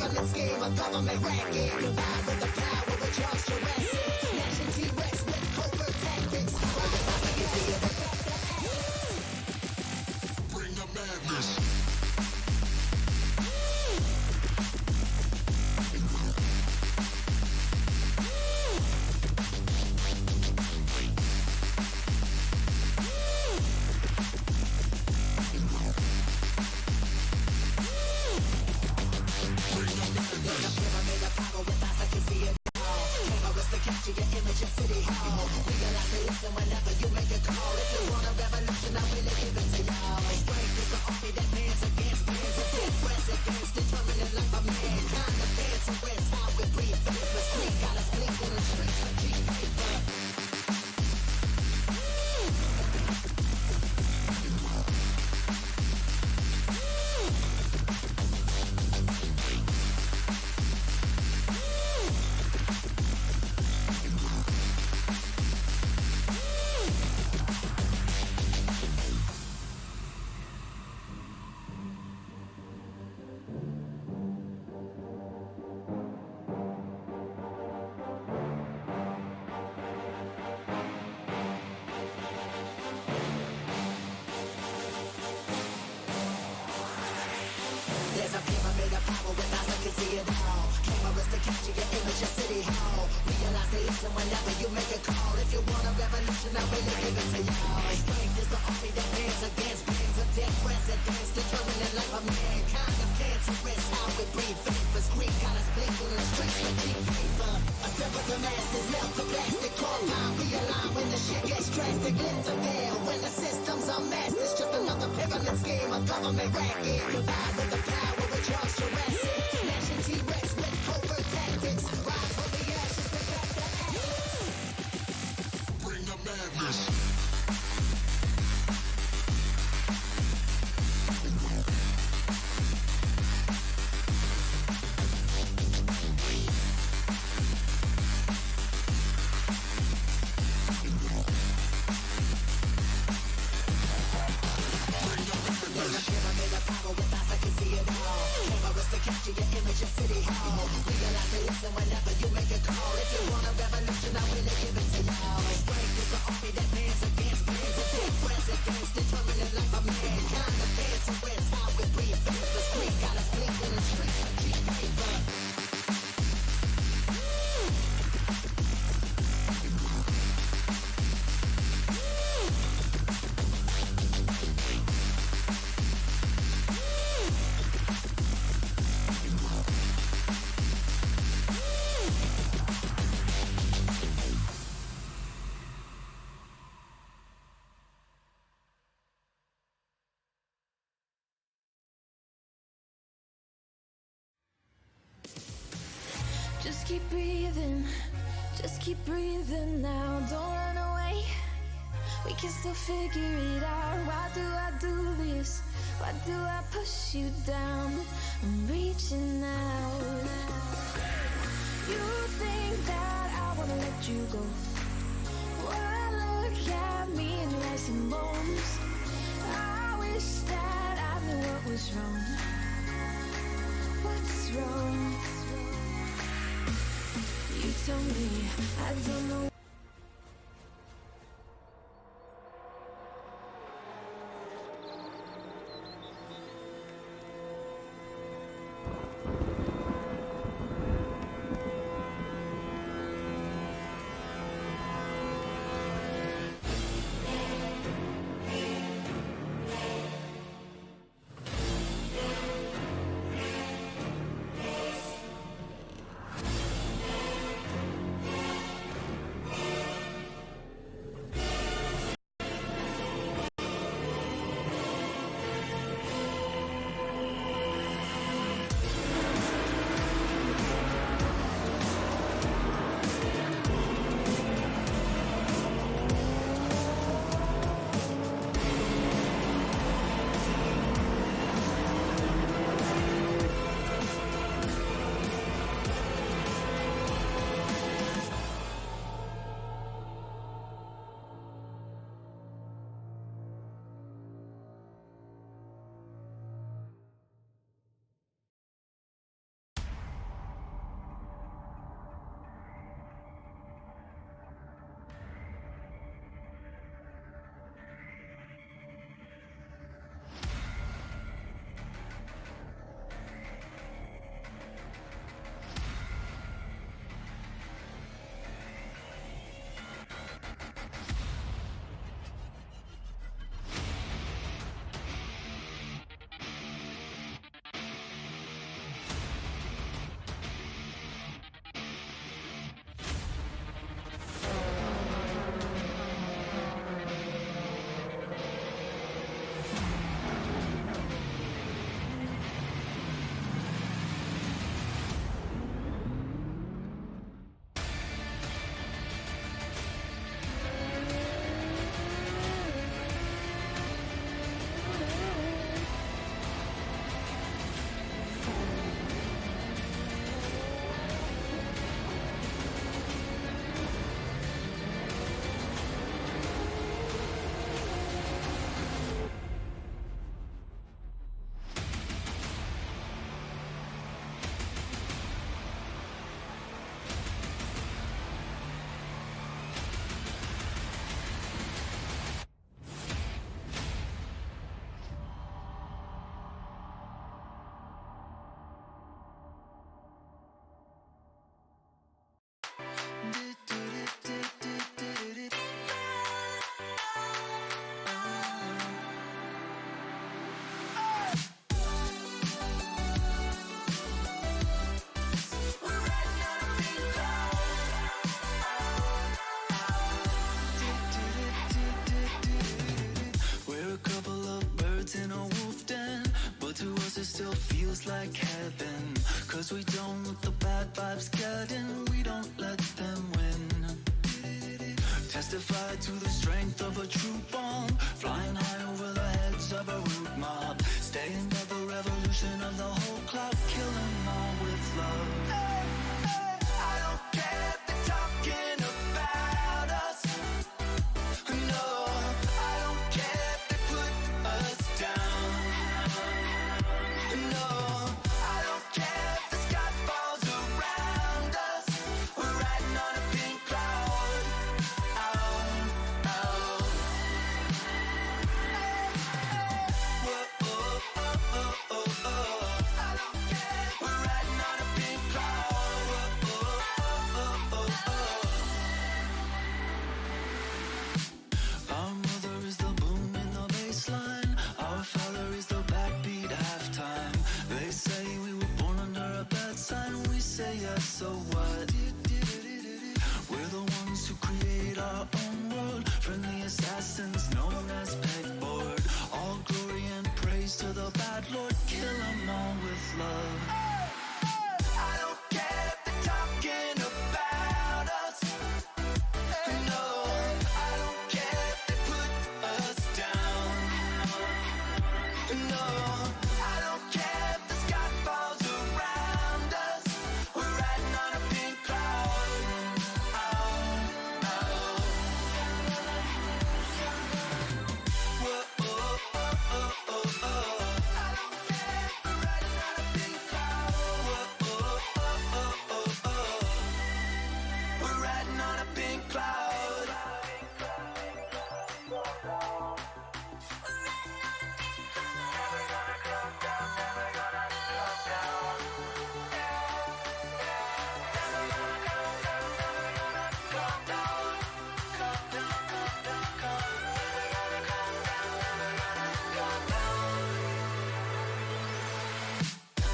pyramid scheme, a government racket. Combined with the power of Charles Jurassic. Snatching T-Rex with covert tactics. Bring the madness. Capture your image of City Hall. Realize they listen whenever you make a call. If you want a revolution, I really give it to y'all. Strength is the army that bands against bands of dead presidents, determining life of mankind. The fans to rest, how we breathe. The street got us blinking the streets of cheap paper. There's a pyramid of power with eyes that can see it all. Cameras to capture your image of City Hall. Realize they listen whenever you make a call. If you want a revolution, I really give it to y'all. Strength is the army that bands against bands of dead presidents, determining life of mankind. The cancerous, how we breathe. Vapors, Greek got us blinking in the streets with cheap paper. Assemble the masses, melt the plastic core line. Realign when the shit gets drastic. Lift the veil when the system's unmasked. It's just another pyramid scheme, a government racket. Combined with the power of Charles Jurassic. Snatching T-Rex with covert tactics. Rise from the ashes to back the ashes. Bring the madness. Capture your image of City Hall. Realize they listen whenever you make a call. If you want a revolution, I really give it to y'all. Strength is the army that bands against bands of dead presidents, determining life of mankind. The fans to rest, how we breathe. The street got us blinking in the streets of cheap paper. Just keep breathing now, don't run away. We can still figure it out. Why do I do this? Why do I push you down? I'm reaching out. You think that I wanna let you go? Well, look at me and rising bones. I wish that I knew what was wrong. What's wrong? You tell me, I don't know. like heaven. Cause we don't let the bad vibes get in, we don't let them win. Testify to the strength of a true bomb, flying high over the heads of a rude mob. Staying by the revolution of the whole cloud, kill 'em all with love. I don't care if they're talking about us. No, I don't care if they put us down. No, I don't care if the sky falls around us. We're riding on a pink cloud. Oh, oh. Whoa, oh, oh, oh, oh, oh. I don't care. We're riding on a pink cloud. Whoa, oh, oh, oh, oh, oh. Our mother is the boom in the baseline. Our father is the backbeat halftime. They say we were born under a bad sign. We say yes, so what? We're the ones who create our own world. Friendly assassins known as pegboard. All glory and praise to the bad Lord. Kill 'em all with love. I don't care if they're talking about us. No, I don't care if they put us down. No, I don't care if the sky falls around us. We're riding on a pink cloud. Oh, oh. Whoa, oh, oh, oh, oh, oh. I don't care. We're riding on a pink cloud. Whoa, oh, oh, oh, oh, oh. We're riding on a pink cloud.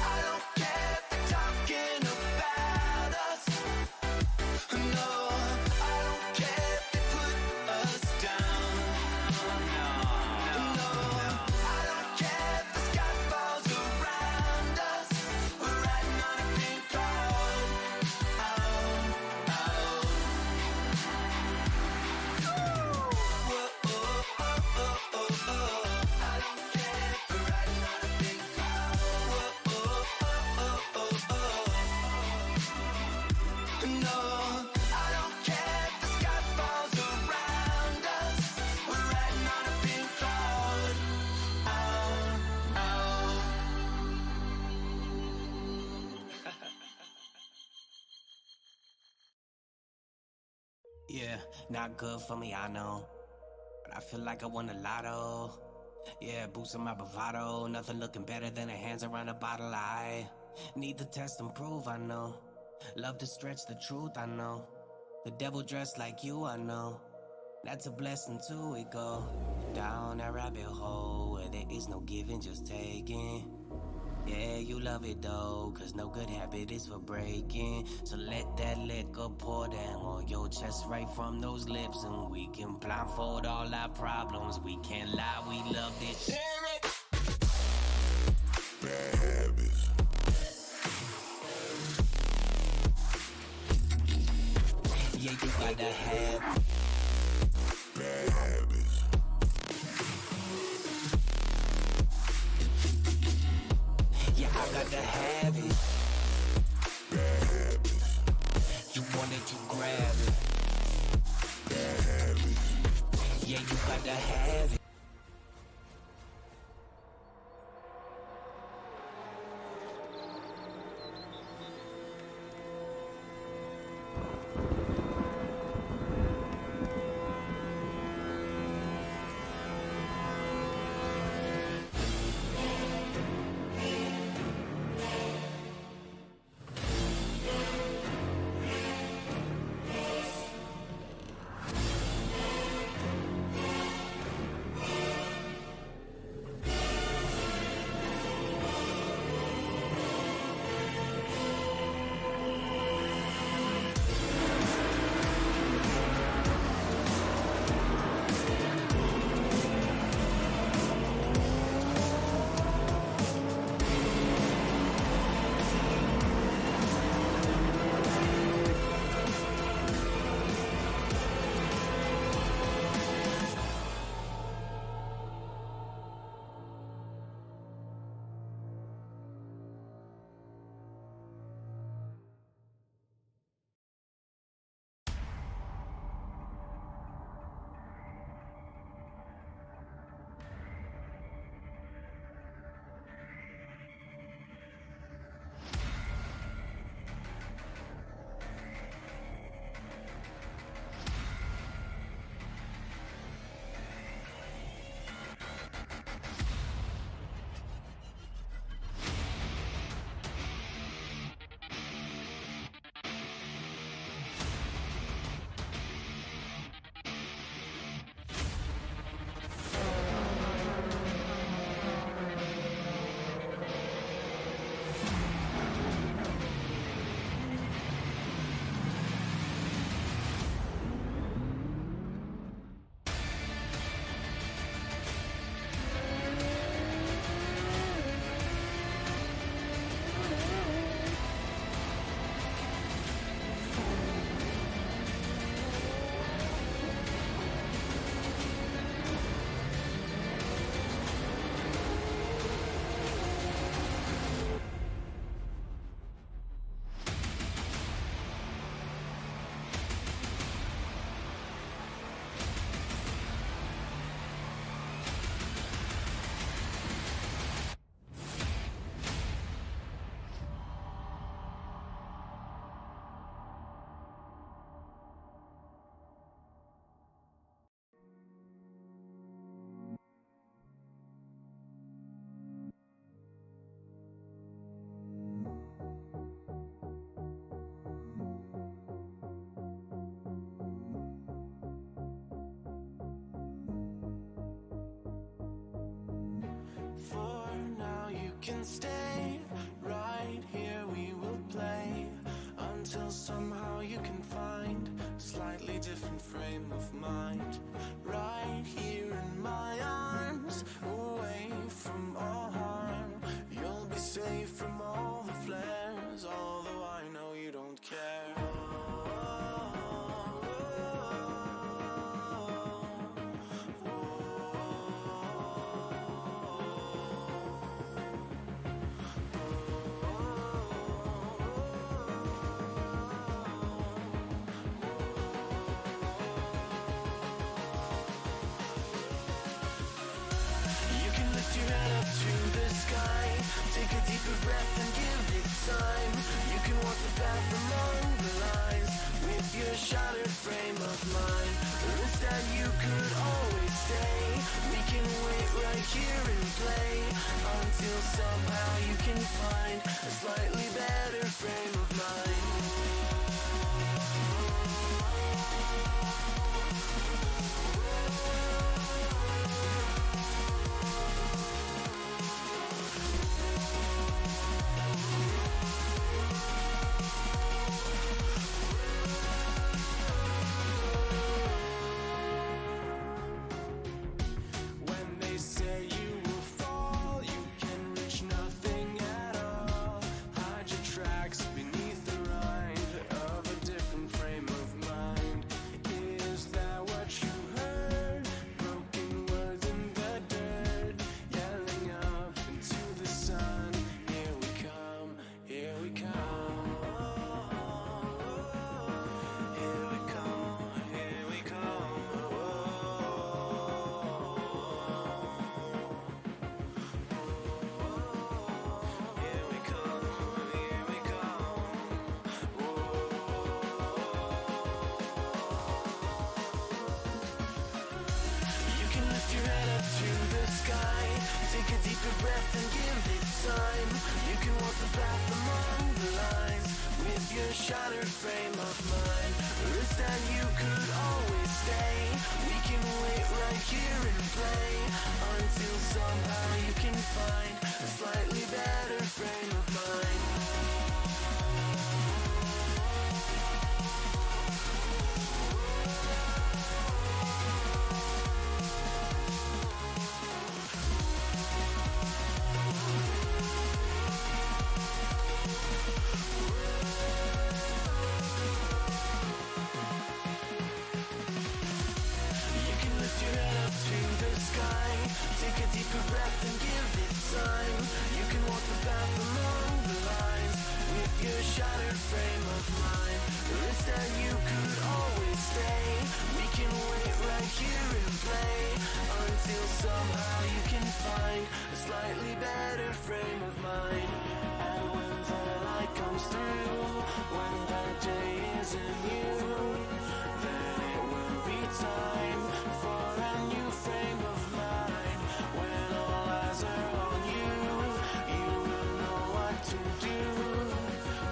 I don't care if they're talking about us. No, I don't care if they put us down. No, I don't care if the sky falls around us. We're riding on a pink cloud. Oh, oh. Whoa, oh, oh, oh, oh. I don't care if we're riding on a pink cloud. Whoa, oh, oh, oh, oh. No, I don't care if the sky falls around us. We're riding on a pink cloud. Oh, oh. Yeah, not good for me, I know. But I feel like I won the lotto. Yeah, boosting my bravado. Nothing looking better than a hands around a bottle. I need to test and prove, I know. Love to stretch the truth, I know. The devil dressed like you, I know. That's a blessing too, we go down that rabbit hole where there is no giving, just taking. Yeah, you love it though, cause no good habit is for breaking. So let that liquor pour down on your chest right from those lips, and we can blindfold all our problems. We can't lie, we love this shit. Bad habits. Yeah, you gotta have Bad habits. yeah, I gotta have it. Bad habits. You want it, you grab it. Bad habits. Yeah, you gotta have it. and stay. Right here we will play until somehow you can find a slightly different frame of mind. Right here in my arms, away from all harm. You'll be safe from all the flares, although I know you don't care. You can lift your head up to the sky, take a deeper breath and give it time. You can walk the path among the lines with your shattered frame of mind. Instead you could always stay. We can wait right here and play until somehow you can find a slightly better frame of mind. When they say you will fall, you can reach nothing at all. Hide your tracks beneath the rind of a different frame of mind. Is that what you heard? Broken words in the dirt, yelling up into the sun. Here we come, here we come. Here we come, here we come. Here we come, here we come. You can lift your head up to the sky, take a deeper breath and give it time. You can walk the path among the lines with your shattered frame of mind. Instead you could always stay. We can wait right here and play until somehow you can find a slightly better frame of mind. You can lift your head up to the sky, take a deeper breath and give it time. You can walk the path among the lines with your shattered frame of mind. Instead you could always stay. We can wait right here and play until somehow you can find a slightly better frame of mind. And when the light comes through, when the day isn't new, then it will be time for a new frame of mind. When all eyes are on you, you will know what to do,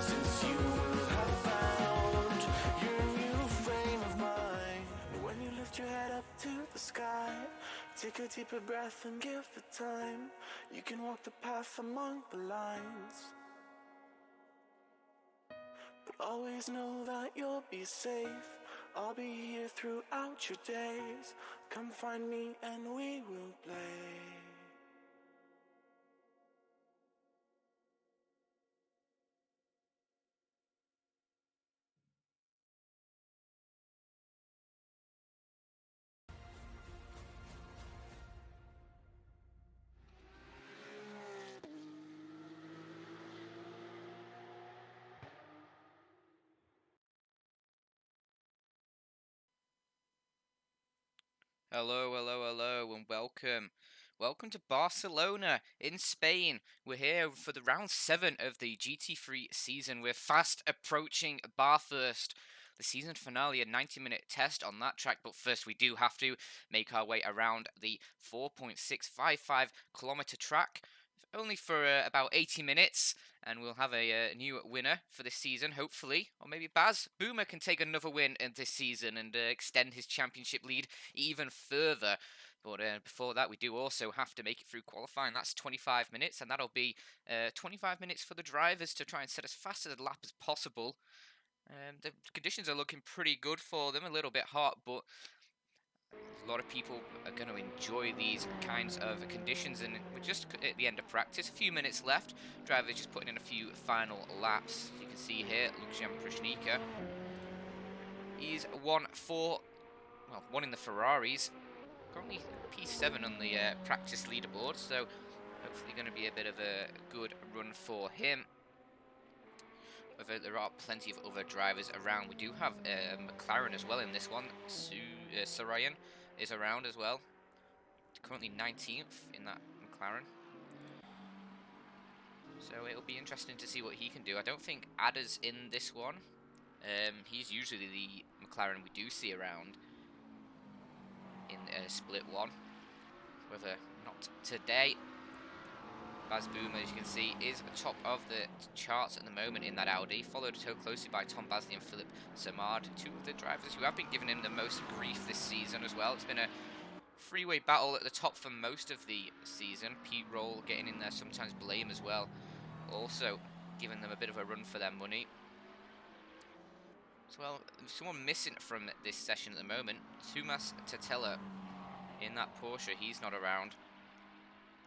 since you will have found your new frame of mind. When you lift your head up to the sky, take a deeper breath and give it time. You can walk the path among the lines, but always know that you'll be safe. I'll be here throughout your days. Come find me and we will play. Hello, hello, hello, and welcome. Welcome to Barcelona in Spain. We're here for the round 7 of the GT3 season. We're fast approaching Bathurst, the season finale, a 90-minute test on that track. But first, we do have to make our way around the 4.655 kilometer track, only for about 80 minutes. And we'll have a new winner for this season, hopefully. Or maybe Baz Boomer can take another win in this season and extend his championship lead even further. But before that, we do also have to make it through qualifying. That's 25 minutes, and that'll be 25 minutes for the drivers to try and set as fast as a lap as possible. The conditions are looking pretty good for them, a little bit hot, but a lot of people are going to enjoy these kinds of conditions, and we're just at the end of practice. A few minutes left. Drivers just putting in a few final laps. You can see here, Lucian Prishnika. He's won in the Ferraris. Currently P7 on the practice leaderboard, so hopefully going to be a bit of a good run for him. There are plenty of other drivers around. We do have McLaren as well in this one. Sarayan is around as well. Currently 19th in that McLaren. So it'll be interesting to see what he can do. I don't think Ada's in this one. He's usually the McLaren we do see around in split one. Whether not today. Baz Boom, as you can see, is top of the charts at the moment in that Audi, followed so closely by Tom Basley and Philip Samard, two of the drivers who have been giving him the most grief this season as well. It's been a freeway battle at the top for most of the season. Pete Roll getting in there, sometimes Blame as well, also giving them a bit of a run for their money. So, well, someone missing from this session at the moment, Tumas Tatella in that Porsche. He's not around.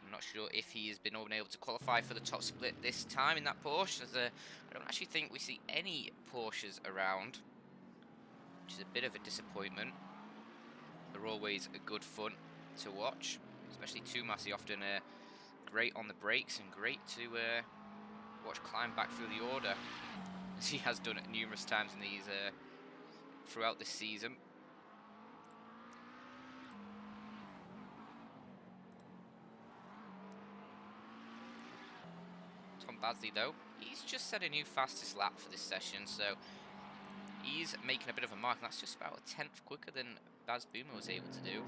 I'm not sure if he has been able to qualify for the top split this time in that Porsche, as I don't actually think we see any Porsches around, which is a bit of a disappointment. They're always a good fun to watch, especially Tumas. He often great on the brakes and great to watch climb back through the order, as he has done it numerous times in these throughout this season. Tom Basley, though, he's just set a new fastest lap for this session, so he's making a bit of a mark, and that's just about a 10th quicker than Baz Boomer was able to do.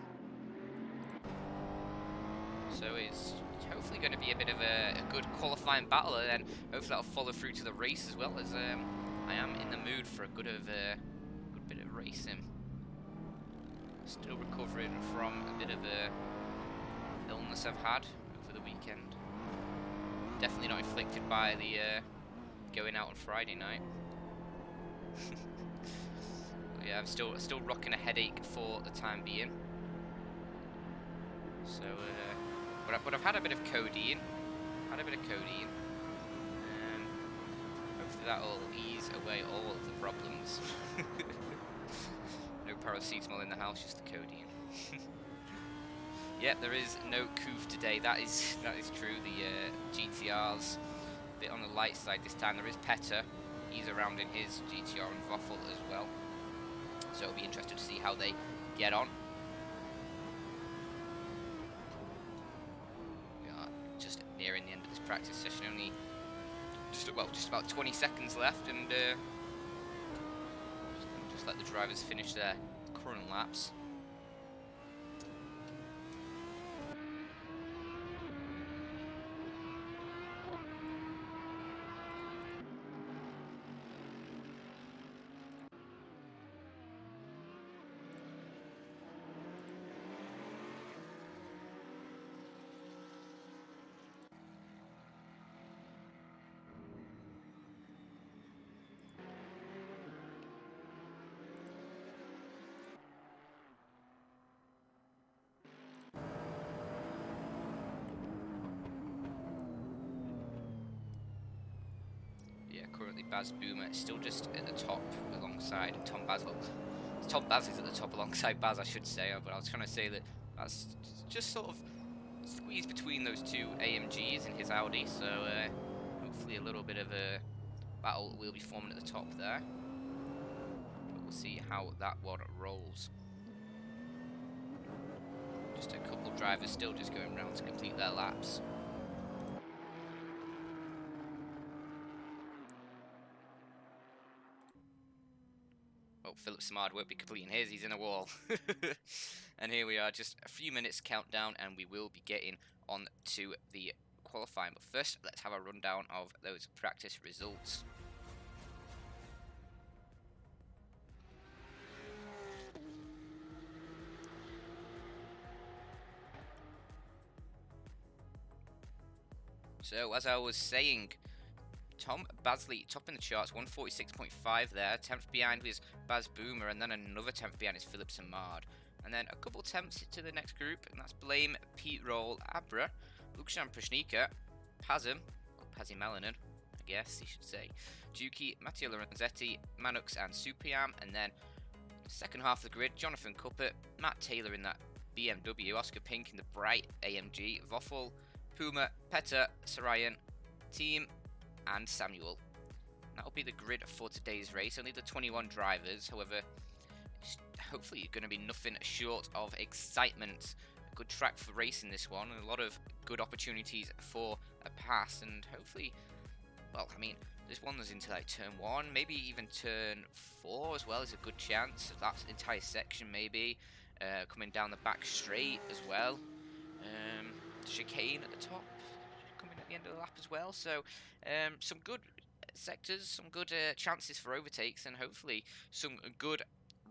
So it's hopefully going to be a bit of a good qualifying battle, and then hopefully that'll follow through to the race as well, as I am in the mood for a good bit of racing. Still recovering from a bit of a illness I've had over the weekend. Definitely not inflicted by the going out on Friday night. Yeah, I'm still rocking a headache for the time being. So, but I've had a bit of codeine. Hopefully that'll ease away all of the problems. No paracetamol in the house, just the codeine. Yep, there is no coupe today. That is true. The GTR's a bit on the light side this time. There is Petter. He's around in his GTR, and Voffel as well. So it'll be interesting to see how they get on. We are just nearing the end of this practice session. Only just about 20 seconds left, and just let the drivers finish their current laps. Currently Baz Boomer still just at the top alongside Tom Basley. Tom Basley's at the top alongside Baz, I should say, but I was trying to say that that's just sort of squeezed between those two AMGs in his Audi, so hopefully a little bit of a battle will be forming at the top there. But we'll see how that one rolls. Just a couple drivers still just going around to complete their laps. Oh, Philip Samard won't be completing his, he's in a wall. And here we are, just a few minutes countdown, and we will be getting on to the qualifying. But first, let's have a rundown of those practice results. So, as I was saying, Tom Basley topping the charts, 146.5 there. 10th behind was Baz Boomer, and then another 10th behind is Philip Samard. And then a couple temps to the next group, and that's Blame, Pete Roll, Abra, Lukshan Prashnika, Pazim, or Pazzy Melanin, I guess you should say, Juki, Matteo Lorenzetti, Manux, and Supiam. And then second half of the grid, Jonathan Cuppet, Matt Taylor in that BMW, Oscar Pink in the bright AMG, Voffel, Puma, Petter, Sarayan, Team, and Samuel. That'll be the grid for today's race. Only the 21 drivers, however, hopefully going to be nothing short of excitement. A good track for racing this one, and a lot of good opportunities for a pass, and hopefully, well, I mean, this one is into like turn 1, maybe even turn 4 as well is a good chance. That entire section maybe, coming down the back straight as well. Chicane at the top, coming at the end of the lap as well. So some good sectors, some good chances for overtakes, and hopefully some good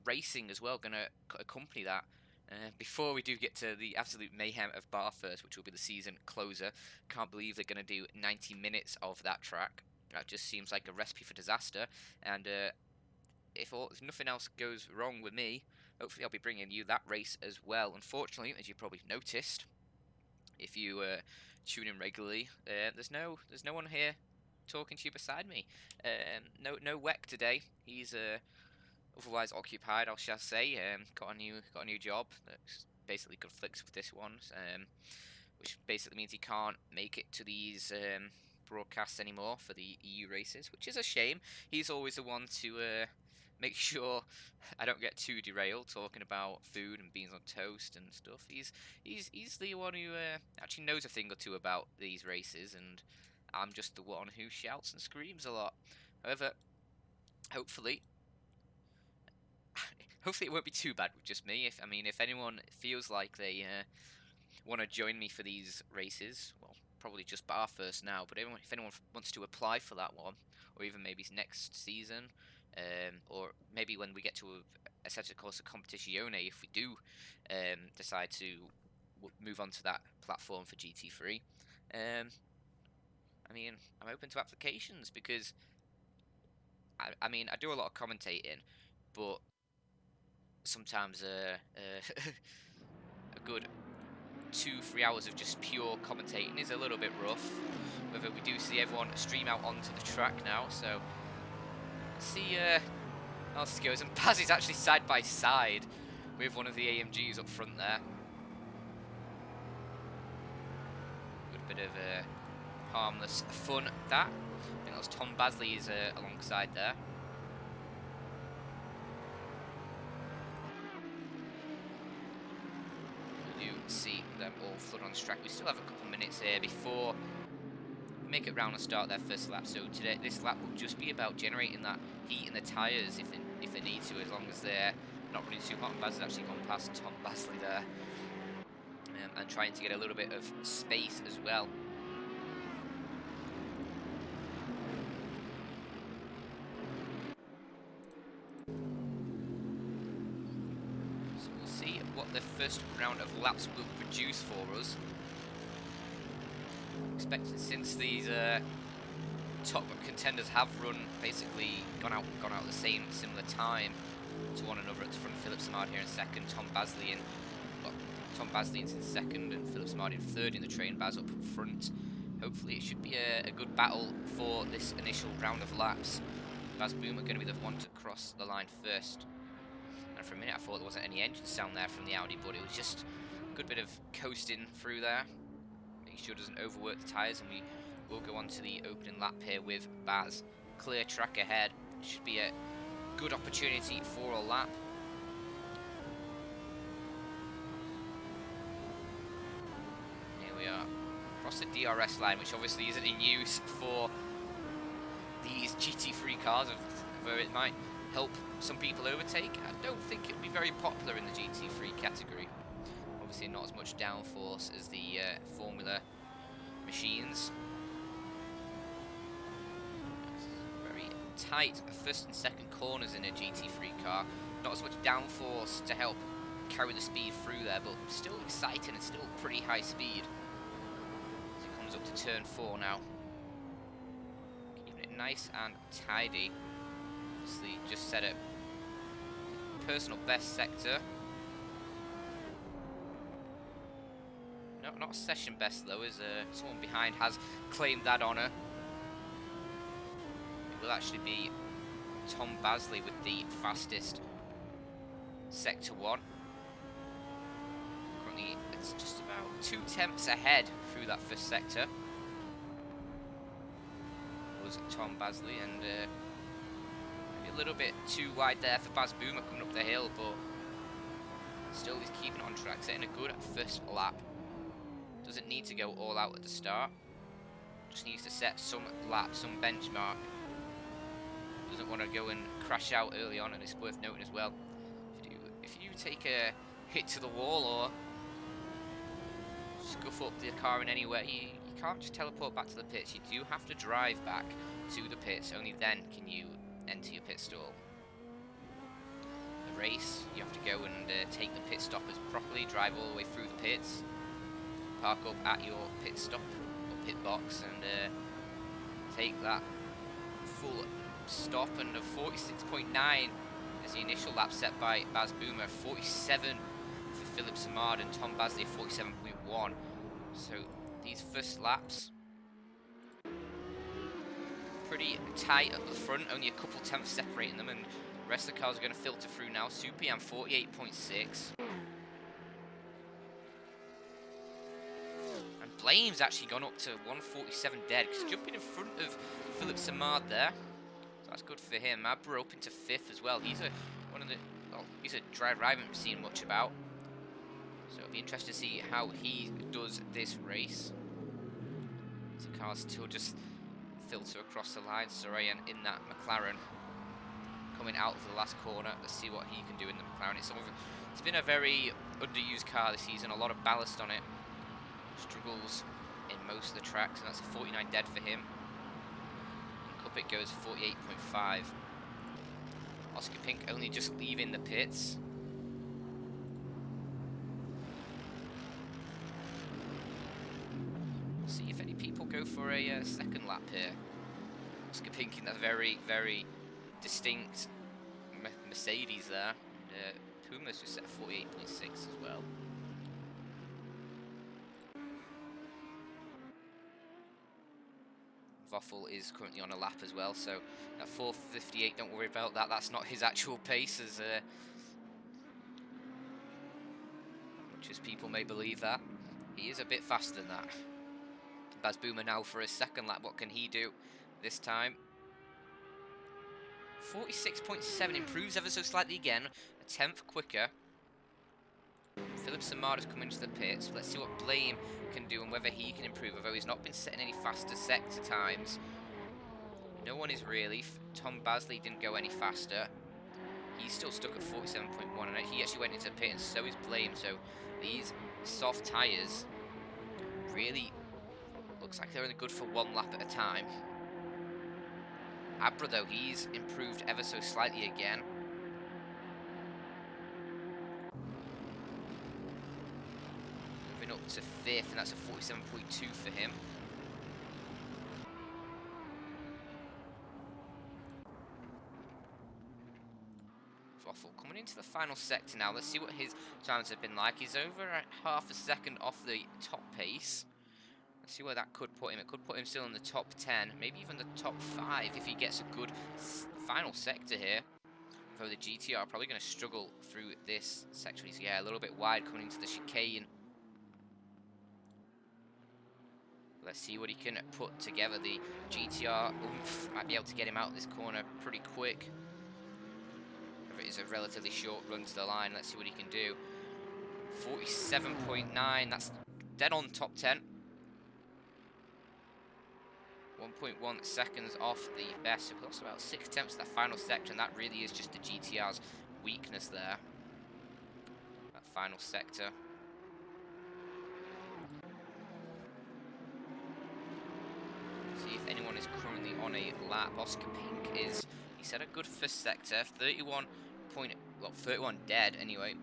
racing as well going to accompany that. Before we do get to the absolute mayhem of Bathurst, which will be the season closer, can't believe they're going to do 90 minutes of that track. That just seems like a recipe for disaster. And if nothing else goes wrong with me, hopefully I'll be bringing you that race as well. Unfortunately, as you probably noticed, if you tune in regularly, there's no one here talking to you beside me. No Weck today. He's otherwise occupied, I shall say. Got a new job that's basically conflicts with this one, which basically means he can't make it to these broadcasts anymore for the EU races, which is a shame. He's always the one to make sure I don't get too derailed talking about food and beans on toast and stuff. He's the one who actually knows a thing or two about these races, and I'm just the one who shouts and screams a lot. However, hopefully it won't be too bad with just me. If anyone feels like they want to join me for these races, well, probably just Bathurst now, but if anyone wants to apply for that one, or even maybe next season, or maybe when we get to a set of course of Competizione, if we do decide to move on to that platform for GT3, I'm open to applications, because I do a lot of commentating, but sometimes a good 2-3 hours of just pure commentating is a little bit rough. Whether we do see everyone stream out onto the track now, so let's see how this goes. And Paz is actually side by side with one of the AMGs up front there. Good bit of harmless fun that. I think that was Tom Basley's alongside there. See them all flood on the track. We still have a couple minutes here before we make it round and start their first lap. So today, this lap will just be about generating that heat in the tyres if they need to, as long as they're not running too hot. And Baz has actually gone past Tom Basley there, and trying to get a little bit of space as well. What the first round of laps will produce for us. Expected, since these top contenders have basically gone out at the similar time to one another at the front. Philip Samard here in second, Tom Basley in second, and Philip Samard in third in the train. Baz up front. Hopefully it should be a good battle for this initial round of laps. Baz Boomer going to be the one to cross the line first. And for a minute I thought there wasn't any engine sound there from the Audi, but it was just a good bit of coasting through there, making sure it doesn't overwork the tyres, and we will go on to the opening lap here with Baz. Clear track ahead, should be a good opportunity for a lap. Here we are, across the DRS line, which obviously isn't in use for these GT3 cars, where it might help some people overtake. I don't think it'll be very popular in the GT3 category. Obviously not as much downforce as the Formula machines. Very tight first and second corners in a GT3 car. Not as much downforce to help carry the speed through there, but still exciting and still pretty high speed. As it comes up to turn 4 now. Keeping it nice and tidy. Obviously, just set a personal best sector. No, not a session best though, as someone behind has claimed that honour. It will actually be Tom Basley with the fastest Sector 1. Currently, it's just about 2 tenths ahead through that first sector. Was Tom Basley, and maybe a little bit too wide there for Baz Boomer coming up the hill, but still he's keeping on track, setting a good first lap. Doesn't need to go all out at the start. Just needs to set some lap, some benchmark. Doesn't want to go and crash out early on, and it's worth noting as well. If you take a hit to the wall or scuff up the car in any way, you can't just teleport back to the pits. You do have to drive back to the pits. Only then can you enter your pit stall. The race, you have to go and take the pit stoppers properly, drive all the way through the pits, park up at your pit stop or pit box, and take that full stop. And a 46.9 as the initial lap set by Baz Boomer, 47 for Philip Samard, and Tom Basley 47.1. So these first laps pretty tight at the front, only a couple tenths separating them, and the rest of the cars are going to filter through now. Supiam 48.6. And Blame's actually gone up to 147 dead, because jumping in front of Philip Samard there. So that's good for him. Abra up into 5th as well. He's he's a driver I haven't seen much about. So it'll be interesting to see how he does this race. The cars still just filter across the line. Sarayan in that McLaren coming out of the last corner. Let's see what he can do in the McLaren. It's been a very underused car this season. A lot of ballast on it. Struggles in most of the tracks, and that's a 49 dead for him. In Cup it goes 48.5. Oscar Pink only just leaving the pits. See if any people go for a second lap here. Oscar Pink in that very, very distinct Mercedes there. And Puma's just set 48.6 as well. Voffel is currently on a lap as well, so at 4:58, don't worry about that. That's not his actual pace, as much as people may believe that. He is a bit faster than that. Baz Boomer now for his second lap. What can he do this time? 46.7, improves ever so slightly again, a tenth quicker. Philip Samard has come into the pits. Let's see what Blame can do and whether he can improve, although he's not been setting any faster sector times. No one is really. Tom Basley didn't go any faster. He's still stuck at 47.1, and he actually went into the pit, and so is Blame. So these soft tyres really looks like they're only good for one lap at a time. Abra, though, he's improved ever so slightly again. Moving up to 5th, and that's a 47.2 for him. Waffle coming into the final sector now. Let's see what his times have been like. He's over at half a second off the top pace. Let's see where that could put him. It could put him still in the top 10, maybe even the top 5 if he gets a good final sector here. Although the GTR are probably going to struggle through this sector. He's a little bit wide coming into the chicane. Let's see what he can put together. The GTR might be able to get him out of this corner pretty quick. It is a relatively short run to the line. Let's see what he can do. 47.9, that's dead on top 10. 1.1 seconds off the best. So we've lost about 6 tenths of that final sector, and that really is just the GTR's weakness there. That final sector. See if anyone is currently on a lap. Oscar Pink is, he set a good first sector, 31 dead anyway.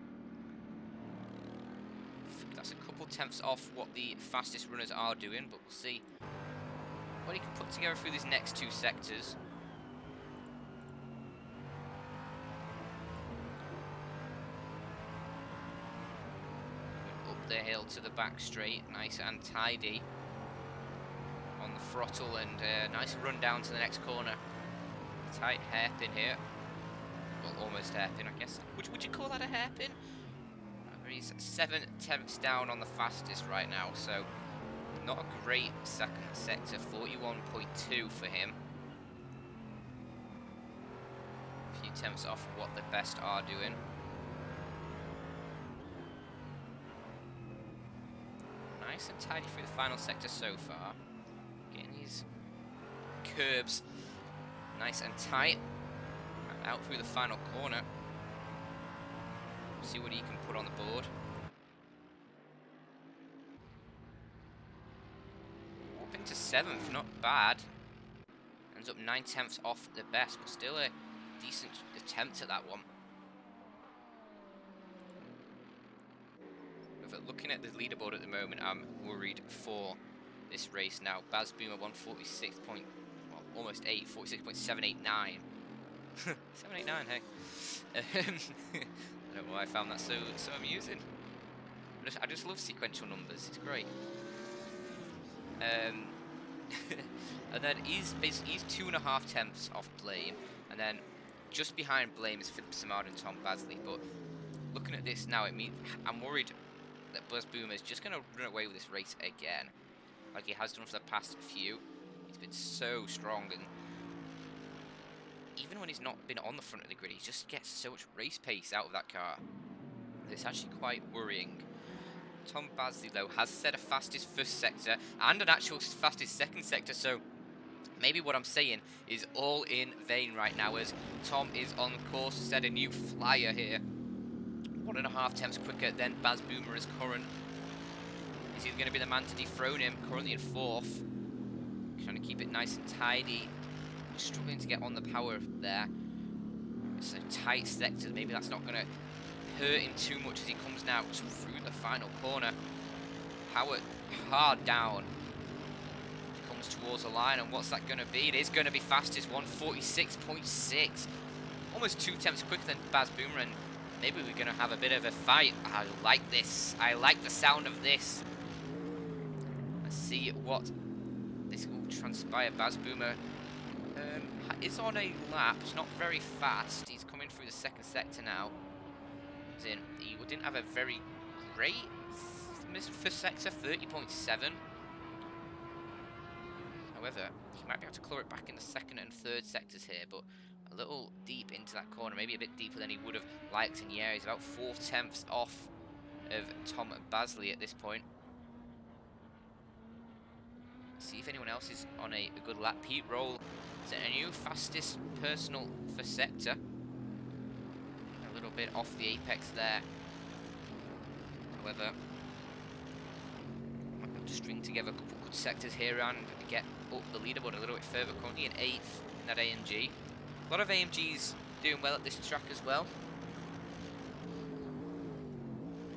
That's a couple tenths off what the fastest runners are doing, but we'll see what he can put together through these next 2 sectors. Up the hill to the back straight, nice and tidy on the throttle, and nice run down to the next corner. Tight hairpin here. Well, almost hairpin, I guess. Would you call that a hairpin? He's 7 tenths down on the fastest right now, so not a great second sector. 41.2 for him. A few tenths off what the best are doing. Nice and tidy through the final sector so far. Getting these curbs nice and tight. And out through the final corner. See what he can put on the board. Up into 7th, not bad. Ends up 9 tenths off the best, but still a decent attempt at that one. But looking at the leaderboard at the moment, I'm worried for this race now. Baz Boomer 146. Almost 8, 46.789. 789, hey. I don't know why I found that so amusing. I just love sequential numbers. It's great. And then he's 2.5 tenths off Blame, and then just behind Blame is Philip Samard and Tom Basley. But looking at this now, it means I'm worried that Buzz Boomer is just going to run away with this race again, like he has done for the past few. He's been so strong, and even when he's not been on the front of the grid, he just gets so much race pace out of that car. It's actually quite worrying. Tom Basley, though, has set a fastest first sector and an actual fastest second sector, so maybe what I'm saying is all in vain right now, as Tom is on course to set a new flyer here. 1.5 tenths quicker than Baz Boomer as current. Is he going to be the man to dethrone him? Currently in 4th. Trying to keep it nice and tidy. Struggling to get on the power there. It's a tight sector. Maybe that's not going to hurt him too much as he comes now through the final corner. Power hard down. Comes towards the line, and what's that going to be? It is going to be fastest. 146.6. Almost 2 tenths quicker than Baz Boomer, and maybe we're going to have a bit of a fight. I like this. I like the sound of this. Let's see what this will transpire. Baz Boomer is on a lap. It's not very fast. He's coming through the second sector now. As in, he didn't have a very great first sector, 30.7. However, he might be able to claw it back in the second and third sectors here, but a little deep into that corner, maybe a bit deeper than he would have liked. And yeah, he's about 4 tenths off of Tom Basley at this point. See if anyone else is on a good lap. Pete Roll is a new fastest personal for sector. A little bit off the apex there. However, might be able to string together a couple good sectors here and get up the leaderboard a little bit further. Currently in 8th in that AMG. A lot of AMGs doing well at this track as well.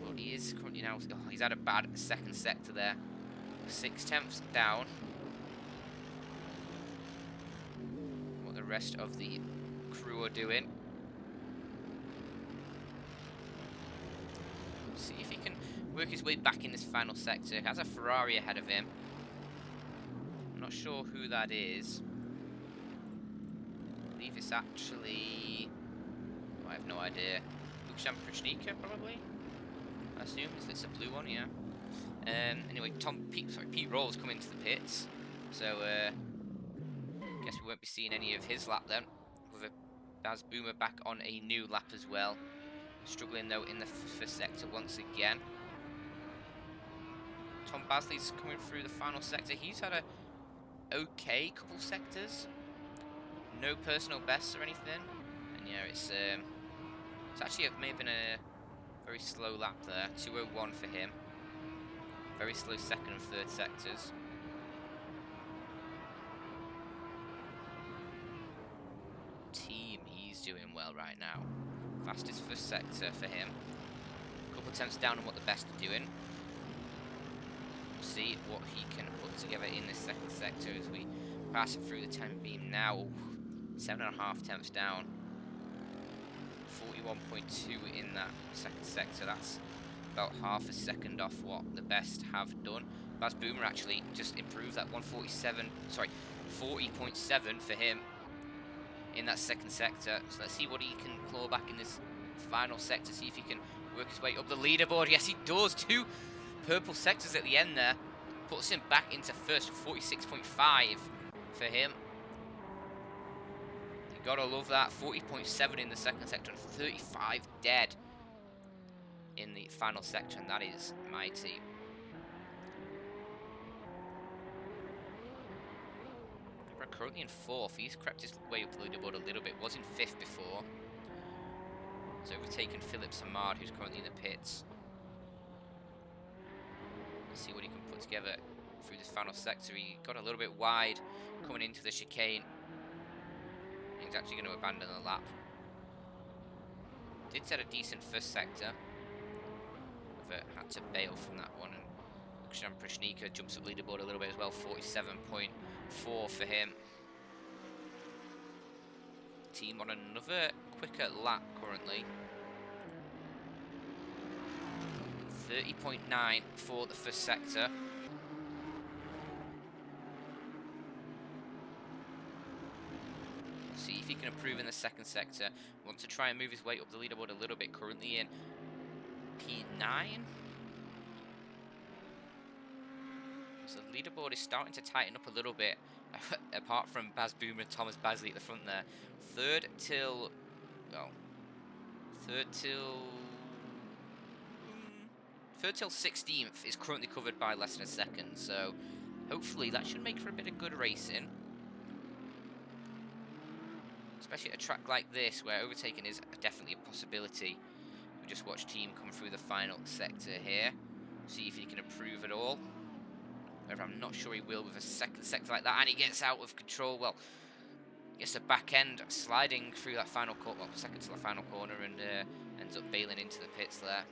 But he is currently now, he's had a bad second sector there. 6 tenths down. What the rest of the crew are doing. Let's see if he can work his way back in this final sector. He has a Ferrari ahead of him. I'm not sure who that is. I believe it's actually... Oh, I have no idea. Lukshan Prishnika, probably? I assume. It's a blue one, yeah. Anyway, Pete Roll's coming to the pits, so guess we won't be seeing any of his lap then. With Baz Boomer back on a new lap as well, struggling though in the first sector once again. Tom Basley's coming through the final sector. He's had a okay couple sectors, no personal bests or anything, and yeah, it's actually may have been a very slow lap there. 2:01 for him. Very slow second and third sectors. Team, he's doing well right now. Fastest first sector for him. A couple attempts down on what the best are doing. see what he can put together in the second sector as we pass it through the time beam now. 7.5 tenths down. 41.2 in that second sector. That's about half a second off what the best have done. Baz Boomer actually just improved that 40.7 for him in that second sector. So let's see what he can claw back in this final sector, see if he can work his way up the leaderboard. Yes, he does. 2 purple sectors at the end there. Puts him back into first, 46.5 for him. You gotta love that. 40.7 in the second sector and 35 dead in the final sector, and that is mighty. We're currently in 4th. He's crept his way up the leaderboard a little bit. Was in 5th before. He's overtaken Philip Samard, who's currently in the pits. Let's see what he can put together through this final sector. He got a little bit wide coming into the chicane. He's actually going to abandon the lap. Did set a decent first sector, but had to bail from that one. And Kshan Prishnika jumps up leaderboard a little bit as well. 47.4 for him. Team on another quicker lap currently. 30.9 for the first sector. See if he can improve in the second sector. Want to try and move his way up the leaderboard a little bit. Currently in P9. So the leaderboard is starting to tighten up a little bit. Apart from Baz Boomer and Thomas Basley at the front there. Third till 16th is currently covered by less than a second, so hopefully that should make for a bit of good racing. Especially at a track like this, where overtaking is definitely a possibility. We just watch team come through the final sector here, see if he can improve at all. However, I'm not sure he will with a second sector like that, and he gets out of control. Well, gets the back end sliding through that final corner, well, second to the final corner, and ends up bailing into the pits there.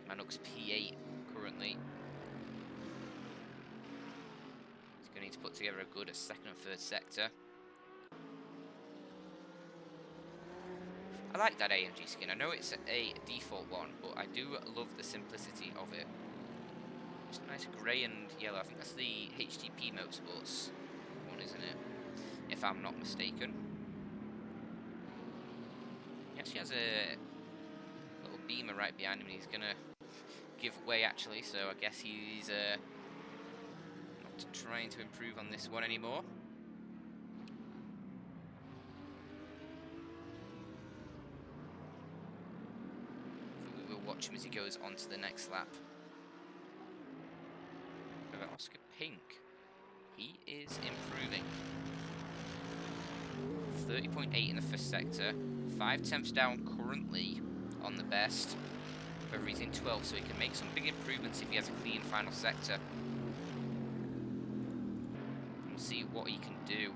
Manuk's P8 currently. He's going to need to put together a good second and third sector. I like that AMG skin. I know it's a default one, but I do love the simplicity of it. It's a nice grey and yellow. I think that's the HTP Motorsports one, isn't it? If I'm not mistaken. He actually has a little beamer right behind him, and he's going to give way actually, so I guess he's not trying to improve on this one anymore. We'll watch him as he goes on to the next lap. Over Oscar Pink. He is improving. 30.8 in the first sector. 5 tenths down currently on the best. However, he's in 12th, so he can make some big improvements if he has a clean final sector. We'll see what he can do.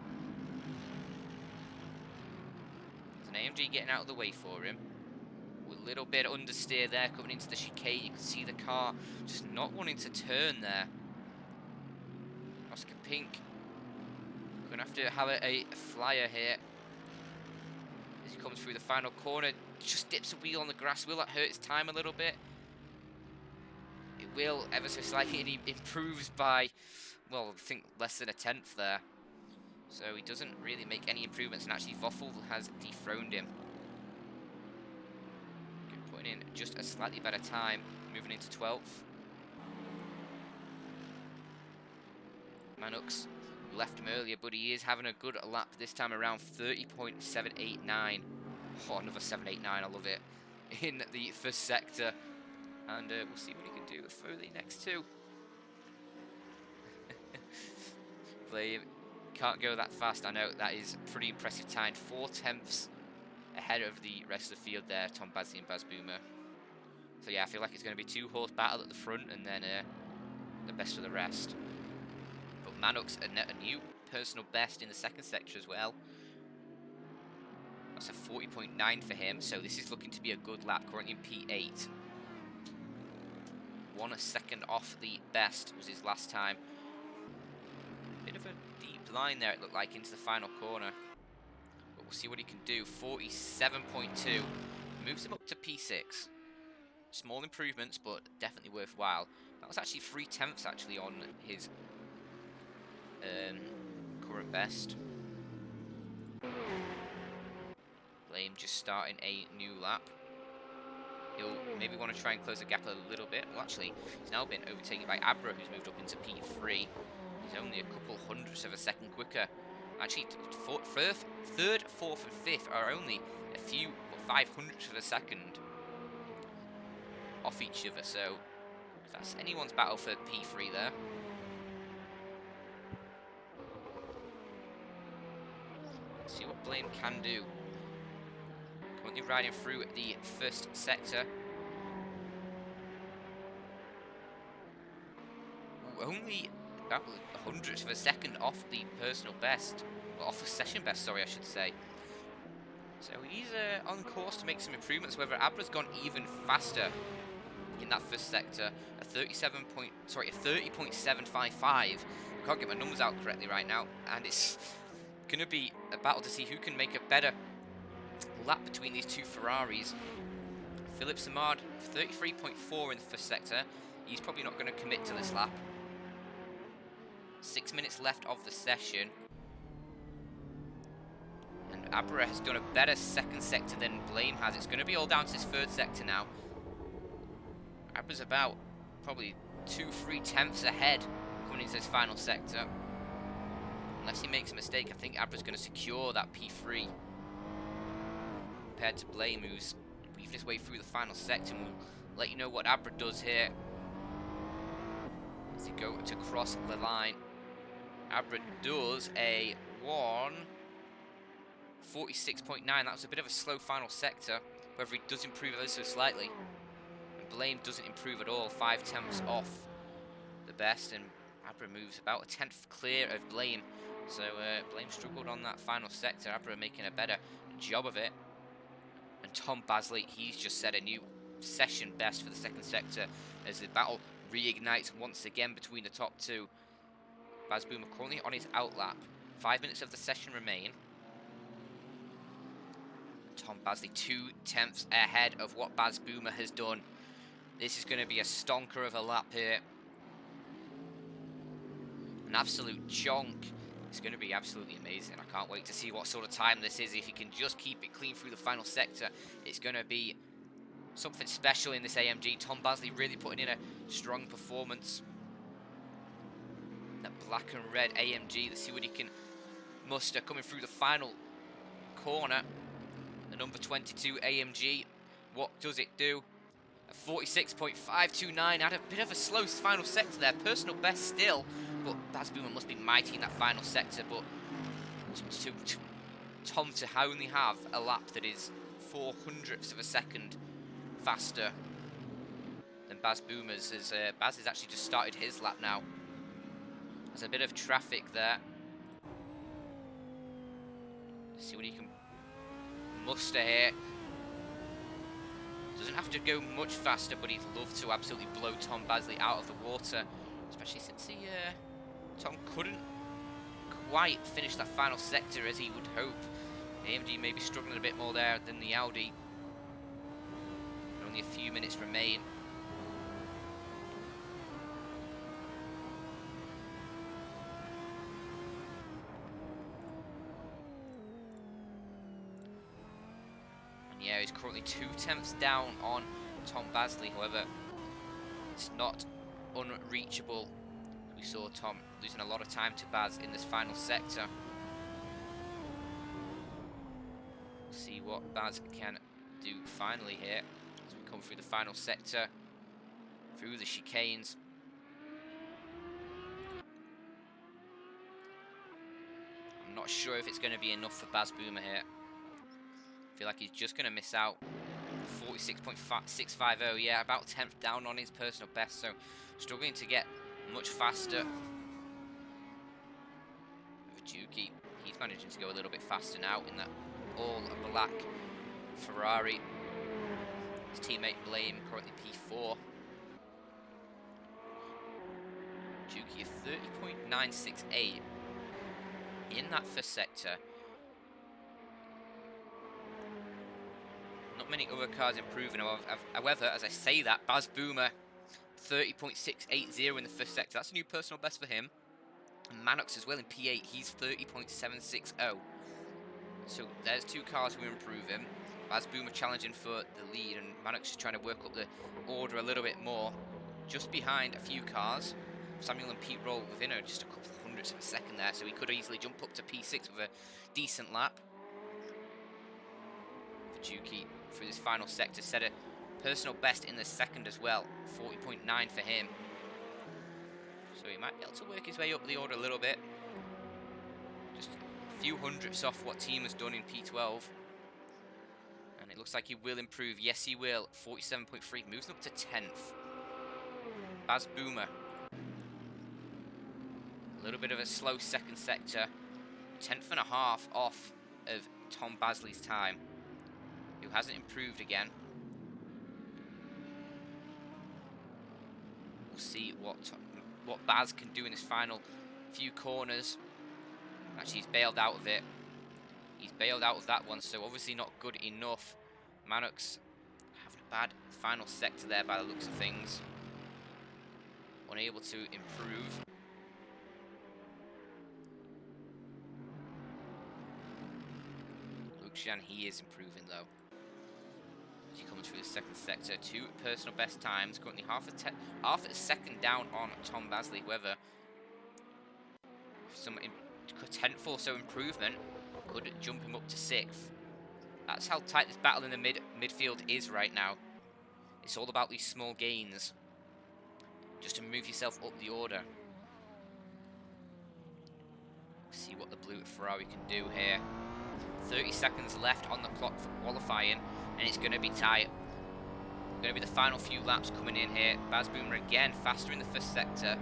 There's an AMG getting out of the way for him. With a little bit understeer there coming into the chicane. You can see the car just not wanting to turn there. Oscar Pink gonna have to have a flyer here as he comes through the final corner. Just dips a wheel on the grass. Will that hurt his time a little bit? It will, ever so slightly, and he improves by, well, I think less than a tenth there. So he doesn't really make any improvements, and actually Voffel has dethroned him. Putting in just a slightly better time, moving into 12th. Manux left him earlier, but he is having a good lap this time around. 30.789. Oh, another 789, I love it. In the first sector. And we'll see what he can do for the next two. They can't go that fast, I know. That is pretty impressive time. 4 tenths ahead of the rest of the field there, Tom Basley and Baz Boomer. So yeah, I feel like it's going to be 2-horse battle at the front, and then the best of the rest. But Manux a new personal best in the second sector as well. That's a 40.9 for him, so this is looking to be a good lap, currently in P8. 1 second off the best was his last time. Bit of a deep line there, it looked like, into the final corner. But we'll see what he can do. 47.2 moves him up to P6. Small improvements, but definitely worthwhile. That was actually 3/10 actually on his current best. Blame just starting a new lap. He'll maybe want to try and close the gap a little bit. Well, actually, he's now been overtaken by Abra, who's moved up into P3. He's only a couple hundredths of a second quicker. Actually, third, fourth, and fifth are only a few 500ths of a second off each other. So that's anyone's battle for P3 there. Let's see what Blame can do. Currently riding through the first sector. Ooh, only about a hundredth of a second off the personal best. Well, off the session best, sorry, I should say. So he's on course to make some improvements. However, Abra's gone even faster in that first sector. A 30.755. I can't get my numbers out correctly right now, and it's going to be a battle to see who can make a better lap between these two Ferraris. Philip Samard, 33.4 in the first sector. He's probably not going to commit to this lap. 6 minutes left of the session. And Abra has done a better second sector than Blame has. It's going to be all down to his third sector now. Abra's about probably 2-3 tenths ahead coming into his final sector. Unless he makes a mistake, I think Abra's going to secure that P3. Compared to Blame, who's weaved his way through the final sector, and we'll let you know what Abra does here as they go to cross the line. Abra does a 1:46.9. That was a bit of a slow final sector. However, he does improve ever so slightly. And Blame doesn't improve at all. 5 tenths off the best, and Abra moves about a tenth clear of Blame. So Blame struggled on that final sector. Abra making a better job of it. And Tom Basley, he's just set a new session best for the second sector as the battle reignites once again between the top two. Baz Boomer currently on his outlap. 5 minutes of the session remain. Tom Basley 2 tenths ahead of what Baz Boomer has done. This is going to be a stonker of a lap here. An absolute chonk. It's going to be absolutely amazing. I can't wait to see what sort of time this is. If he can just keep it clean through the final sector, it's going to be something special in this AMG. Tom Basley really putting in a strong performance. That black and red AMG. Let's see what he can muster coming through the final corner. The number 22 AMG. What does it do? A 46.529. Had a bit of a slow final sector there. Personal best still. But Baz Boomer must be mighty in that final sector. But Tom to only have a lap that is 400ths of a second faster than Baz Boomer's, as Baz has actually just started his lap now. There's a bit of traffic there. Let's see what he can muster here. Doesn't have to go much faster, but he'd love to absolutely blow Tom Basley out of the water, especially since Tom couldn't quite finish that final sector as he would hope. The AMG may be struggling a bit more there than the Audi. Only a few minutes remain. And yeah, he's currently 2 tenths down on Tom Basley. However, it's not unreachable. We saw Tom losing a lot of time to Baz in this final sector. We'll see what Baz can do finally here as we come through the final sector, through the chicanes. I'm not sure if it's going to be enough for Baz Boomer here. I feel like he's just going to miss out. 46.650, yeah, about 10th down on his personal best, so struggling to get much faster. Juki, he's managing to go a little bit faster now in that all black Ferrari. His teammate Blame currently P4. Juki of 30.968 in that first sector. Not many other cars improving. However, as I say that, Baz Boomer 30.680 in the first sector. That's a new personal best for him. And Manox as well in P8. He's 30.760. So there's two cars who are improving. Baz Boomer challenging for the lead, and Manox is trying to work up the order a little bit more. Just behind a few cars. Samuel and Pete Roll within just a couple of hundredths of a second there, so he could easily jump up to P6 with a decent lap. For Juki, through this final sector, set a personal best in the second as well. 40.9 for him. So he might be able to work his way up the order a little bit. Just a few hundredths off what team has done in P12. And it looks like he will improve. Yes, he will. 47.3. Moves up to 10th. Baz Boomer. A little bit of a slow second sector. 10th and a half off of Tom Basley's time, who hasn't improved again. We'll see what Baz can do in his final few corners. Actually, he's bailed out of it. He's bailed out of that one, so obviously not good enough. Manox having a bad final sector there by the looks of things. Unable to improve. Luxian, he is improving though. As he comes through the second sector, two personal best times. Currently half a second down on Tom Basley. However, some 10th or so improvement could jump him up to 6th. That's how tight this battle in the midfield is right now. It's all about these small gains, just to move yourself up the order. See what the blue Ferrari can do here. 30 seconds left on the clock for qualifying, and it's going to be tight. Going to be the final few laps coming in here. Baz Boomer again faster in the first sector.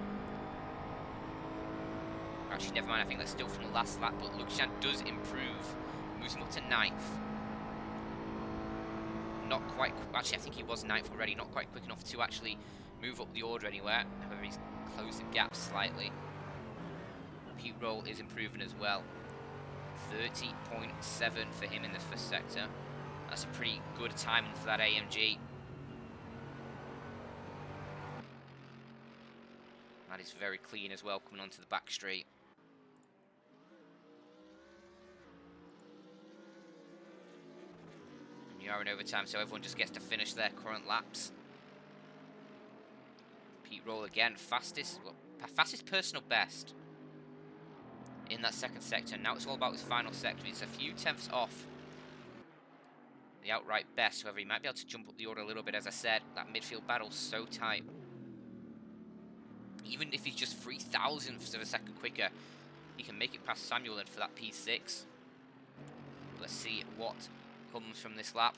Actually, never mind. I think that's still from the last lap, but Luxian does improve. Moves him up to 9th. Not quite. Actually, I think he was 9th already. Not quite quick enough to actually move up the order anywhere. However, he's closed the gap slightly. Pete Roll is improving as well. 30.7 for him in the first sector. That's a pretty good timing for that AMG. That is very clean as well, coming onto the back straight. And you are in overtime, so everyone just gets to finish their current laps. Pete Roll again, fastest personal best in that second sector. Now it's all about his final sector. He's a few tenths off the outright best. However, he might be able to jump up the order a little bit. As I said, that midfield battle's so tight. Even if he's just 3 thousandths of a second quicker, he can make it past Samuel and for that P6. Let's see what comes from this lap.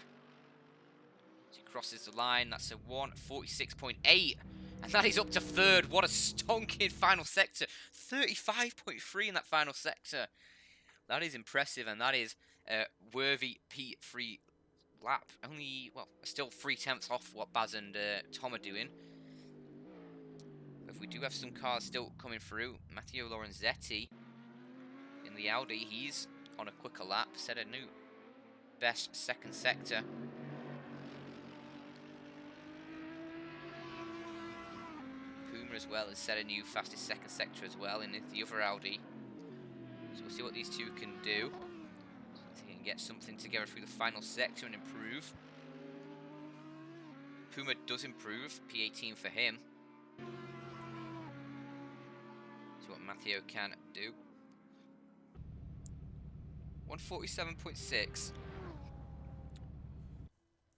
As he crosses the line, that's a 1:46.8. And that is up to 3rd. What a stonking final sector. 35.3 in that final sector. That is impressive, and that is a worthy P3 lap. Only, well, still 3 tenths off what Baz and Tom are doing. If we do have some cars still coming through, Matteo Lorenzetti in the Audi, he's on a quicker lap, set a new best second sector. Puma as well has set a new fastest second sector as well in the other Audi. So we'll see what these two can do. See if they can get something together through the final sector and improve. Puma does improve, P18 for him. See what Matteo can do. 1:47.6.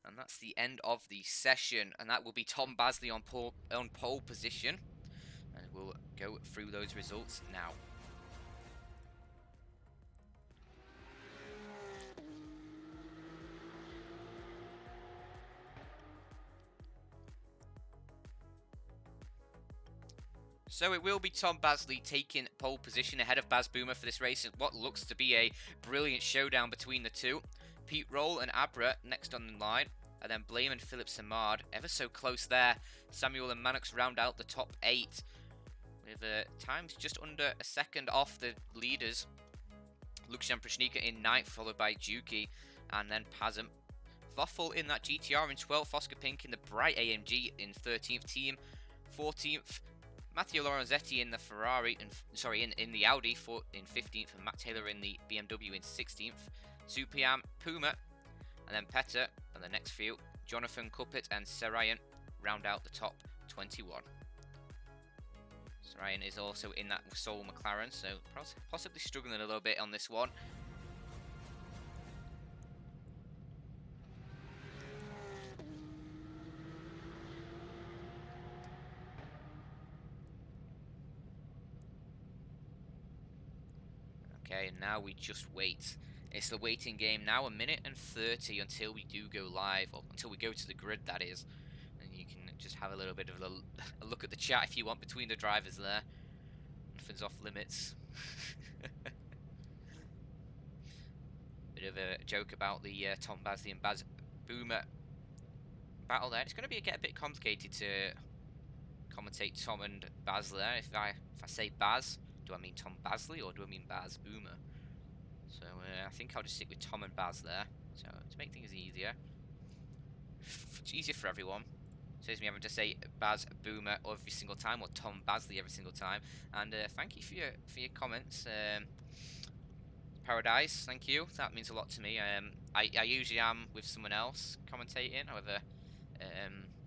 And that's the end of the session, and that will be Tom Basley on pole position. And we'll go through those results now. So it will be Tom Basley taking pole position ahead of Baz Boomer for this race in what looks to be a brilliant showdown between the two. Pete Roll and Abra next on the line, and then Blame and Philip Samard ever so close there. Samuel and Manox round out the top 8. with times just under a second off the leaders. Lucian Prashnika in 9th, followed by Juki, and then Pazem. Thoffel in that GTR in 12th, Oscar Pink in the bright AMG in 13th team, 14th. Matteo Lorenzetti in the Ferrari, in the Audi in 15th, and Matt Taylor in the BMW in 16th. Supiam, Puma, and then Petter, and the next few, Jonathan Cuppet and Sarayan round out the top 21. Sarayan is also in that Soul McLaren, so possibly struggling a little bit on this one. Okay, and now we just wait. It's the waiting game now, 1 minute and 30 until we do go live, or until we go to the grid, that is. And you can just have a little bit of a look at the chat if you want between the drivers there. Nothing's off limits. Bit of a joke about the Tom Basley and Baz Boomer battle there. It's going to get a bit complicated to commentate Tom and Baz there. If I say Baz, do I mean Tom Basley or do I mean Baz Boomer? So I think I'll just stick with Tom and Baz there. So to make things easier, it's easier for everyone. Saves me having to say Baz Boomer every single time or Tom Basley every single time. And thank you for your comments. Paradise, thank you. That means a lot to me. I usually am with someone else commentating. However,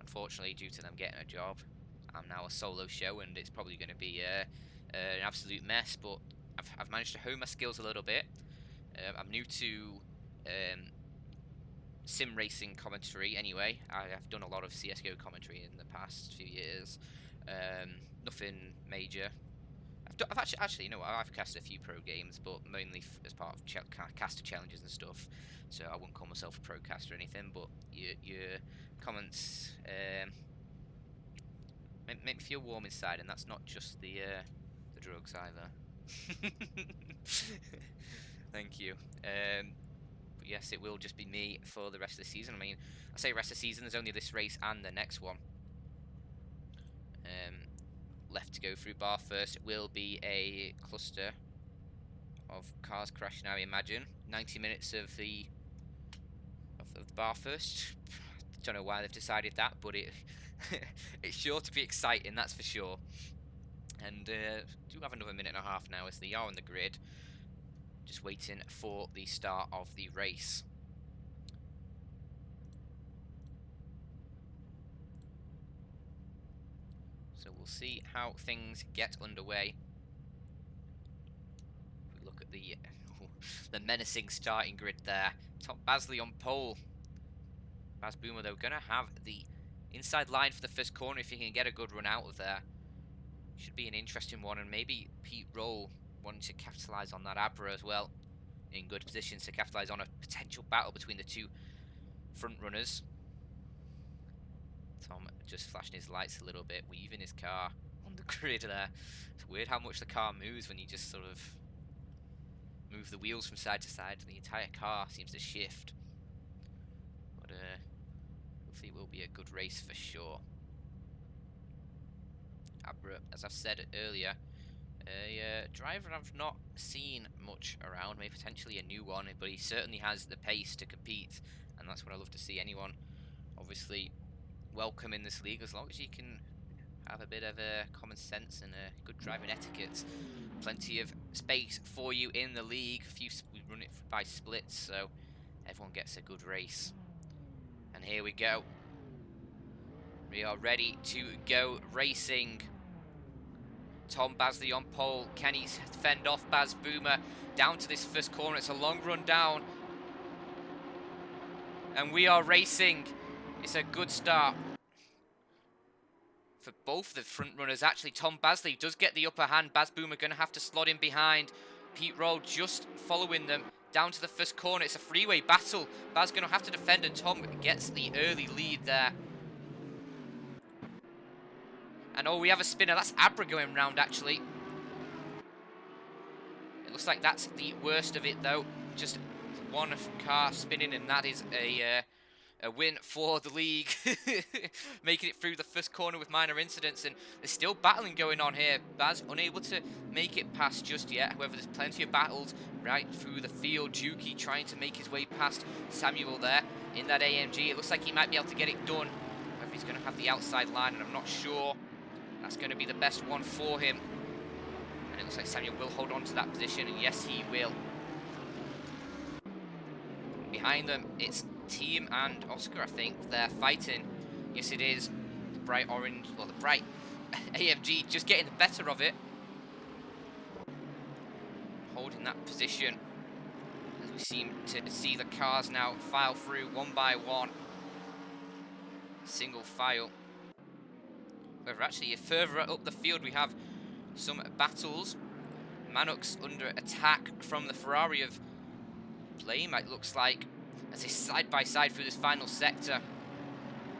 unfortunately, due to them getting a job, I'm now a solo show, and it's probably going to be an absolute mess. But I've managed to hone my skills a little bit. I'm new to sim racing commentary anyway. I've done a lot of CSGO commentary in the past few years. Nothing major. I've actually, you know, I've casted a few pro games, but mainly as part of caster challenges and stuff. So I wouldn't call myself a pro caster or anything. But your comments make me feel warm inside, and that's not just the drugs either. Thank you. But yes, it will just be me for the rest of the season. I mean, I say rest of the season, there's only this race and the next one left to go through. Bar first, it will be a cluster of cars crashing, I imagine. 90 minutes of the bar first. Don't know why they've decided that, but it's sure to be exciting, that's for sure. And do have another minute and a half now as they are on the grid, just waiting for the start of the race. So we'll see how things get underway. If we look at the menacing starting grid there, Tom Basley on pole. Baz Boomer though gonna have the inside line for the first corner if he can get a good run out of there. Should be an interesting one, and maybe Pete Roll wanting to capitalise on that Abra as well, in good positions to capitalise on a potential battle between the two front runners. Tom just flashing his lights a little bit, weaving his car on the grid there. It's weird how much the car moves when you just sort of move the wheels from side to side. The entire car seems to shift. But hopefully it will be a good race for sure. Abra, as I've said earlier, a driver I've not seen much around, maybe potentially a new one, but he certainly has the pace to compete, and that's what I love to see. Anyone obviously welcome in this league, as long as you can have a bit of common sense and good driving etiquette. Plenty of space for you in the league. We run it by splits, so everyone gets a good race. And here we go. We are ready to go racing. Tom Basley on pole. Can he fend off Baz Boomer down to this first corner? It's a long run down. And we are racing. It's a good start for both the front runners. Actually, Tom Basley does get the upper hand. Baz Boomer going to have to slot in behind. Pete Roll just following them down to the first corner. It's a freeway battle. Baz going to have to defend, and Tom gets the early lead there. And oh, we have a spinner. That's Abra going round, actually. It looks like that's the worst of it, though. Just one car spinning, and that is a a win for the league, making it through the first corner with minor incidents, and there's still battling going on here. Baz unable to make it past just yet. However, there's plenty of battles right through the field. Juki trying to make his way past Samuel there in that AMG. It looks like he might be able to get it done. However, he's going to have the outside line, and I'm not sure that's going to be the best one for him. And it looks like Samuel will hold on to that position, and yes, he will. Behind them, it's Team and Oscar, I think. They're fighting. Yes, it is. The bright orange, well, the bright AMG just getting the better of it. Holding that position. As we seem to see the cars now file through one by one. Single file. However, actually, further up the field, we have some battles. Manux under attack from the Ferrari of Blame, it looks like, as they side by side through this final sector.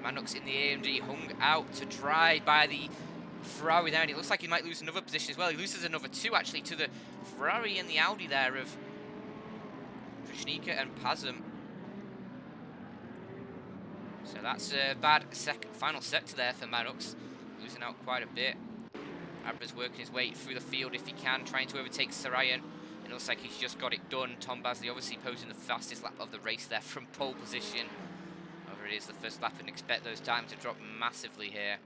Manux in the AMG hung out to dry by the Ferrari there, and it looks like he might lose another position as well. He loses another two actually to the Ferrari and the Audi there of Krishnika and Pazum. So that's a bad final sector there for Manux, losing out quite a bit. Abra's working his way through the field if he can, trying to overtake Sarayan. It looks like he's just got it done. Tom Basley obviously posing the fastest lap of the race there from pole position. However, it is the first lap and expect those times to drop massively here.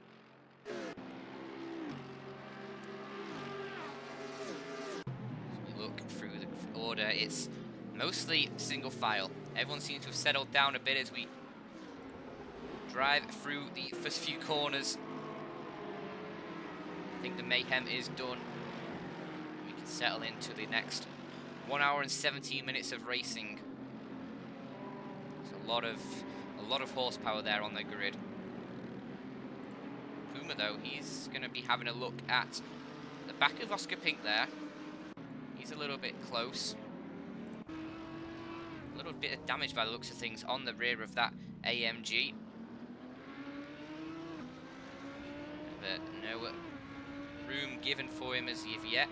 As we look through the order, it's mostly single file. Everyone seems to have settled down a bit as we drive through the first few corners. I think the mayhem is done. We can settle into the next 1 hour and 17 minutes of racing. There's a lot of horsepower there on the grid. Puma though, he's going to be having a look at the back of Oscar Pink there. He's a little bit close. A little bit of damage by the looks of things on the rear of that AMG. But no room given for him as of yet.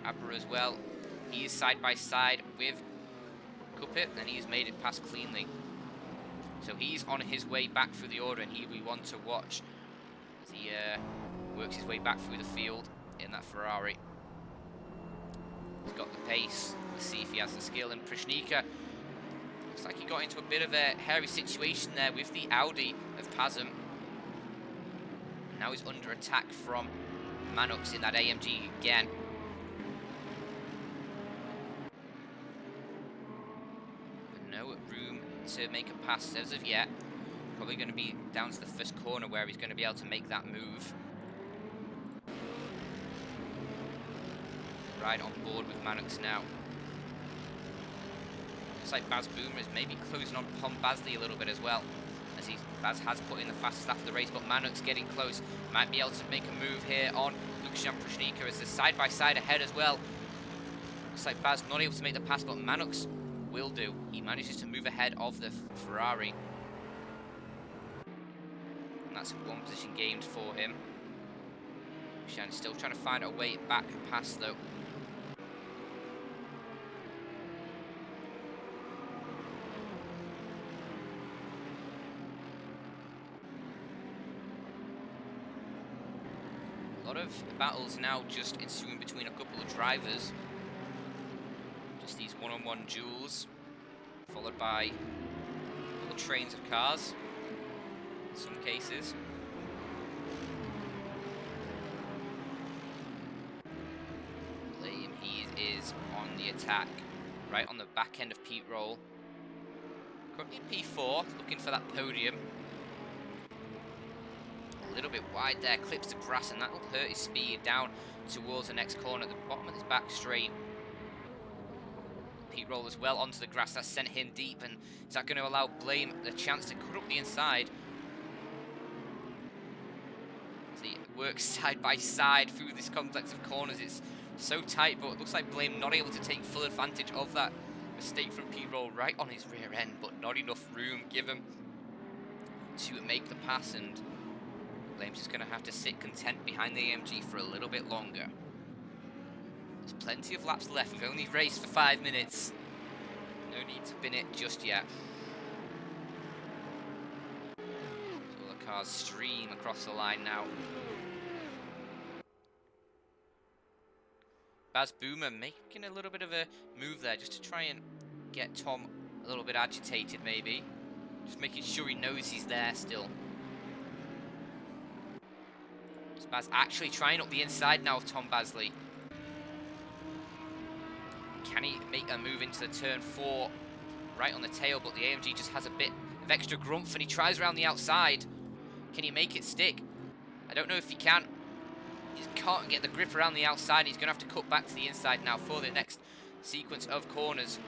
Abra as well. He is side by side with Cuppet, and he's made it past cleanly. So he's on his way back through the order, and he we want to watch as he works his way back through the field in that Ferrari. He's got the pace. Let's see if he has the skill. And Prishnika looks like he got into a bit of a hairy situation there with the Audi of Pazum. Now he's under attack from Manux in that AMG again. But no room to make a pass as of yet. Probably going to be down to the first corner where he's going to be able to make that move. Right on board with Manux now. Looks like Baz Boomer is maybe closing on Pom Basley a little bit as well. As Baz has put in the fastest lap of the race, but Manux getting close. Might be able to make a move here on Lukshan Prashnika as they're side by side ahead as well. Looks like Baz not able to make the pass, but Manux will do. He manages to move ahead of the Ferrari. And that's one position gained for him. Lukshan still trying to find a way back past though. A lot of battles now just ensuing between a couple of drivers. Just these one-on-one duels, followed by little trains of cars in some cases. Blame, he is on the attack, right on the back end of Pete Roll. Currently P4, looking for that podium. A little bit wide there, clips the grass, and that will hurt his speed down towards the next corner at the bottom of his back straight. Pete Roll as well onto the grass, that sent him deep, and is that going to allow Blame the chance to cut up the inside? As he works side by side through this complex of corners, it's so tight, but it looks like Blame not able to take full advantage of that mistake from Pete Roll right on his rear end, but not enough room given to make the pass, and Blame's just going to have to sit content behind the AMG for a little bit longer. There's plenty of laps left. We've only raced for 5 minutes. No need to bin it just yet. cars stream across the line now. Baz Boomer making a little bit of a move there just to try and get Tom a little bit agitated maybe. Just making sure he knows he's there still. Baz actually trying up the inside now of Tom Basley. Can he make a move into the turn 4 right on the tail? But the AMG just has a bit of extra grumph and he tries around the outside. Can he make it stick? I don't know if he can. He can't get the grip around the outside. He's going to have to cut back to the inside now for the next sequence of corners.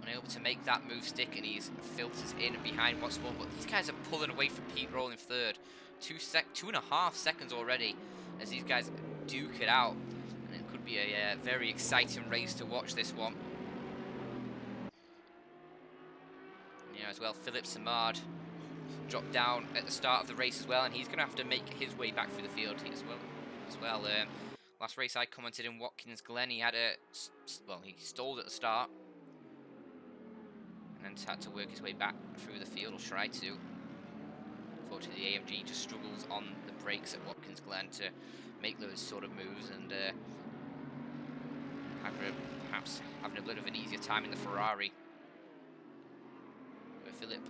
Unable to make that move stick, and he's filters in behind once more. But these guys are pulling away from Pete Roll in third. 2.5 seconds already as these guys duke it out. And it could be a very exciting race to watch this one. Yeah, as well, Philip Samard dropped down at the start of the race as well, and he's going to have to make his way back through the field as well. Last race I commented in Watkins Glen, he had he stalled at the start and then had to work his way back through the field, or try to. Unfortunately, the AMG just struggles on the brakes at Watkins Glen to make those sort of moves, and perhaps having a bit of an easier time in the Ferrari. Philip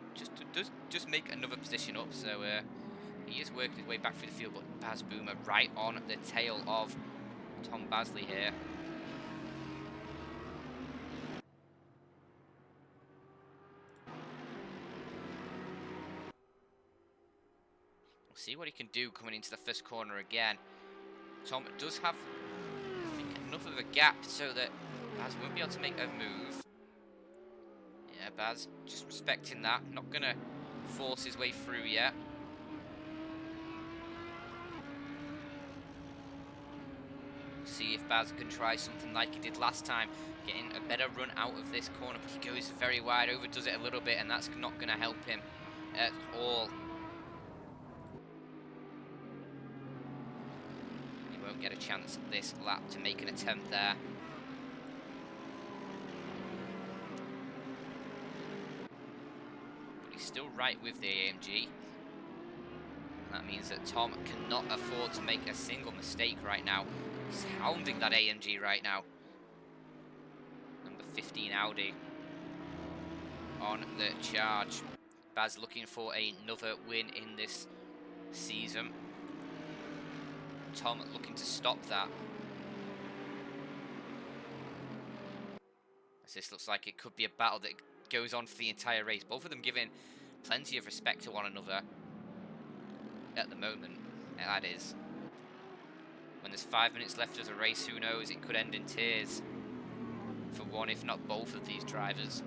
just make another position up, so he is working his way back through the field, but Baz Boomer right on the tail of Tom Basley here. We'll see what he can do coming into the first corner again. Tom does have, I think, enough of a gap so that Baz won't be able to make a move. Yeah, Baz just respecting that, not gonna force his way through yet. See if Baz can try something like he did last time, getting a better run out of this corner, but he goes very wide, overdoes it a little bit, and that's not gonna help him at all. He won't get a chance this lap to make an attempt there. Still right with the AMG. That means that Tom cannot afford to make a single mistake right now. He's hounding that AMG right now. Number 15 Audi on the charge. Baz looking for another win in this season. Tom looking to stop that. As this looks like it could be a battle that goes on for the entire race. Both of them giving plenty of respect to one another at the moment, that is. When there's 5 minutes left of the race, who knows, it could end in tears for one, if not both of these drivers.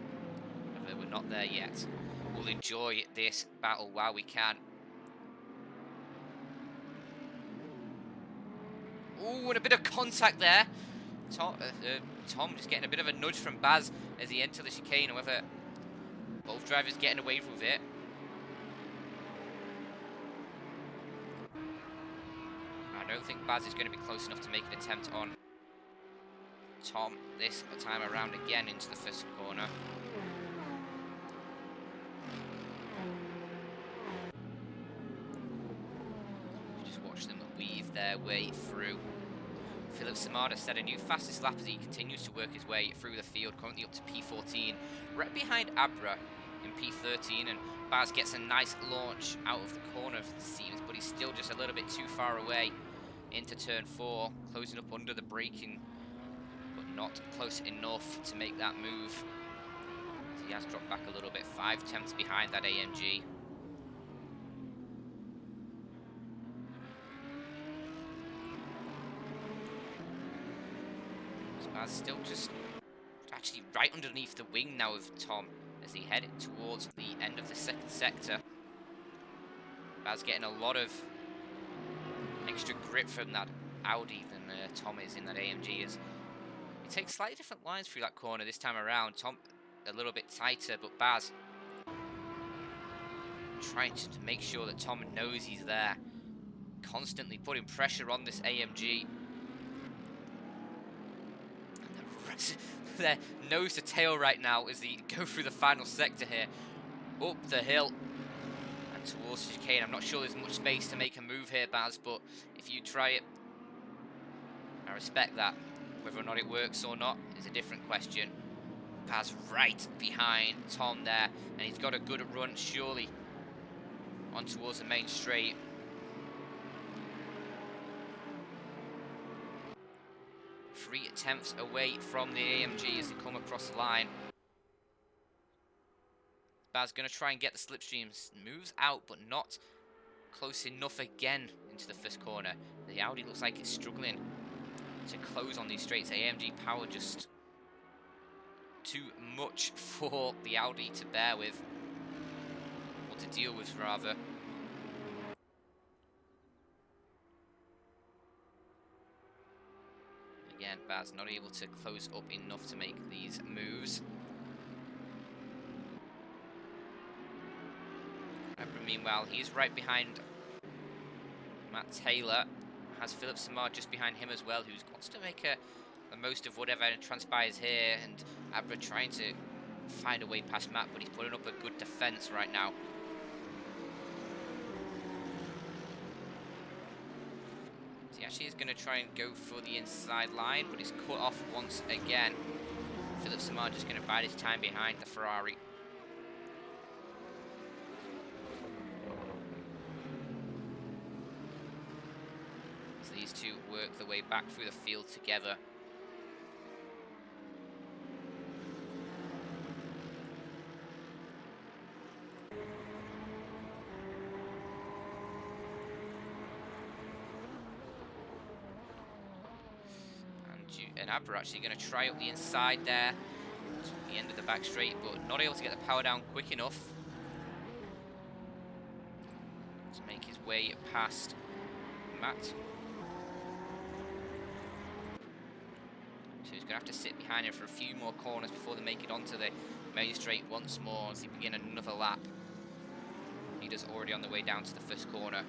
But we're not there yet. We'll enjoy this battle while we can. Ooh, and a bit of contact there. Tom just getting a bit of a nudge from Baz as he enters the chicane. However, both drivers getting away with it. I don't think Baz is going to be close enough to make an attempt on Tom this time around again into the first corner. Just watch them weave their way through. Philip Samard set a new fastest lap as he continues to work his way through the field, currently up to P14, right behind Abra in P13, and Baz gets a nice launch out of the corner, it seems, but he's still just a little bit too far away into turn 4, closing up under the braking, but not close enough to make that move. So he has dropped back a little bit, 5 tenths behind that AMG. Baz still just actually right underneath the wing now of Tom as he head towards the end of the second sector. Baz getting a lot of extra grip from that Audi than Tom is in that AMG. As he takes slightly different lines through that corner this time around. Tom a little bit tighter, but Baz trying to make sure that Tom knows he's there, constantly putting pressure on this AMG. Their nose to tail right now as they go through the final sector here. Up the hill. And towards the chicane. I'm not sure there's much space to make a move here, Baz, but if you try it, I respect that. Whether or not it works or not is a different question. Baz right behind Tom there, and he's got a good run, surely, on towards the main straight. Three attempts away from the AMG as they come across the line. Baz going to try and get the slipstreams. Moves out, but not close enough again into the first corner. The Audi looks like it's struggling to close on these straights. AMG power just too much for the Audi to bear with, or to deal with rather. Again, Baz not able to close up enough to make these moves. Meanwhile, he's right behind Matt Taylor. Has Philip Samar just behind him as well, who wants to make the most of whatever transpires here. And Abra trying to find a way past Matt, but he's putting up a good defense right now. So he actually is going to try and go for the inside line, but he's cut off once again. Philip Samar just going to bide his time behind the Ferrari. These two work their way back through the field together. And Abra actually going to try up the inside there, the end of the back straight, but not able to get the power down quick enough to make his way past Matt. So he's going to have to sit behind him for a few more corners before they make it onto the main straight once more as they begin another lap. Leaders already on the way down to the first corner.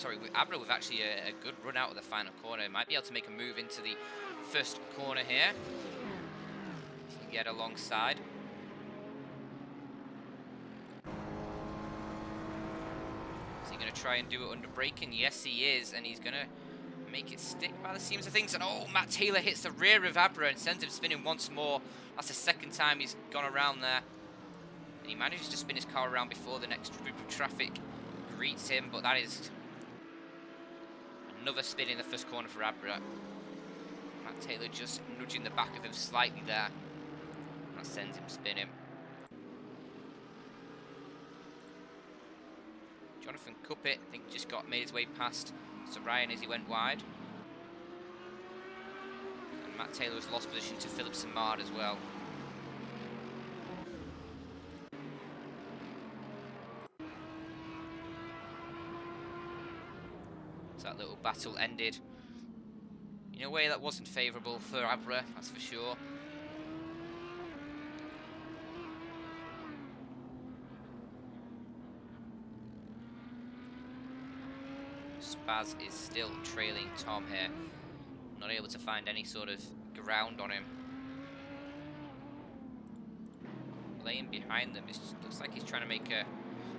With Abra with actually a good run out of the final corner. Might be able to make a move into the first corner here. He can get alongside. Is he going to try and do it under braking? Yes, he is, and he's going to make it stick by the seams of things. And oh, Matt Taylor hits the rear of Abra and sends him spinning once more. That's the second time he's gone around there. And he manages to spin his car around before the next group of traffic greets him, but that is another spin in the first corner for Abra. Matt Taylor just nudging the back of him slightly there. That sends him spinning. Jonathan Cuppet, I think, just made his way past Sir Ryan as he went wide. And Matt Taylor has lost position to Philip Samard as well. That little battle ended in a way that wasn't favourable for Abra, that's for sure. Spaz is still trailing Tom here, not able to find any sort of ground on him. Laying behind them, it looks like he's trying to make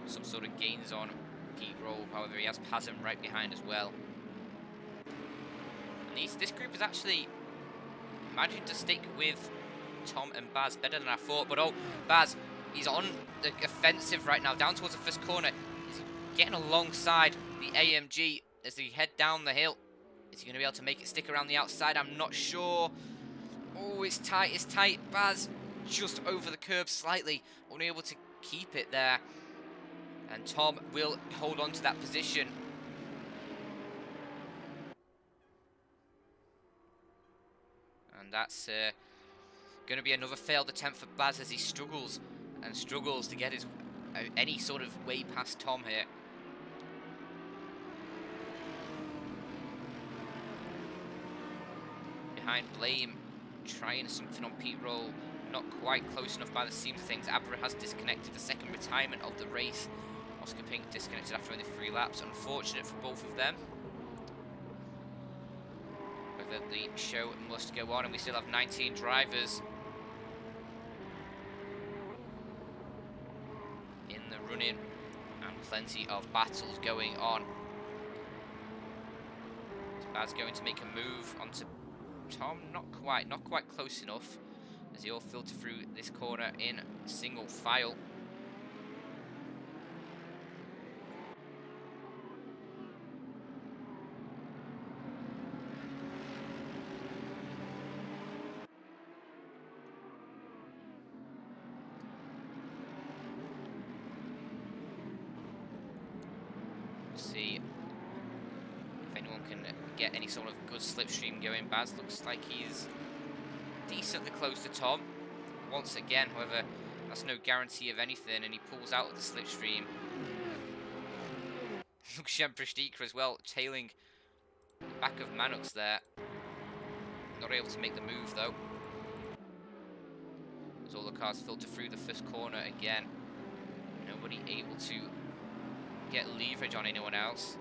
some sort of gains on Pete Roll. However, he has Pazem right behind as well. And this group is actually managing to stick with Tom and Baz better than I thought. But oh, Baz, he's on the offensive right now, down towards the first corner. He's getting alongside the AMG as they head down the hill. Is he going to be able to make it stick around the outside? I'm not sure. Oh, it's tight, it's tight. Baz just over the curb slightly, unable to keep it there. And Tom will hold on to that position. And that's going to be another failed attempt for Baz as he struggles and struggles to get his any sort of way past Tom here. Behind Blame, trying something on Pete Roll. Not quite close enough by the seams of things. Abra has disconnected, the second retirement of the race. Oscar Pink disconnected after only 3 laps. Unfortunate for both of them. But the show must go on, and we still have 19 drivers. plenty of battles going on. Baz going to make a move onto Tom. Not quite close enough, as they all filter through this corner in single file. See if anyone can get any sort of good slipstream going. Baz looks like he's decently close to Tom. Once again, however, that's no guarantee of anything, and he pulls out of the slipstream. Lucian Prishtika as well, tailing the back of Manux there. Not able to make the move though, as all the cars filter through the first corner again. Nobody able to get leverage on anyone else.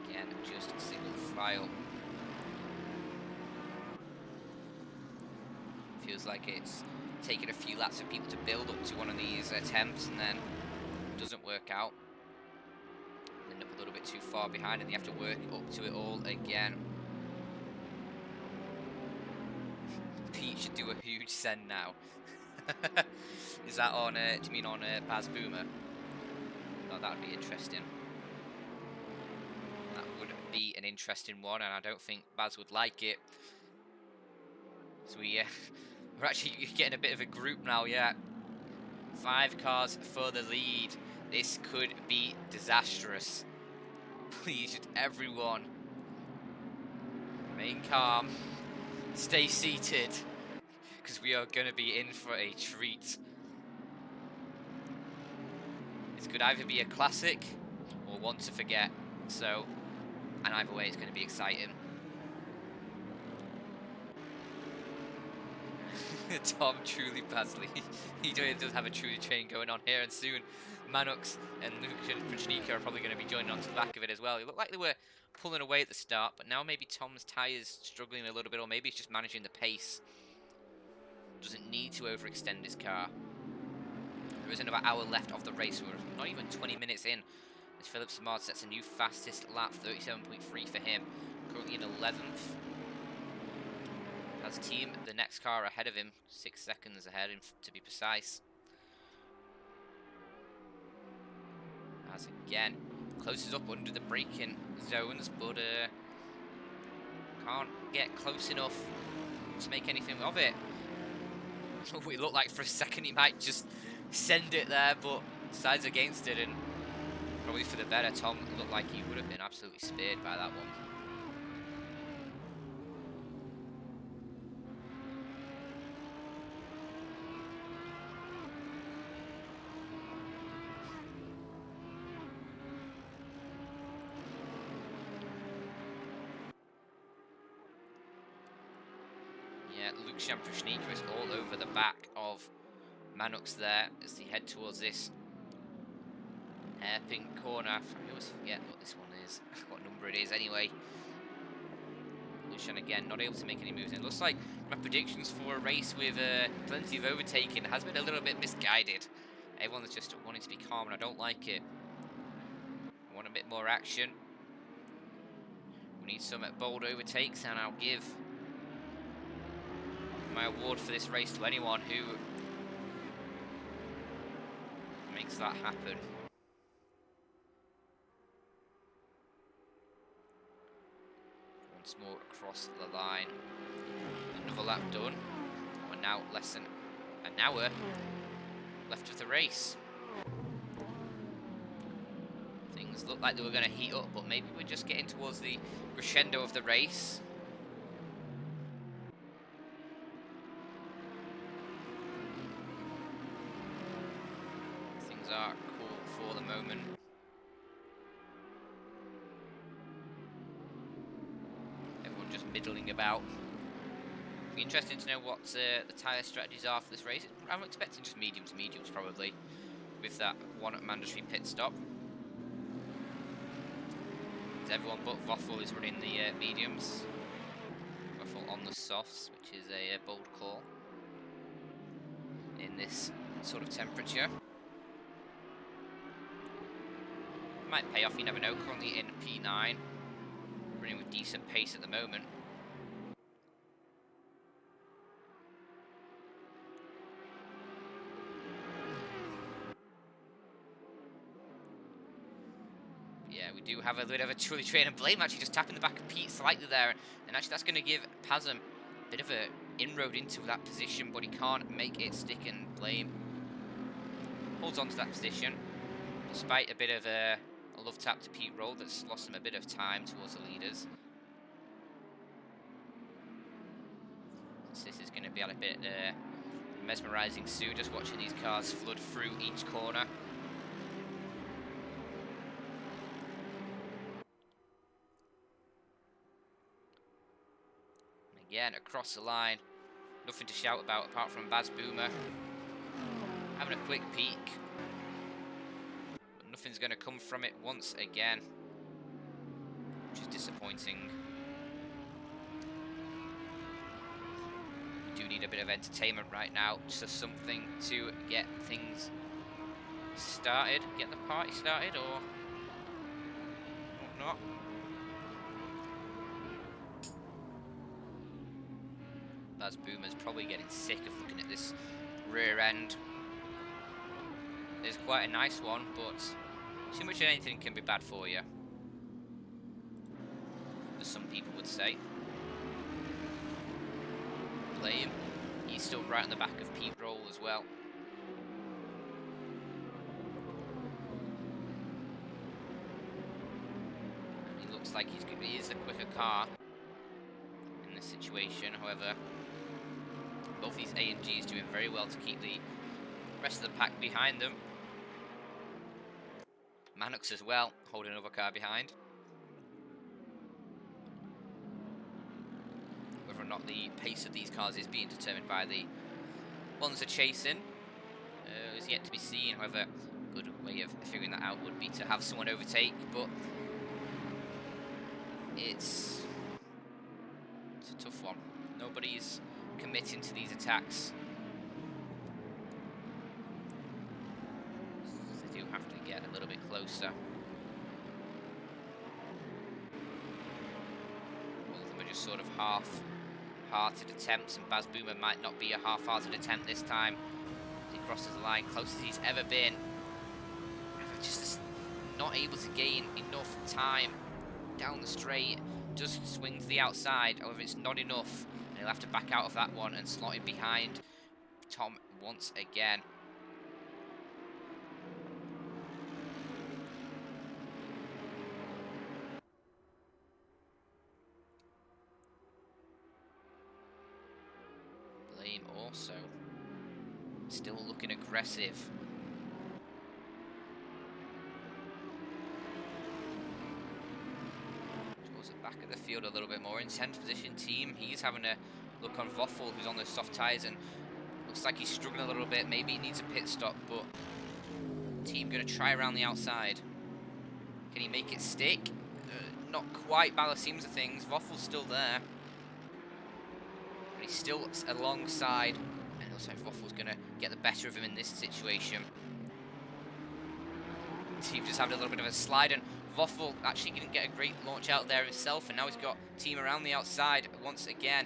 Again, just a single file. Feels like it's taking a few laps of people to build up to one of these attempts, and then it doesn't work out. End up a little bit too far behind, and you have to work up to it all again. Pete should do a huge send now. Is that on? Do you mean on Baz Boomer? Oh, that would be interesting. That would be an interesting one, and I don't think Baz would like it. So we're actually getting a bit of a group now, yeah. 5 cars for the lead. This could be disastrous. Please, just everyone, remain calm. Stay seated, because we are going to be in for a treat. This could either be a classic or one to forget. So, and either way, it's going to be exciting. Tom truly Basley. He does have a truly train going on here, and soon Manux and Lucian Prishnika are probably going to be joining onto the back of it as well. It looked like they were pulling away at the start, but now maybe Tom's tyres struggling a little bit, or maybe he's just managing the pace. Doesn't need to overextend his car. There is another hour left of the race. We're not even 20 minutes in, as Philip Samard sets a new fastest lap, 37.3 for him. Currently in 11th. As team, the next car ahead of him, 6 seconds ahead, to be precise. As again, closes up under the braking zones, but can't get close enough to make anything of it. We look like for a second he might just send it there, but decides against it, and probably for the better. Tom looked like he would have been absolutely speared by that one. Lucian Prishnika is all over the back of Manux there as they head towards this hairpin corner. I always forget what this one is, what number it is anyway. Lucian again not able to make any moves. And it looks like my predictions for a race with plenty of overtaking has been a little bit misguided. Everyone's just wanting to be calm, and I don't like it. I want a bit more action. We need some bold overtakes, and I'll give my award for this race to anyone who makes that happen. Once more across the line. Another lap done. We're now less than an hour left of the race. Things look like they were going to heat up, but maybe we're just getting towards the crescendo of the race. Are cool for the moment. Everyone just middling about. Be interesting to know what the tyre strategies are for this race. I'm expecting just mediums probably. with that one mandatory pit stop. As everyone but Voffel is running the mediums. Voffel on the softs, which is a bold call in this sort of temperature. Might pay off, you never know. Currently in P9, running with decent pace at the moment. Yeah, we do have a bit of a truly trainer. Blame actually just tapping the back of Pete slightly there, and actually that's going to give Pazum a bit of an inroad into that position, but he can't make it stick, and Blame holds on to that position despite a bit of a love tap to Pete Roll that's lost him a bit of time towards the leaders. So this is going to be a bit mesmerising soon, just watching these cars flood through each corner. Again, across the line, nothing to shout about apart from Baz Boomer having a quick peek. But nothing's going to come from it once again, which is disappointing. We do need a bit of entertainment right now, just something to get things started, get the party started, or whatnot. Baz Boomer's probably getting sick of looking at this rear end. It's quite a nice one, but too much of anything can be bad for you, as some people would say. Blame, he's still right on the back of Pete Roll as well. And he looks like he is the quicker car in this situation. However, both these AMGs doing very well to keep the rest of the pack behind them. Mannux as well, holding another car behind. Whether or not the pace of these cars is being determined by the ones they're chasing is yet to be seen. However, a good way of figuring that out would be to have someone overtake, but it's a tough one. Nobody's committing to these attacks. They do have to get a little bit closer. All of them are just sort of half-hearted attempts, and Baz Boomer might not be a half-hearted attempt this time. He crosses the line, closest he's ever been. Just not able to gain enough time down the straight. Just swings the outside, however it's not enough. He'll have to back out of that one and slot in behind Tom once again. Blame also still looking aggressive. Back of the field a little bit more in 10th position team. He's having a look on Voffel, who's on those soft tyres, and looks like he's struggling a little bit. Maybe he needs a pit stop, but team going to try around the outside. Can he make it stick? Not quite by the seams of things. Voffel's still there, but he's still alongside, and it looks like Voffel's going to get the better of him in this situation. Team just having a little bit of a slide, and Voffel actually didn't get a great launch out there himself, and now he's got team around the outside once again.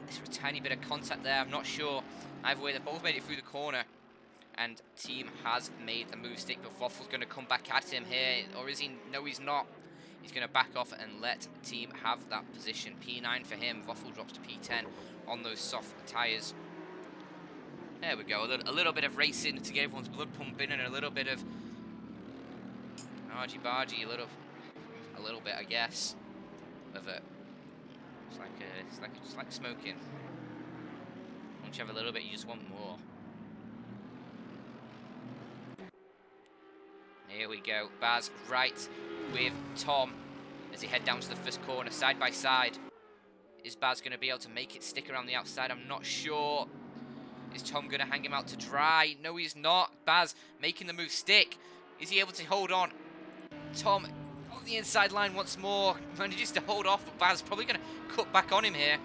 There's a tiny bit of contact there, I'm not sure. Either way, they both made it through the corner, and team has made the move stick, but Voffel's going to come back at him here, or is he? No, he's not. He's going to back off and let team have that position. P9 for him, Voffel drops to P10 on those soft tyres. There we go, a little bit of racing to get everyone's blood pumping, and a little bit of argy-bargy, a little bit, I guess, of it. It's just like smoking. Once you have a little bit, you just want more. Here we go, Baz right with Tom as he head down to the first corner, side by side. Is Baz going to be able to make it stick around the outside? I'm not sure. Is Tom going to hang him out to dry? No, he's not. Baz making the move stick. Is he able to hold on? Tom on the inside line once more. Manages to hold off, but Baz probably going to cut back on him here.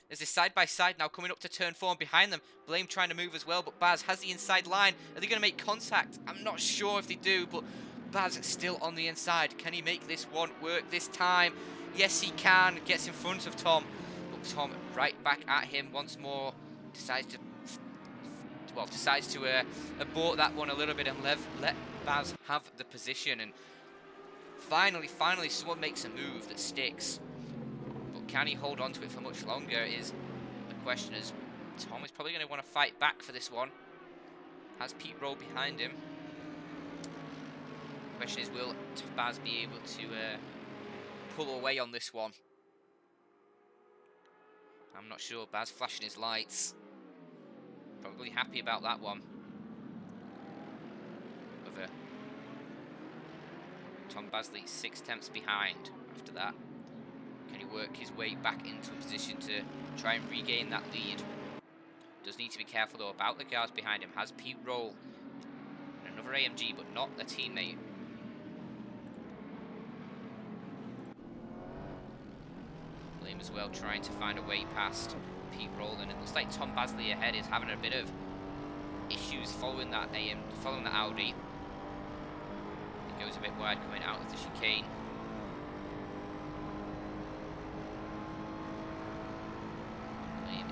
There's this side-by-side now coming up to turn 4 and behind them. Blame trying to move as well, but Baz has the inside line. Are they going to make contact? I'm not sure if they do, but Baz still on the inside. Can he make this one work this time? Yes, he can. Gets in front of Tom. But Tom right back at him once more. Decides to abort that one a little bit and let Baz have the position. And finally, someone makes a move that sticks. But can he hold on to it for much longer is the question. As Tom is probably going to want to fight back for this one. Has Pete Roll behind him. The question is, will Baz be able to pull away on this one? I'm not sure. Baz flashing his lights. Probably happy about that one. Over Tom Basley 6 tenths behind after that. Can he work his way back into a position to try and regain that lead? Does need to be careful though about the guards behind him. Has Pete Roll and another AMG, but not a teammate. Blame as well, trying to find a way past Pete Roll, and it looks like Tom Basley ahead is having a bit of issues following that Audi. It goes a bit wide coming out of the chicane.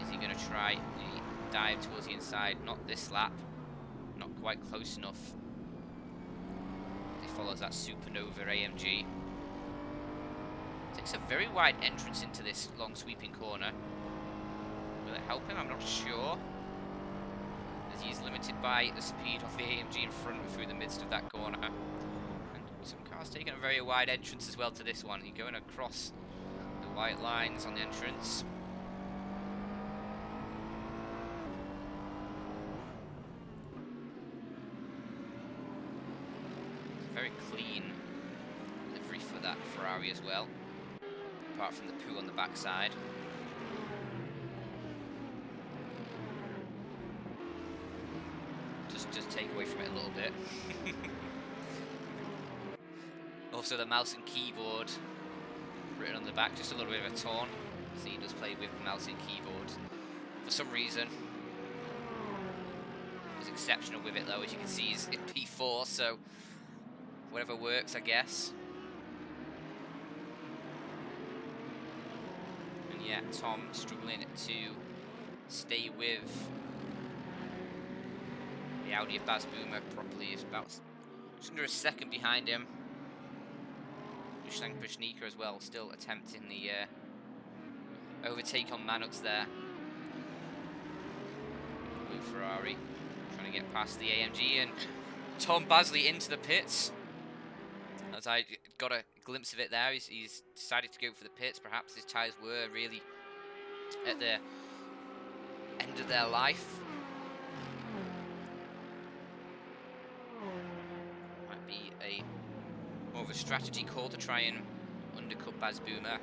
Is he going to try the dive towards the inside? Not this lap. Not quite close enough. He follows that Supernova AMG. Takes a very wide entrance into this long sweeping corner. Will it help him? I'm not sure. As he's limited by the speed of the AMG in front through the midst of that corner. And some cars taking a very wide entrance as well to this one. You're going across the white lines on the entrance. Very clean livery for that Ferrari as well. Apart from the poo on the backside. Just take away from it a little bit. Also the mouse and keyboard written on the back, just a little bit of a torn. So he does play with the mouse and keyboard for some reason. He's exceptional with it though, as you can see he's in P4, so whatever works I guess. Yeah, Tom struggling to stay with the Audi of Baz Boomer properly. Is about just under a second behind him. Mustang Pushnika as well, still attempting the overtake on Mannux there. Blue Ferrari trying to get past the AMG, and Tom Basley into the pits. As I got a glimpse of it there, he's decided to go for the pits. Perhaps his tyres were really at the end of their life. Might be more of a strategy call to try and undercut Baz Boomer.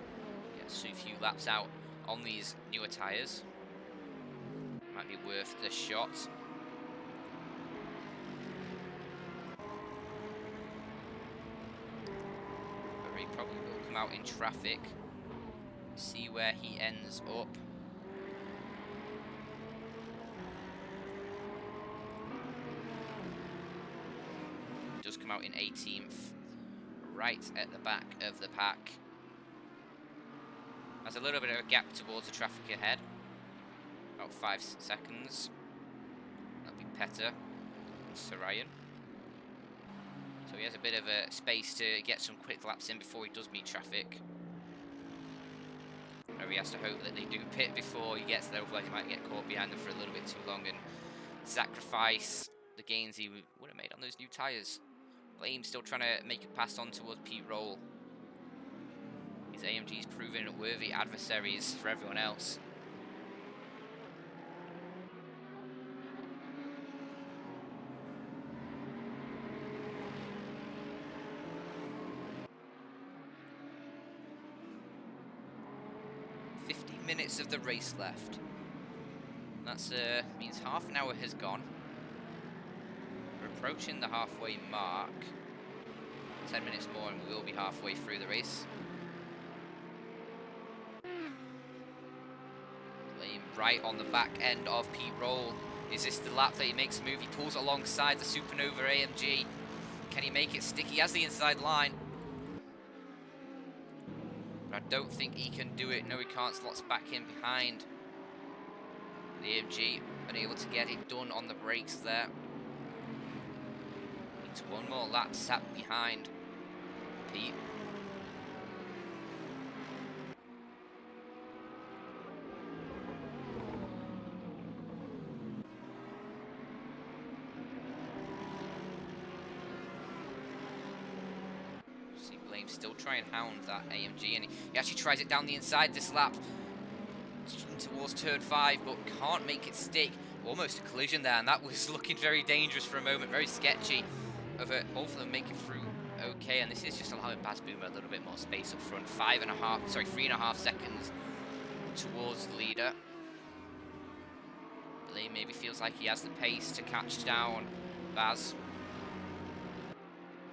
Get a few laps out on these newer tyres. Might be worth the shot. Probably will come out in traffic. See where he ends up. He does come out in 18th, right at the back of the pack. There's a little bit of a gap towards the traffic ahead. About 5 seconds. That'll be Petter and Sarayan. So he has a bit of a space to get some quick laps in before he does meet traffic. Or he has to hope that they do pit before he gets there, otherwise he might get caught behind them for a little bit too long and sacrifice the gains he would have made on those new tyres. Blame still trying to make a pass on towards Pete Roll. His AMG's proven worthy adversaries for everyone else. Minutes of the race left. That's means half an hour has gone. We're approaching the halfway mark. 10 minutes more and we will be halfway through the race. Laying right on the back end of Pete Roll. Is this the lap that he makes a move? He pulls alongside the Supernova AMG. Can he make it stick? He has the inside line. But I don't think he can do it. No, he can't. Slots back in behind. The AMG unable to get it done on the brakes there. Needs one more lap sat behind Pete. See Blame still trying to hound that AMG, and he actually tries it down the inside this lap towards turn 5, but can't make it stick. Almost a collision there, and that was looking very dangerous for a moment, very sketchy. Both of them make it through okay, and this is just allowing Baz Boomer a little bit more space up front. 3.5 seconds towards the leader. Blame maybe feels like he has the pace to catch down Baz.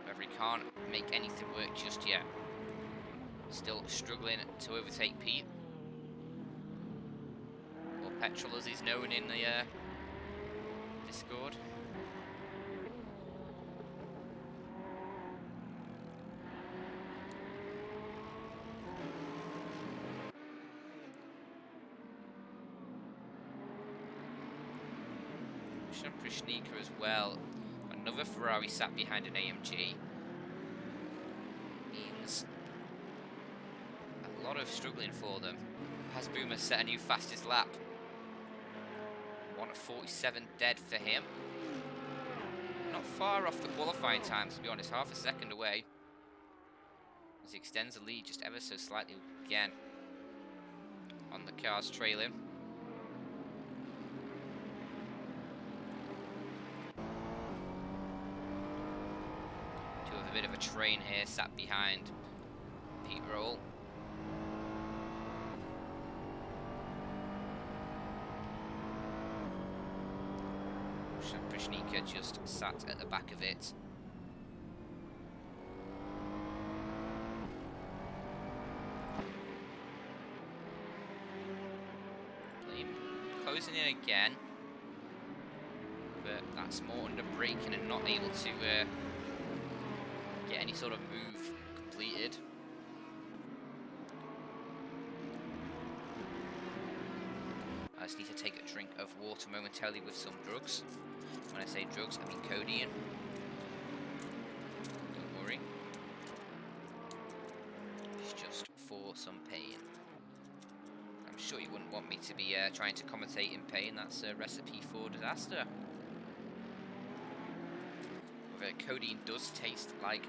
However, he can't make anything work just yet. Still struggling to overtake Pete. Or Petrol as he's known in the Discord. Prishnika as well. Another Ferrari sat behind an AMG. Means a lot of struggling for them. Has Boomer set a new fastest lap? 1:47 dead for him. Not far off the qualifying time, to be honest. Half a second away. As he extends the lead just ever so slightly again on the cars trailing. A bit of a train here sat behind Pete Roll. Prishnika just sat at the back of it. Closing in again, but that's more under braking and not able to get any sort of move completed. I just need to take a drink of water momentarily with some drugs. When I say drugs, I mean codeine. Don't worry. It's just for some pain. I'm sure you wouldn't want me to be trying to commentate in pain. That's a recipe for disaster. Codeine does taste like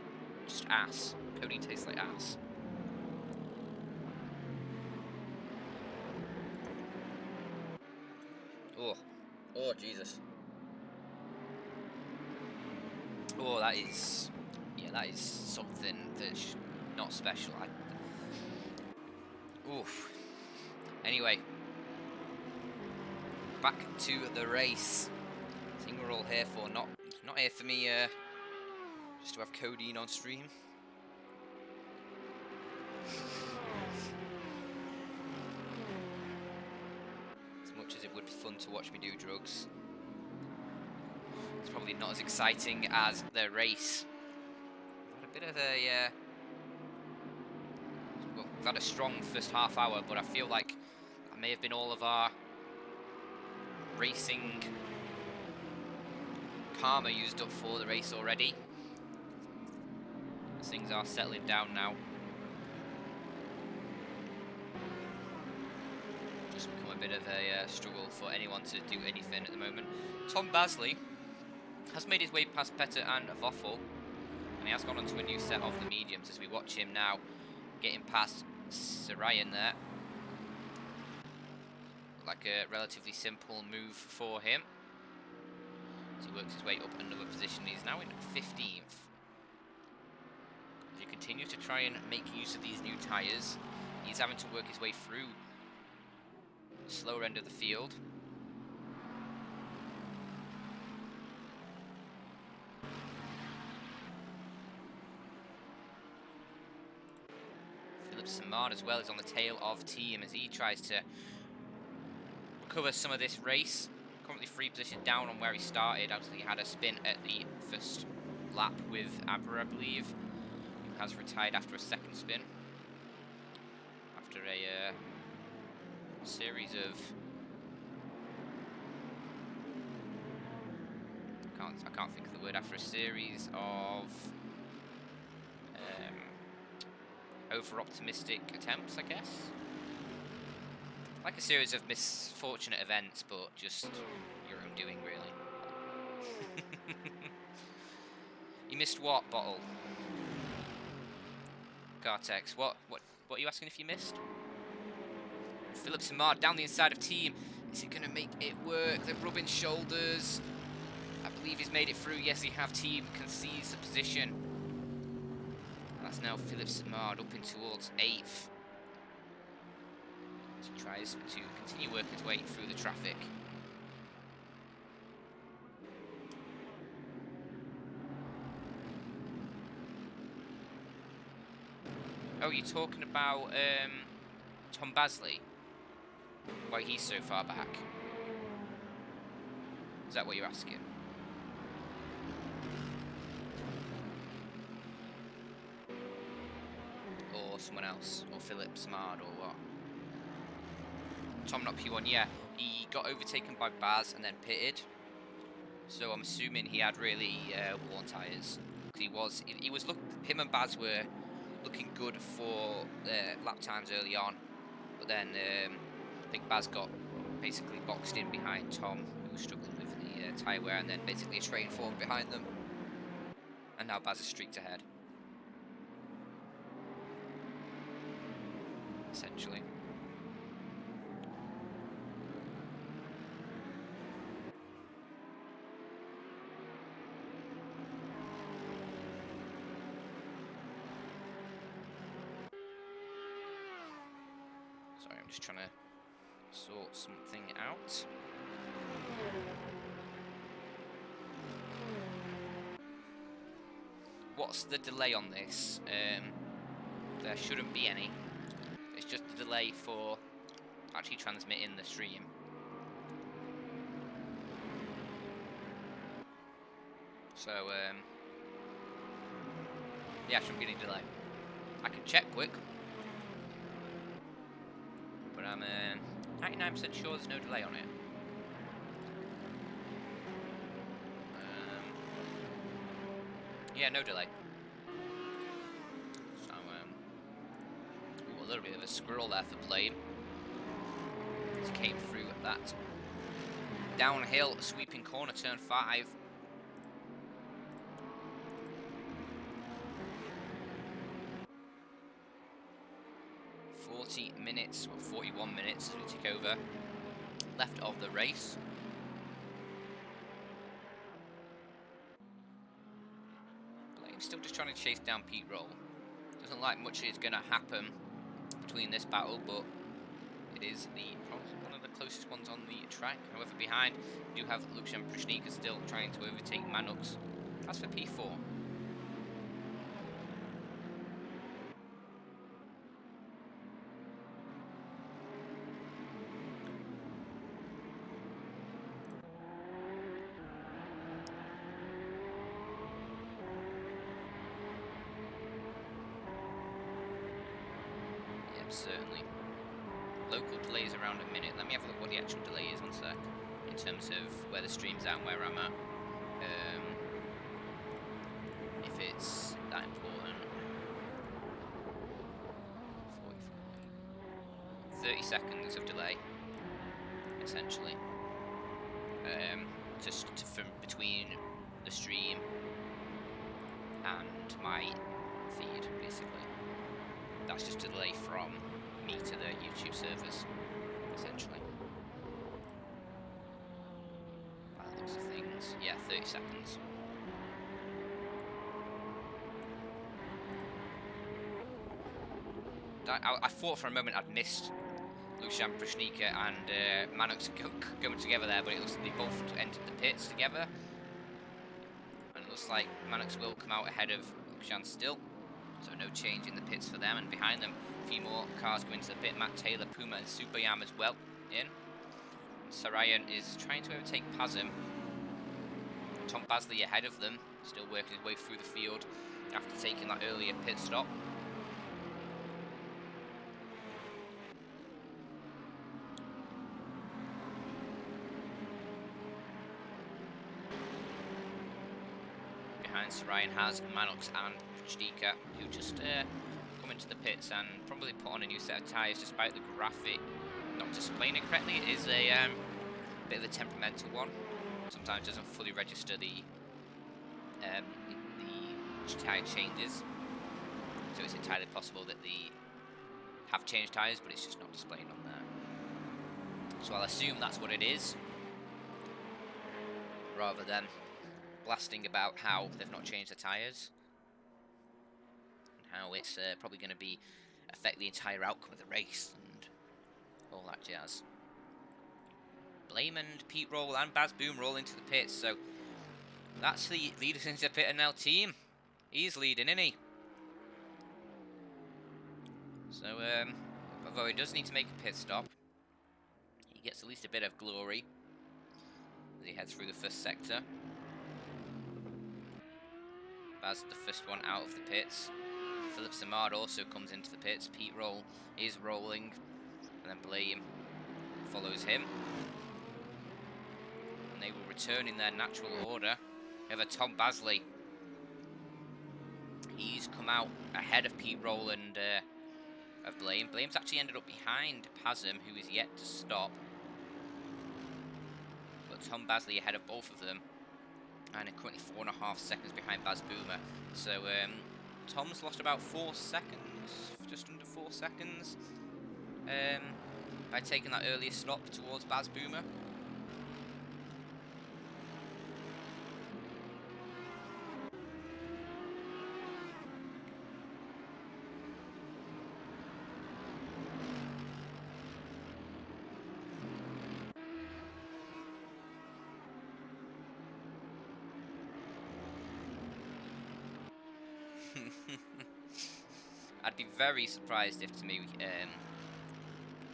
just ass. Codeine tastes like ass. Oh Jesus. Oh, that is something that's not special. Oof. Anyway, back to the race. I think we're all here for not here for me just to have codeine on stream. As much as it would be fun to watch me do drugs, it's probably not as exciting as the race. We've had a bit of a well, we've had a strong first half hour, but I feel like that may have been all of our racing karma used up for the race already. As things are settling down now. Just become a bit of a struggle for anyone to do anything at the moment. Tom Basley has made his way past Petter and Voffel, and he has gone onto a new set of the mediums as we watch him now getting past Sarayan there. Like a relatively simple move for him. As he works his way up another position, he's now in 15th. As he continues to try and make use of these new tyres, he's having to work his way through the slower end of the field. Samard as well is on the tail of team as he tries to recover some of this race. Currently 3 positions down on where he started. Obviously, he had a spin at the first lap with Abra, I believe, who has retired after a second spin. After a series of... I can't think of the word. After a series of over-optimistic attempts, I guess. Like a series of misfortunate events, but just your own doing, really. You missed what, Bottle? Gartex, what are you asking if you missed? Philip Samard down the inside of team. Is he going to make it work? They're rubbing shoulders. I believe he's made it through. Yes, he have. Team concedes the position. That's now Philip Samard up in towards 8th. As he tries to continue working his way through the traffic. Oh, you're talking about Tom Basley? Why he's so far back? Is that what you're asking? Or someone else? Or Philip Samard or what? Tom not P1, yeah. He got overtaken by Baz and then pitted. So I'm assuming he had really worn tyres. Because him and Baz were looking good for lap times early on. But then I think Baz got basically boxed in behind Tom, who was struggling with the tyre wear, and then basically a train formed behind them. And now Baz is streaked ahead. Essentially. Sorry, I'm just trying to sort something out. What's the delay on this? There shouldn't be any. It's just a delay for actually transmitting the stream. So, yeah, shouldn't be any delay. I can check quick. But I'm 99% sure there's no delay on it. Yeah, no delay. So, ooh, a little bit of a squirrel there for Blade. Just came through at that downhill sweeping corner, turn 5. Minutes or 41 minutes as we take over left of the race. Blaine still just trying to chase down Pete Roll. Doesn't like much is going to happen between this battle, but it is probably one of the closest ones on the track. However, behind you have Lucian Prishnika still trying to overtake Manux. As for P4. Certainly. Local delay is around a minute. Let me have a look what the actual delay is, one sec. In terms of where the stream's at and where I'm at. If it's that important. 30 seconds of delay, essentially. Just from between the stream and my feed, basically. That's just a delay from me to the YouTube servers, essentially. By the looks of things, yeah, 30 seconds. I thought for a moment I'd missed Lucian Prishnika and Manux going together there, but it looks like they both entered the pits together. And it looks like Manux will come out ahead of Lucian still. So no change in the pits for them, and behind them, a few more cars go into the pit. Matt Taylor, Puma, and Super Yam as well in. Sarayan is trying to overtake Pazim. Tom Basley ahead of them, still working his way through the field after taking that earlier pit stop. Behind Sarayan has Manox and Chdika, who just come into the pits and probably put on a new set of tyres despite the graphic not displaying it correctly. It is a bit of a temperamental one. Sometimes doesn't fully register the tyre changes, so it's entirely possible that they have changed tyres, but it's just not displaying on there. So I'll assume that's what it is, rather than blasting about how they've not changed the tyres and how it's probably going to affect the entire outcome of the race and all that jazz. Blame and Pete roll and Baz Boom roll into the pits, so that's the leaders into the pit and now team. He's leading, isn't he? So, although he does need to make a pit stop, he gets at least a bit of glory as he heads through the first sector. Baz, the first one out of the pits. Philip Samard also comes into the pits. Pete Roll is rolling, and then Blame follows him. And they will return in their natural order. We have a Tom Basley. He's come out ahead of Pete Roll and of Blame. Blame's actually ended up behind Pazim, who is yet to stop. But Tom Basley ahead of both of them. And currently 4.5 seconds behind Baz Boomer. So Tom's lost about 4 seconds, just under 4 seconds, by taking that earlier stop towards Baz Boomer. I'd be very surprised if Timmy,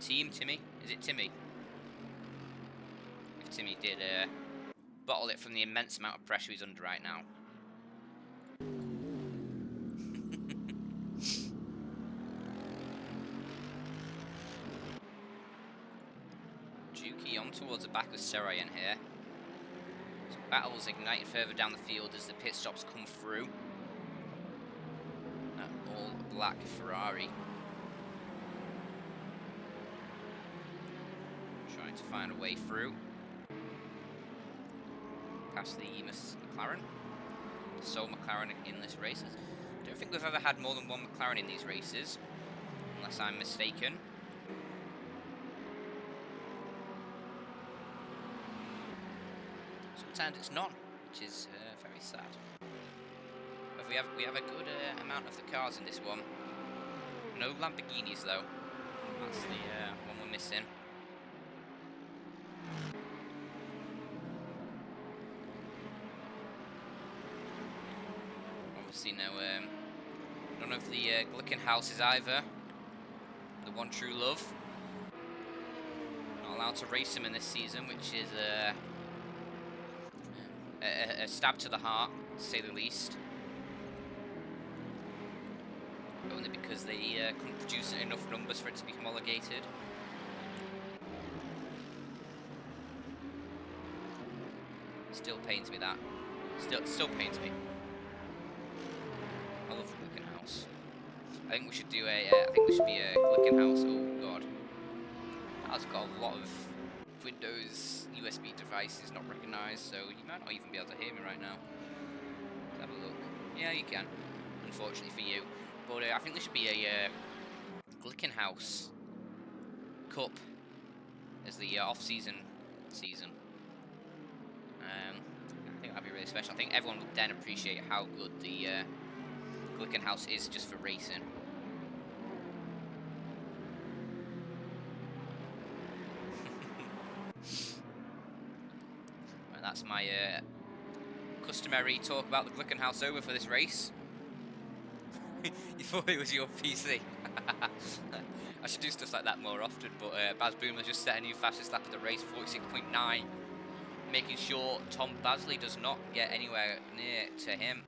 Timmy? Is it Timmy? If Timmy did bottle it from the immense amount of pressure he's under right now. Juki on towards the back of Sarayan here. So battles ignited further down the field as the pit stops come through. Black Ferrari. Trying to find a way through. Past the McLaren. So McLaren in this race. I don't think we've ever had more than one McLaren in these races, unless I'm mistaken. Sometimes it's none, which is very sad. We have a good amount of the cars in this one. No Lamborghinis though. That's the one we're missing. Obviously none of the Glickenhauses either. The one true love. Not allowed to race them in this season, which is a stab to the heart, to say the least. Only because they couldn't produce enough numbers for it to be homologated. Still pains me that. Still pains me. I love the Glickenhaus. I think we should do I think there should be a Glickenhaus. Oh god, that's got a lot of Windows USB devices not recognised, so you might not even be able to hear me right now. Let's have a look. Yeah, you can. Unfortunately for you. But I think there should be a Glickenhaus Cup as the off-season season. I think that'd be really special. I think everyone would then appreciate how good the Glickenhaus is just for racing. Well, that's my customary talk about the Glickenhaus over for this race. you thought it was your PC. I should do stuff like that more often, but Baz Boomer just set a new fastest lap of the race, 46.9, making sure Tom Basley does not get anywhere near to him.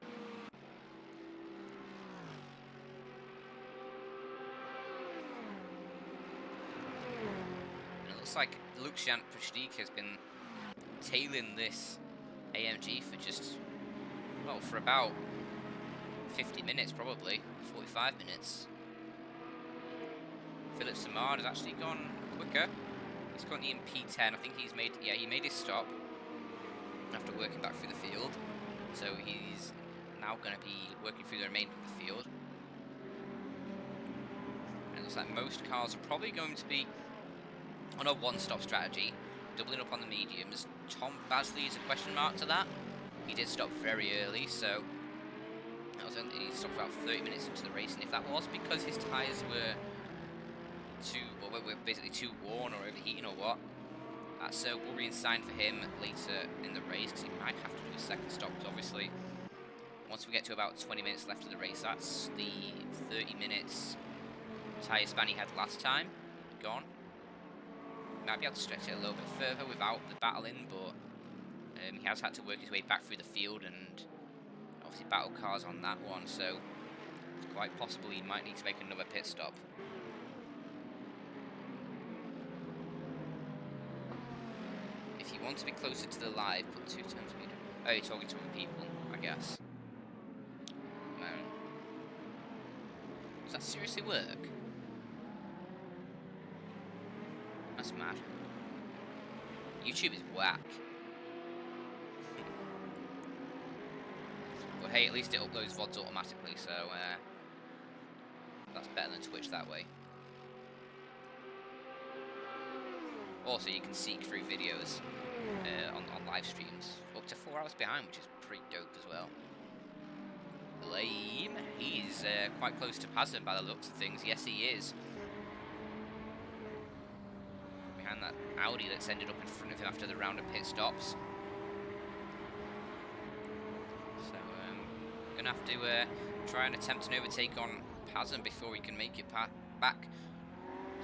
And it looks like Lucian Prishnik has been tailing this AMG for just, well, for about 50 minutes probably, 45 minutes. Philip Samard has actually gone quicker. He's currently in P10. I think he made his stop after working back through the field. So he's now going to be working through the remainder of the field. And it looks like most cars are probably going to be on a one-stop strategy, doubling up on the mediums. Tom Basley is a question mark to that. He did stop very early, so he stopped about 30 minutes into the race, and if that was because his tyres were basically too worn or overheating or what, that's a worrying sign for him later in the race, because he might have to do a second stop, because obviously once we get to about 20 minutes left of the race, that's the 30 minutes tyre span he had last time gone. Might be able to stretch it a little bit further without the battling, but he has had to work his way back through the field, and obviously battle cars on that one, so it's quite possible he might need to make another pit stop. If you want to be closer to the live, put 2 times speed. Oh, you're talking to other people, I guess. Does that seriously work? That's mad. YouTube is whack. But hey, at least it uploads VODs automatically, so that's better than Twitch that way. Also, you can seek through videos on live streams, up to 4 hours behind, which is pretty dope as well. Blame, he's quite close to Pazin by the looks of things. Yes, he is. Behind that Audi that's ended up in front of him after the round of pit stops. So, gonna have to try and attempt an overtake on Pazin before we can make it back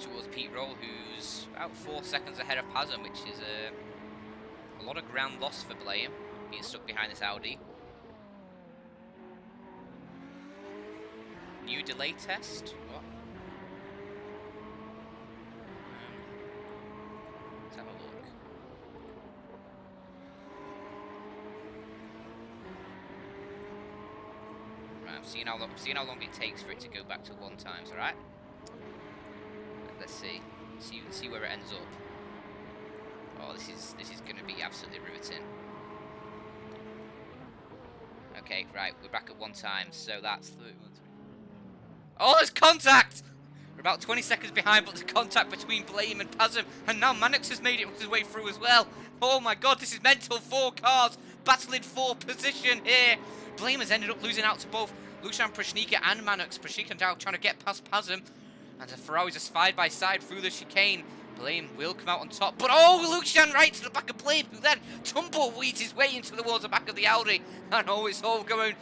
towards Pete Roll, who's about 4 seconds ahead of Pazin, which is a lot of ground loss for Blame, being stuck behind this Audi. New delay test? What? Let's have a look. Right, I'm seeing how long it takes for it to go back to 1 times, alright? Let's see where it ends up. Oh, this is gonna be absolutely riveting. Okay, right, we're back at 1 time, so that's 31. Oh, there's contact! We're about 20 seconds behind, but there's contact between Blame and Pazim, and now Mannix has made his way through as well. Oh my god, this is mental. 4 cars battling for position here. Blame has ended up losing out to both Lucian Prishnika and Mannix. Prishnika now trying to get past Pazim, and the Ferraris are side by side through the chicane. Blame will come out on top, but oh, Lucian right to the back of Blame, who then tumbleweeds his way into towards the back of the Audi. And oh, it's all going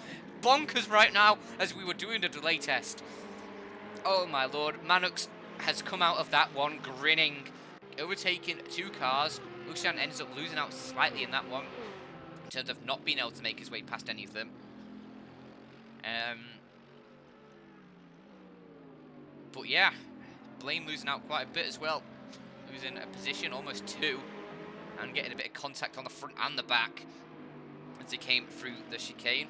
bonkers right now as we were doing the delay test. Oh my lord, Mannix has come out of that one grinning, overtaking 2 cars. Lucian ends up losing out slightly in that one, in terms of not being able to make his way past any of them. But yeah, Blame losing out quite a bit as well. Losing a position, almost 2, and getting a bit of contact on the front and the back as he came through the chicane.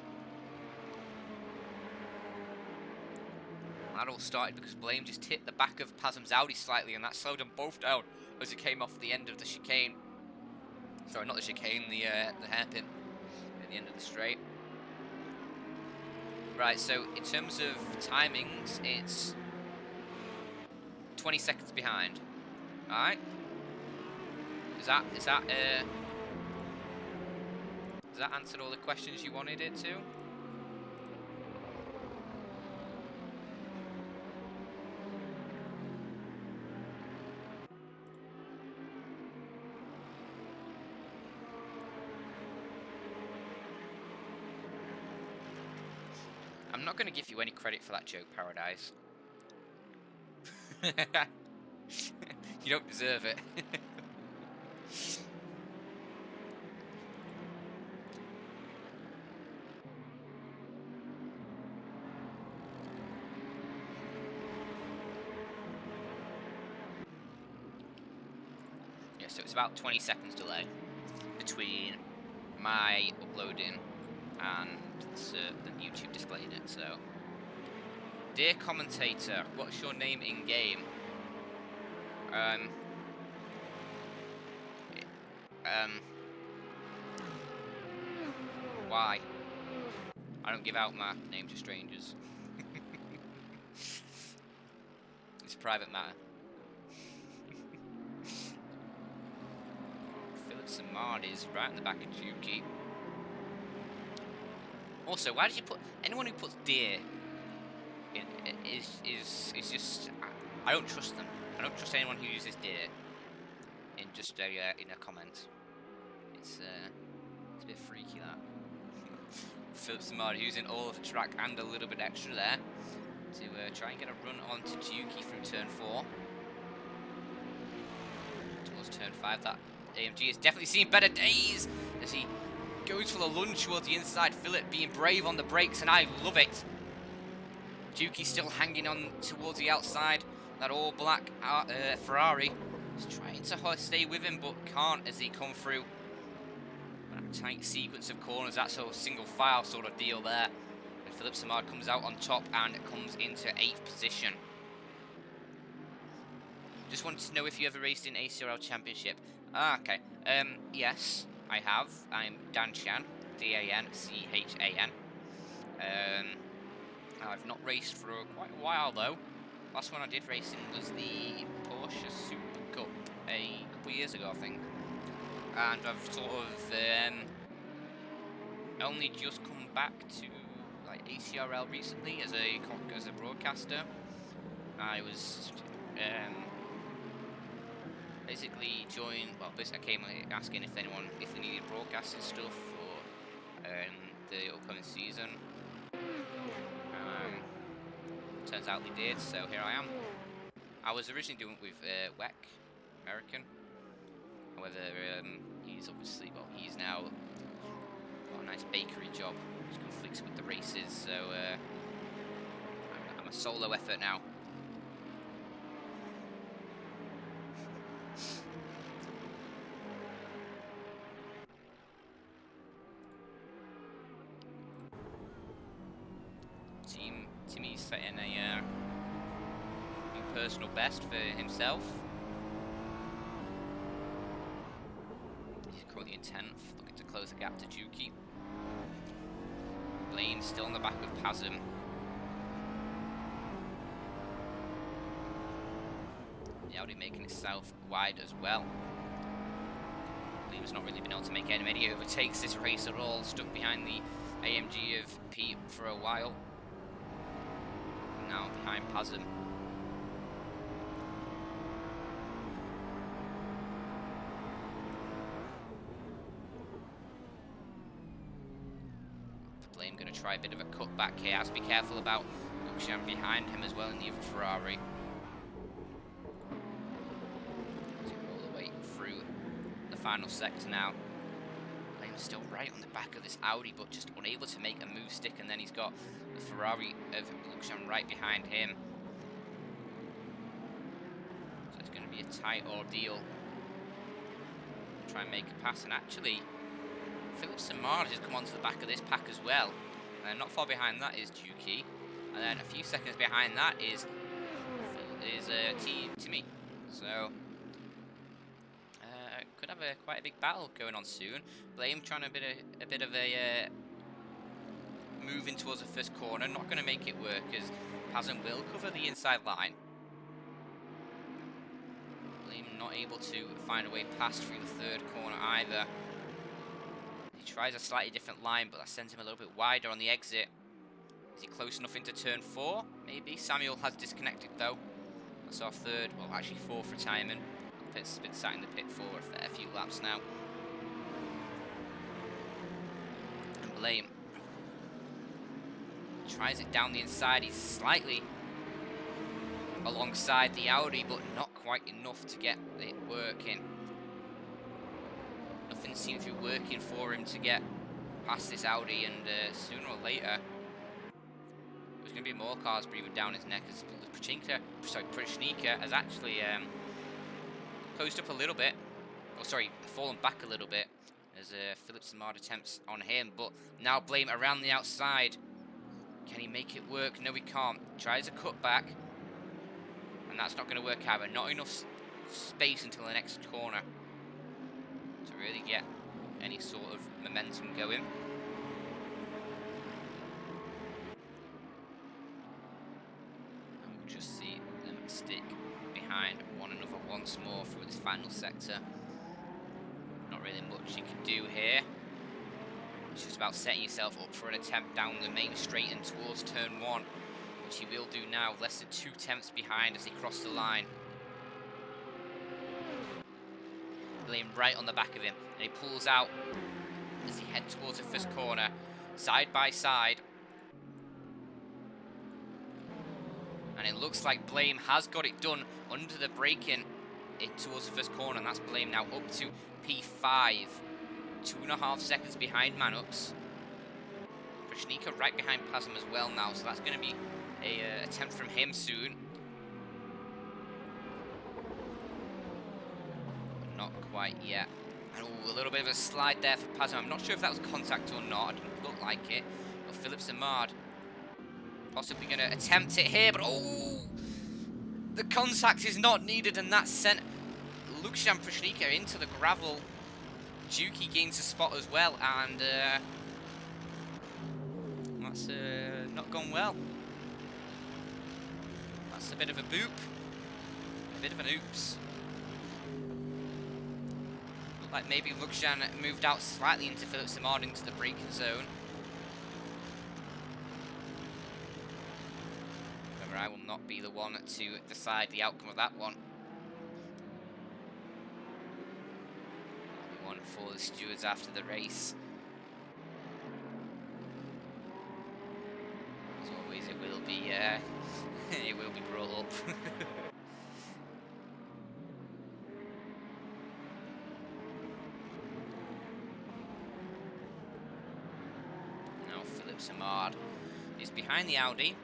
That all started because Blame just hit the back of Pazim's Audi slightly, and that slowed them both down as he came off the end of the chicane. Sorry, not the chicane, the hairpin at the end of the straight. Right, so in terms of timings, it's 20 seconds behind. Alright. Does that answer all the questions you wanted it to? I'm I'm not going to give you any credit for that joke, Paradise. You don't deserve it. Yeah, so it's about 20 seconds delay between my uploading and the YouTube displaying it. So, dear commentator, what's your name in game? Why? I don't give out my name to strangers. It's a private matter. Philip Samard is right in the back of Juki. Also, why did you put anyone who puts deer in is just I don't trust them. I don't trust anyone who uses deer in just in a comment. It's a bit freaky that. Philip Samard using all of the track and a little bit extra there to try and get a run onto Juki through turn 4. Towards turn 5, that AMG has definitely seen better days as he goes for the lunge towards the inside. Philip being brave on the brakes, and I love it. Juki still hanging on towards the outside. That all black Ferrari is trying to stay with him, but can't as he come through a tight sequence of corners. That's a single file sort of deal there. And Philip Samard comes out on top and comes into 8th position. Just wanted to know if you ever raced in ACRL Championship. Ah, okay. Yes, I have. I'm Dan Chan, D-A-N-C-H-A-N. I've not raced for quite a while though. Last one I did racing was the Porsche Super Cup a couple of years ago, I think. And I've sort of only just come back to like ACRL recently as a broadcaster. I was basically joined. Well, basically I came asking if they needed broadcasting stuff for the upcoming season. Turns out they did, so here I am. I was originally doing it with Weck, American. However, he's obviously, well, he's now got a nice bakery job, which conflicts with the races, so I'm a solo effort now. Timmy's setting a personal best for himself. He's currently in 10th, looking to close the gap to Juki. Blaine still on the back of Pasm. The Audi making itself wide as well. Blame's not really been able to make any overtakes this race at all, stuck behind the AMG of Pete for a while. Now behind Pasm. Blame going to try a bit of a cutback here. Has to be careful about Luxian behind him as well in the other Ferrari. All the way through the final sector now. Blame's still right on the back of this Audi, but just unable to make a move stick, and then he's got the Ferrari of Luxian right behind him. So it's going to be a tight ordeal. Try and make a pass, and actually Philip Samard has come onto the back of this pack as well. And not far behind that is Juki, and then a few seconds behind that is Timmy. So could have quite a big battle going on soon. Blame trying a bit of a move in towards the first corner, not going to make it work as Pasm will cover the inside line. Blame not able to find a way past through the third corner either. He tries a slightly different line, but that sends him a little bit wider on the exit. Is he close enough into turn 4? Maybe. Samuel has disconnected though. That's our third, well actually fourth retirement. Pitt's been sat in the pit for a fair few laps now. And Blame tries it down the inside. He's slightly alongside the Audi, but not quite enough to get it working. Nothing seems to be working for him to get past this Audi, and sooner or later there's going to be more cars breathing down his neck as Prishnika has actually closed up a little bit. Oh, sorry, fallen back a little bit as Philip Samard attempts on him, but now Blame around the outside. Can he make it work? No, he can't. Tries a cutback, and that's not going to work either. Not enough space until the next corner to really get any sort of momentum going. And we'll just see them stick behind one another once more through this final sector. Not really much you can do here. It's just about setting yourself up for an attempt down the main straight and towards turn 1, which he will do now, less than 2 tenths behind as he cross the line. Blame right on the back of him, and he pulls out as he heads towards the first corner, side by side. And it looks like Blame has got it done under the braking towards the first corner, and that's Blame now up to P5. 2.5 seconds behind Manux. Prishnika right behind Pasm as well now, so that's going to be a attempt from him soon. But not quite yet. And ooh, a little bit of a slide there for Pasm. I'm not sure if that was contact or not. It didn't look like it. But Philip Samard possibly going to attempt it here, but oh! The contact is not needed, and that sent Lukshan Prishnika into the gravel. Juki gains a spot as well, and that's not gone well. That's a bit of a boop. A bit of an oops. Looked like maybe Lukshan moved out slightly into Philip Samard into the braking zone. However, I will not be the one to decide the outcome of that one. For the stewards after the race. As always, it will be it will be brought up. Now Philip Samard is behind the Audi.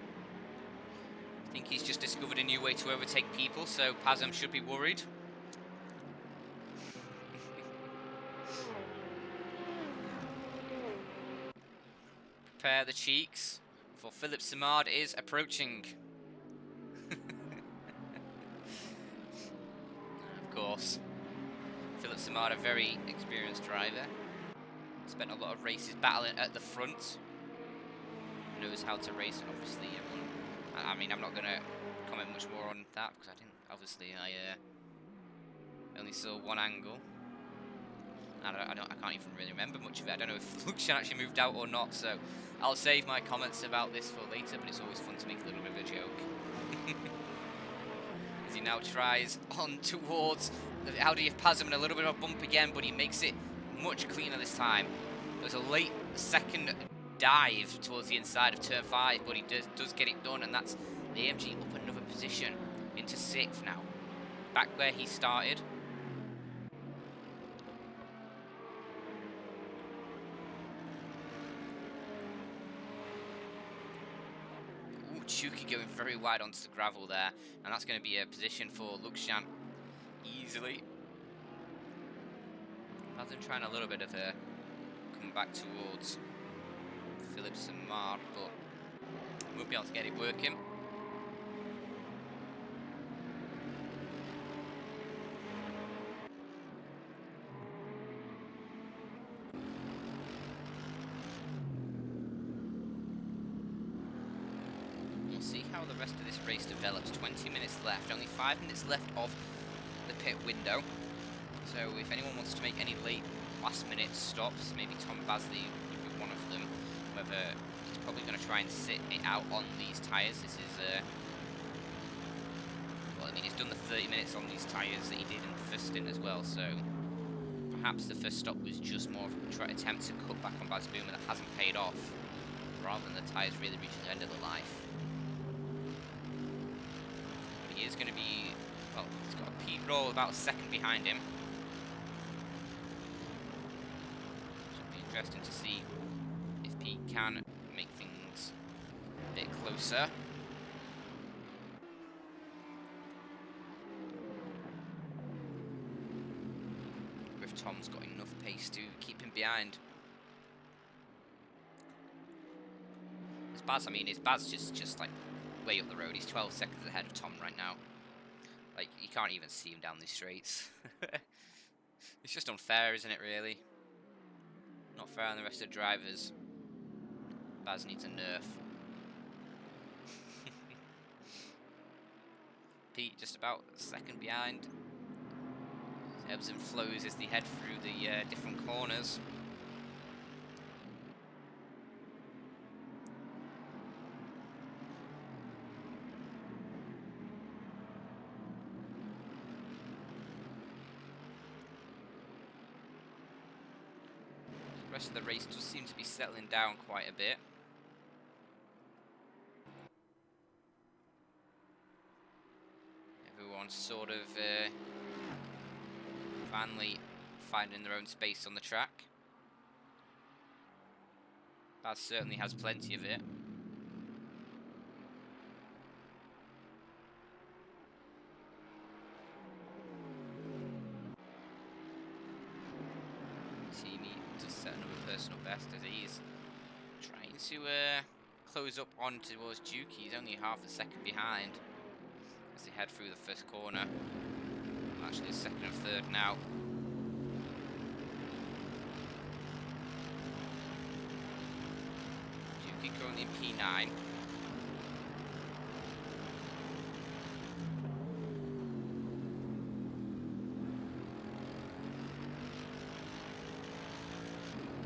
I think he's just discovered a new way to overtake people, so Pasm should be worried. Prepare the cheeks, for Philip Samard is approaching. Of course, Philip Samard, a very experienced driver. Spent a lot of races battling at the front. Knows how to race, and obviously, I mean, I'm not going to comment much more on that because I didn't. Obviously, I only saw one angle. I can't even really remember much of it. I don't know if Lukshan actually moved out or not, so I'll save my comments about this for later, but it's always fun to make a little bit of a joke. As he now tries on towards the Audi of Pasm, and a little bit of a bump again, but he makes it much cleaner this time. There's a late second dive towards the inside of turn 5, but he does get it done, and that's the AMG up another position into 6th now. Back where he started. Chuki going very wide onto the gravel there, and that's going to be a position for Lukshan easily. Rather than trying a little bit of a come back towards Philip Samard, but won't be able to get it working. See how the rest of this race develops. 20 minutes left, only 5 minutes left of the pit window. So if anyone wants to make any last minute stops, maybe Tom Basley would be one of them. However, he's probably going to try and sit it out on these tyres. This is, well, I mean, he's done the 30 minutes on these tyres that he did in the first stint as well, so perhaps the first stop was just more of a attempt to cut back on Baz Boomer that hasn't paid off. rather than the tyres really reaching the end of the life. But he is going to be, well, he's got a Pete roll about a second behind him. So it'll be interesting to see if Pete can make things a bit closer. If Tom's got enough pace to keep him behind. It's Baz, I mean, it's Baz just like way up the road. He's 12 seconds ahead of Tom right now. Like, you can't even see him down these straights. It's just unfair, isn't it, really? Not fair on the rest of the drivers. Baz needs a nerf. Pete just about a second behind. Ebbs and flows as they head through the different corners. The rest of the race does seem to be settling down quite a bit. Everyone's sort of finally finding their own space on the track. Baz certainly has plenty of it. Teamy just set another personal best as he's trying to close up on towards Duke. He's only half a second behind as they head through the first corner. Actually, second and third now. Duke currently in P9.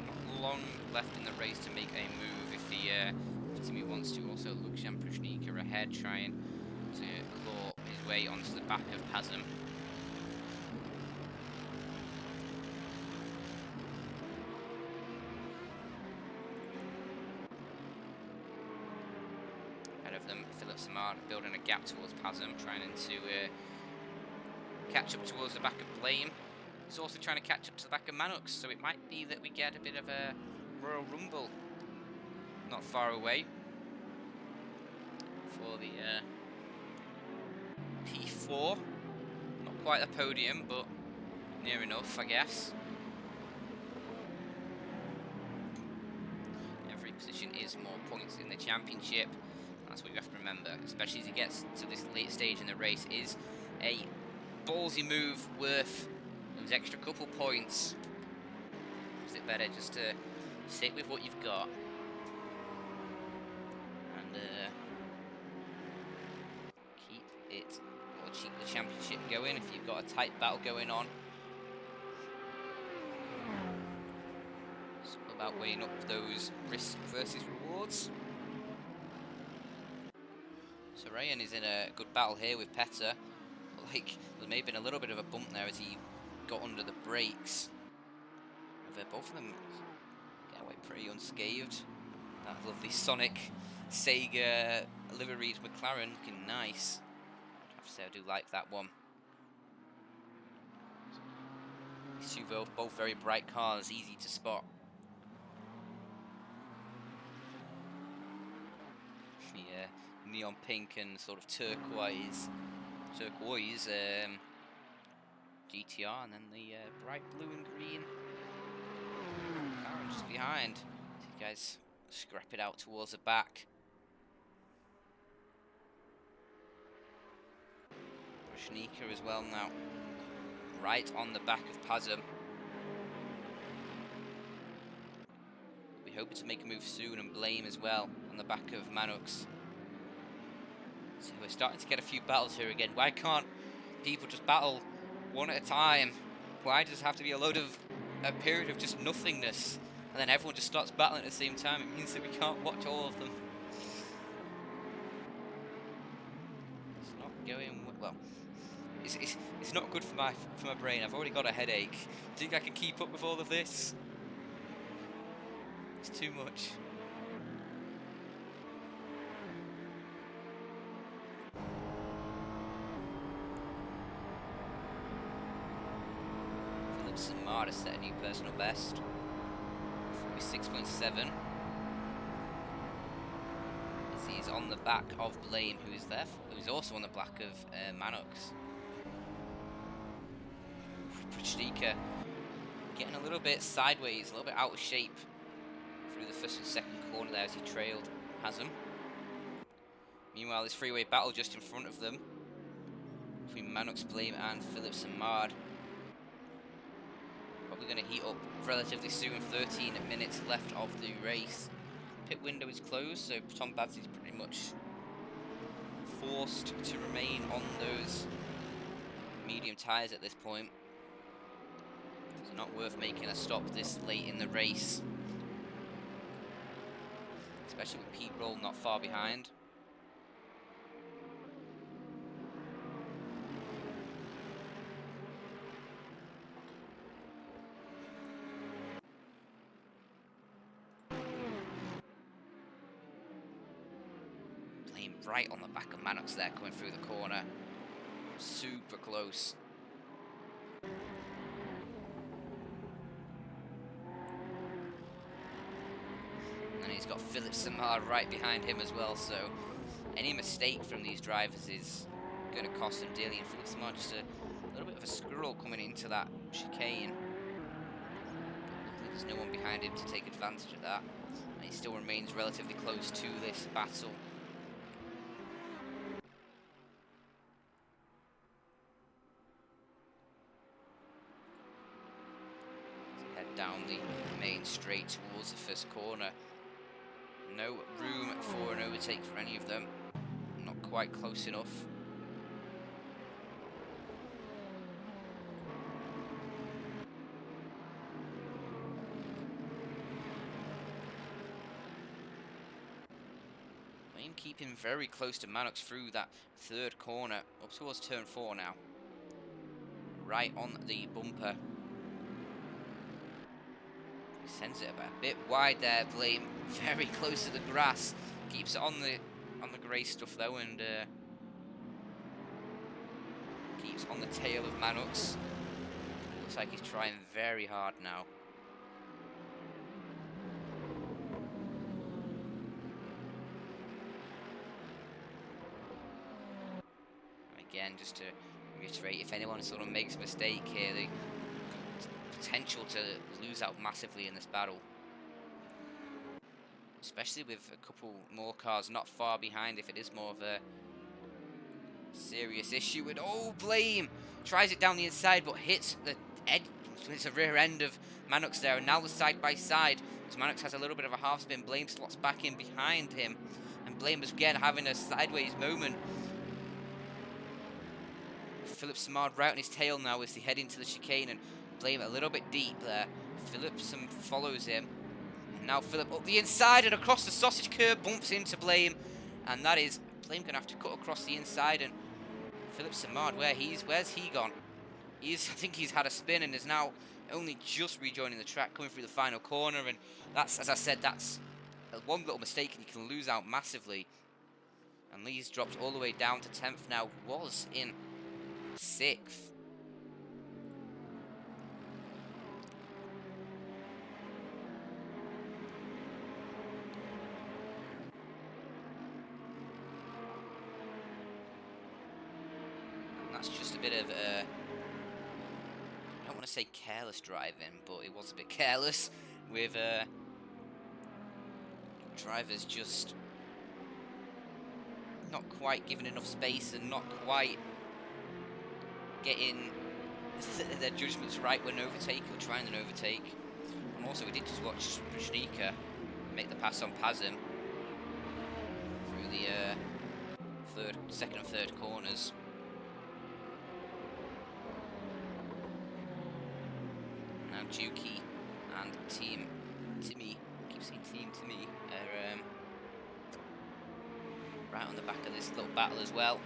Not long left in the race to make a move if Timmy wants to. Also, Lucian Prushnika ahead, trying to claw his way onto the back of Pazum. Building a gap towards Pazum, trying to catch up towards the back of Blame. He's also trying to catch up to the back of Manux, so it might be that we get a bit of a Royal Rumble not far away for the P4. Not quite a podium, but near enough, I guess. Every position is more points in the championship. That's what you have to remember, especially as he gets to this late stage in the race. Is a ballsy move worth those extra couple points? Is it better just to sit with what you've got and keep it, or keep the championship going if you've got a tight battle going on? It's all about weighing up those risks versus rewards. So Ryan is in a good battle here with Petter. Like, there may have been a little bit of a bump there as he got under the brakes. Both of them get away pretty unscathed. That lovely Sonic Sega liveried McLaren looking nice. I have to say I do like that one. These two both very bright cars, easy to spot. Neon pink and sort of turquoise GTR, and then the bright blue and green car just behind. So you guys scrap it out towards the back. Brushnika as well now, right on the back of Pazum. We're hoping to make a move soon, and Blame as well on the back of Manux. So we're starting to get a few battles here again. Why can't people just battle one at a time? Why does it have to be a period of just nothingness, and then everyone just starts battling at the same time? It means that we can't watch all of them. It's not going well. It's not good for my brain. I've already got a headache. Think I can keep up with all of this? It's too much. Samar has set a new personal best. 46.7. As he's on the back of Blame, who's also on the back of Manox. Prachnika getting a little bit sideways, a little bit out of shape through the first and second corner there as he trailed Hasm. Meanwhile, this freeway battle just in front of them between Manox, Blame and Philip Samard. Probably going to heat up relatively soon. 13 minutes left of the race. Pit window is closed, so Tom Badsley's pretty much forced to remain on those medium tyres at this point. It's not worth making a stop this late in the race, especially with Pete Roll not far behind. Blame right on the back of Manox there, coming through the corner. Super close. And he's got Philip Samard right behind him as well, so any mistake from these drivers is going to cost them dearly. And Philip Samard just a little bit of a squirrel coming into that chicane. There's no one behind him to take advantage of that. And he still remains relatively close to this battle. Head down the main straight towards the first corner. No room for an overtake for any of them. Not quite close enough. Blame keeping very close to Manox through that third corner, up towards turn 4 now. Right on the bumper. Sends it about a bit wide there, Blame. Very close to the grass. Keeps it on the grey stuff though, and keeps on the tail of Manox. Looks like he's trying very hard now. Again, just to reiterate, if anyone sort of makes a mistake here, the potential to lose out massively in this battle. Especially with a couple more cars not far behind, if it is more of a serious issue. And oh, Blame tries it down the inside, but hits the edge, hits the rear end of Manox there. And now the side by side, as Manox has a little bit of a half spin, Blame slots back in behind him, and Blame is again having a sideways moment. Philip Samard right on his tail now as they head into the chicane, and Blame a little bit deep there. Philipson follows him. And now Philip up the inside and across the sausage curb, bumps into Blame. And that is Blame going to have to cut across the inside. And Philip Samard, where's he gone? I think he's had a spin and is now only just rejoining the track, coming through the final corner. And that's, as I said, that's one little mistake and you can lose out massively. And Lee's dropped all the way down to 10th now, was in 6th. That's just a bit of I don't want to say careless driving, but it was a bit careless with drivers just not quite giving enough space and not quite getting their judgments right when overtake or trying an overtake. And also we did just watch Prachnika make the pass on Pazim through the second and third corners. Now Juki and Team Timmy, I keep saying Team Timmy, are right on the back of this little battle as well.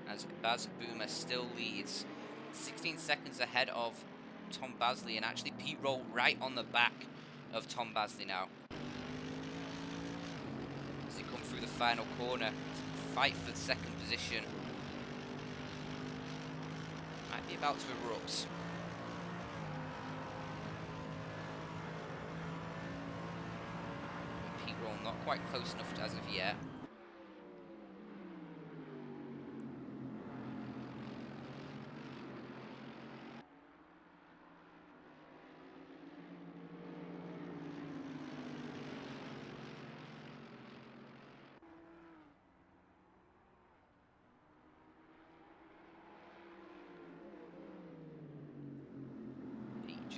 As Baz Boomer still leads 16 seconds ahead of Tom Basley, and actually Pete Roll right on the back of Tom Basley now. as they come through the final corner to fight for the second position. Might be about to erupt. Pete Roll not quite close enough as of yet.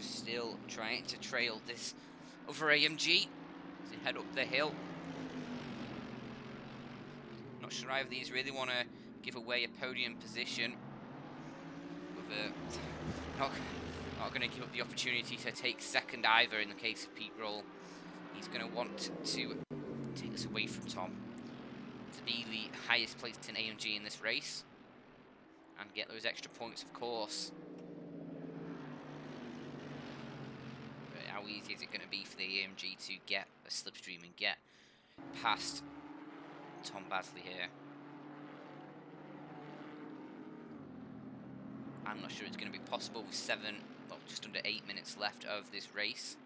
Still trying to trail this other AMG as they head up the hill. Not sure either of these really want to give away a podium position. Not going to give up the opportunity to take second either in the case of Pete Roll. He's going to want to take this away from Tom to be the highest placed in AMG in this race and get those extra points, of course. How easy is it going to be for the AMG to get a slipstream and get past Tom Basley here? I'm not sure it's going to be possible with just under 8 minutes left of this race.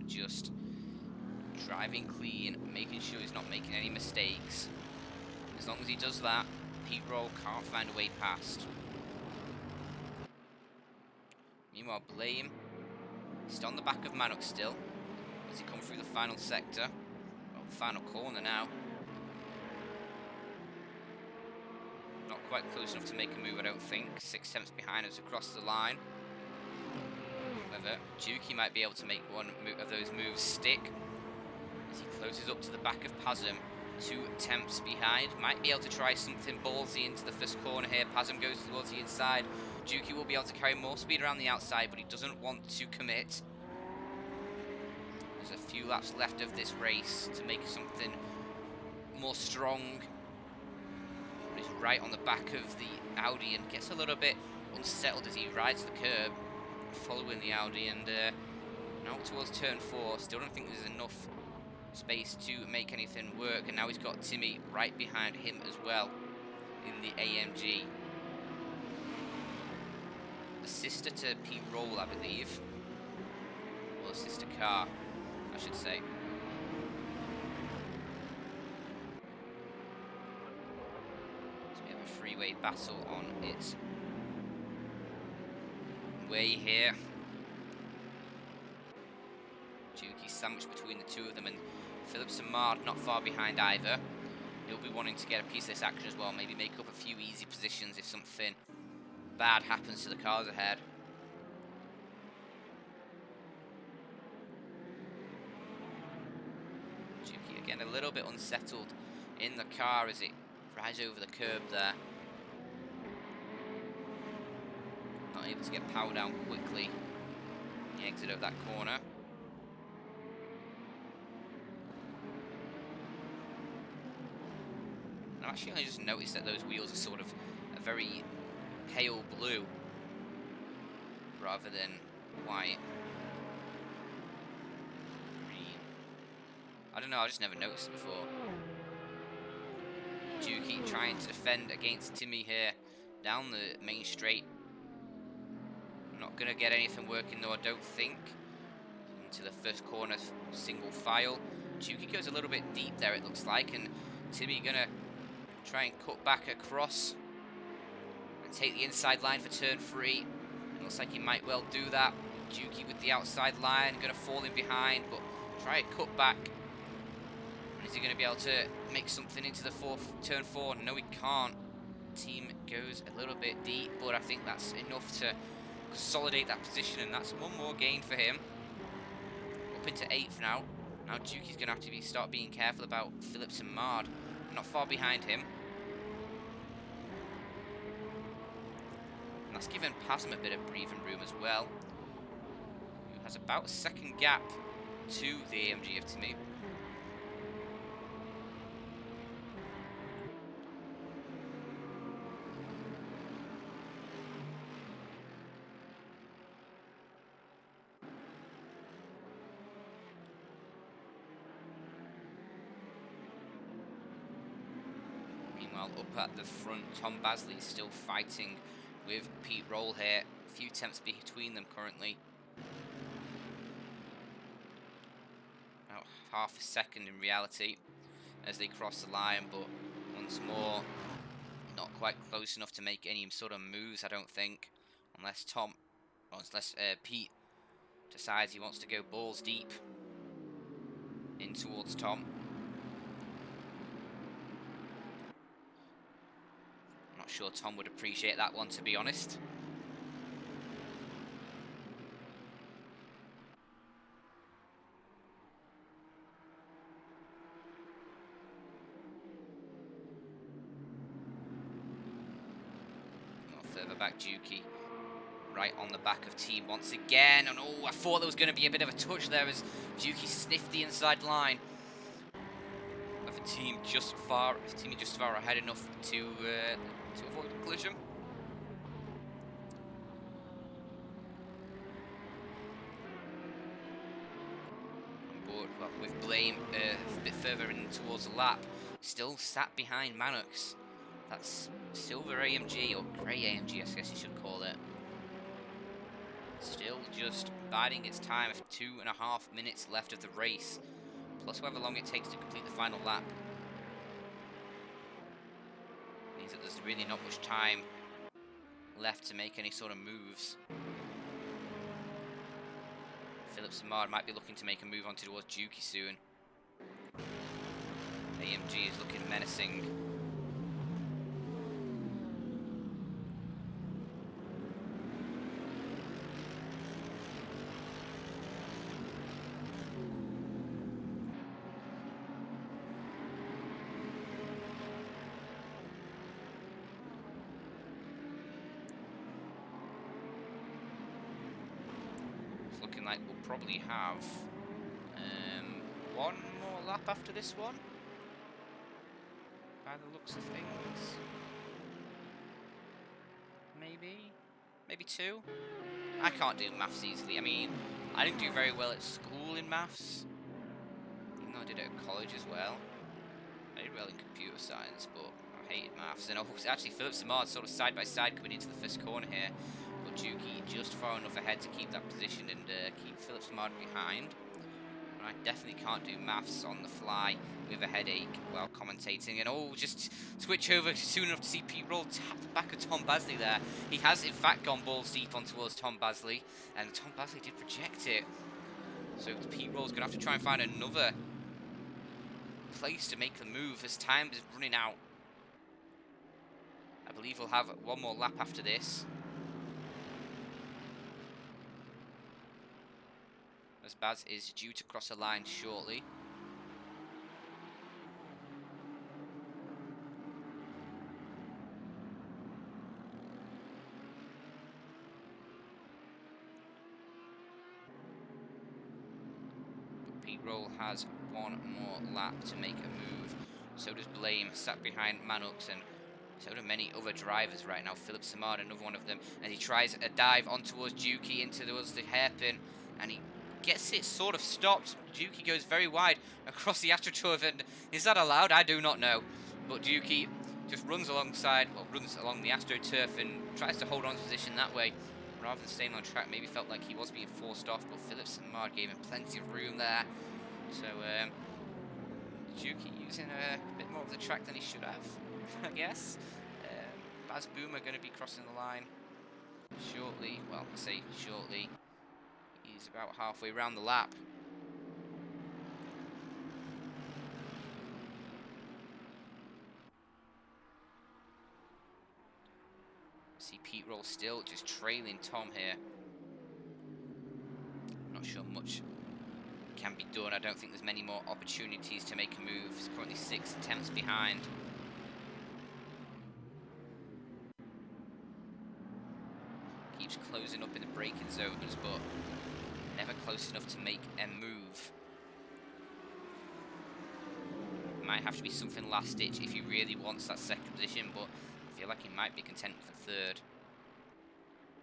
Just driving clean, making sure he's not making any mistakes. As long as he does that, Pete Roll can't find a way past. Meanwhile, Blame still on the back of Manox still as he comes through the final sector. Well, final corner now. Not quite close enough to make a move, I don't think. 6 tenths behind us across the line. However, Juki might be able to make one of those moves stick as he closes up to the back of Pazum. 2 tenths behind. Might be able to try something ballsy into the first corner here. Pazum goes towards the inside. Juki will be able to carry more speed around the outside, but he doesn't want to commit. There's a few laps left of this race to make something more strong. But he's right on the back of the Audi and gets a little bit unsettled as he rides the curb, following the Audi, and now towards turn 4. Still don't think there's enough space to make anything work, and now he's got Timmy right behind him as well in the AMG. The sister to Pete Roll, I believe, or the sister car, I should say. So we have a freeway battle on its way here. Juki sandwiched between the two of them, and Phillips and Mard not far behind either. He'll be wanting to get a piece of this action as well, maybe make up a few easy positions if something bad happens to the cars ahead. Juki again a little bit unsettled in the car as it rides over the curb there. Not able to get power down quickly. The exit of that corner. And I've actually only just noticed that those wheels are sort of a very pale blue rather than white. Green. I don't know, I just never noticed it before. Juki trying to defend against Timmy here down the main straight. Not going to get anything working though, I don't think. Into the first corner, single file. Juki goes a little bit deep there, it looks like, and Timmy going to try and cut back across and take the inside line for turn 3. It looks like he might well do that. Juki with the outside line, going to fall in behind, but try a cut back. And is he going to be able to make something into the turn 4? No, he can't. Team goes a little bit deep, but I think that's enough to consolidate that position, and that's one more gain for him. Up into 8th now. Now Juki's going to have to start being careful about Phillips and Mard. Not far behind him. And that's given Pasm a bit of breathing room as well. Who has about a second gap to the AMG of Timmy. Meanwhile, up at the front, Tom Basley is still fighting with Pete Roll here. A few tenths between them currently. About half a second in reality as they cross the line, but once more, not quite close enough to make any sort of moves, I don't think. Unless Pete decides he wants to go balls deep in towards Tom. I'm not sure Tom would appreciate that one, to be honest. Further back, Juki, right on the back of Team once again, and oh, I thought there was going to be a bit of a touch there as Juki sniffed the inside line of a team just far ahead enough to avoid a collision. But well, with Blame a bit further in towards the lap, still sat behind Mannux. That's silver AMG, or grey AMG, I guess you should call it. Still just biding its time with 2.5 minutes left of the race, plus however long it takes to complete the final lap. Means that there's really not much time left to make any sort of moves. Philip Samard might be looking to make a move on towards Juki soon. AMG is looking menacing. Looking like we'll probably have one more lap after this one, by the looks of things. Maybe two. I can't do maths easily. I mean, I didn't do very well at school in maths, even though I did it at college as well. I did well in computer science, but I hated maths. And actually, Philip Samard sort of side by side coming into the first corner here. Juki just far enough ahead to keep that position and keep Philip Samard behind. And I definitely can't do maths on the fly with a headache while commentating. And oh, just switch over soon enough to see Pete Roll tap the back of Tom Basley there. He has in fact gone balls deep on towards Tom Basley, and Tom Basley did reject it. So Pete Roll's going to have to try and find another place to make the move as time is running out. I believe we'll have one more lap after this. As Baz is due to cross a line shortly. But Pete Roll has one more lap to make a move. So does Blame, sat behind Mannux, and so do many other drivers right now. Philip Samard, another one of them, and he tries a dive on towards Juki into towards the hairpin, and he gets it sort of stopped. Juki goes very wide across the AstroTurf, and is that allowed? I do not know. But Juki just runs along the AstroTurf and tries to hold on to position that way, rather than staying on track. Maybe felt like he was being forced off, but Philip Samard gave him plenty of room there. So Juki using a bit more of the track than he should have, I guess. Baz Boomer going to be crossing the line shortly. Well, I say shortly. He's about halfway around the lap. See Pete Roll still just trailing Tom here. Not sure much can be done. I don't think there's many more opportunities to make a move. He's currently 6 attempts behind. Keeps closing up in the braking zones, but never close enough to make a move. Might have to be something last ditch if he really wants that second position, but I feel like he might be content with a third.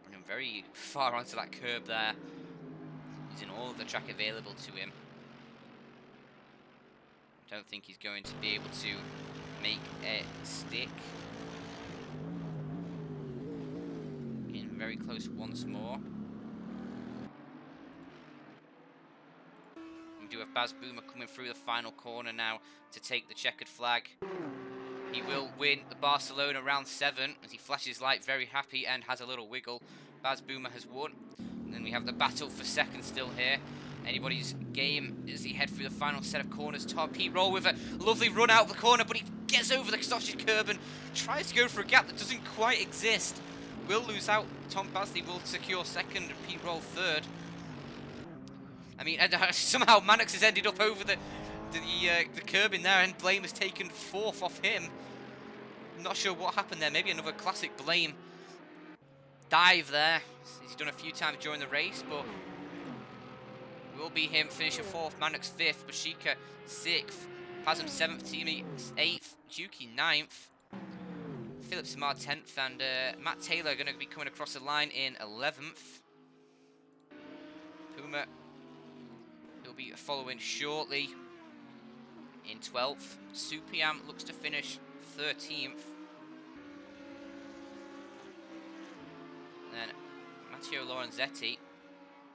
Running very far onto that curb there, using all of the track available to him. I don't think he's going to be able to make a stick. In very close once more. We do have Baz Boomer coming through the final corner now to take the checkered flag. He will win the Barcelona round 7 as he flashes light, very happy, and has a little wiggle. Baz Boomer has won. And then we have the battle for second still here. Anybody's game as he head through the final set of corners. Tom Pete Roll with a lovely run out of the corner, but he gets over the sausage curb and tries to go for a gap that doesn't quite exist. Will lose out. Tom Basley will secure second and Pete Roll third. I mean, somehow Mannix has ended up over the curb in there, and Blame has taken fourth off him. Not sure what happened there. Maybe another classic Blame dive there. He's done a few times during the race, but it will be him finishing fourth, Mannix fifth, Bashika sixth, Pasm 7th, Teamy 8th, Juki 9th, Philip Samar 10th, and Matt Taylor going to be coming across the line in 11th. Puma, he'll be following shortly in 12th. Supiam looks to finish 13th. Then Matteo Lorenzetti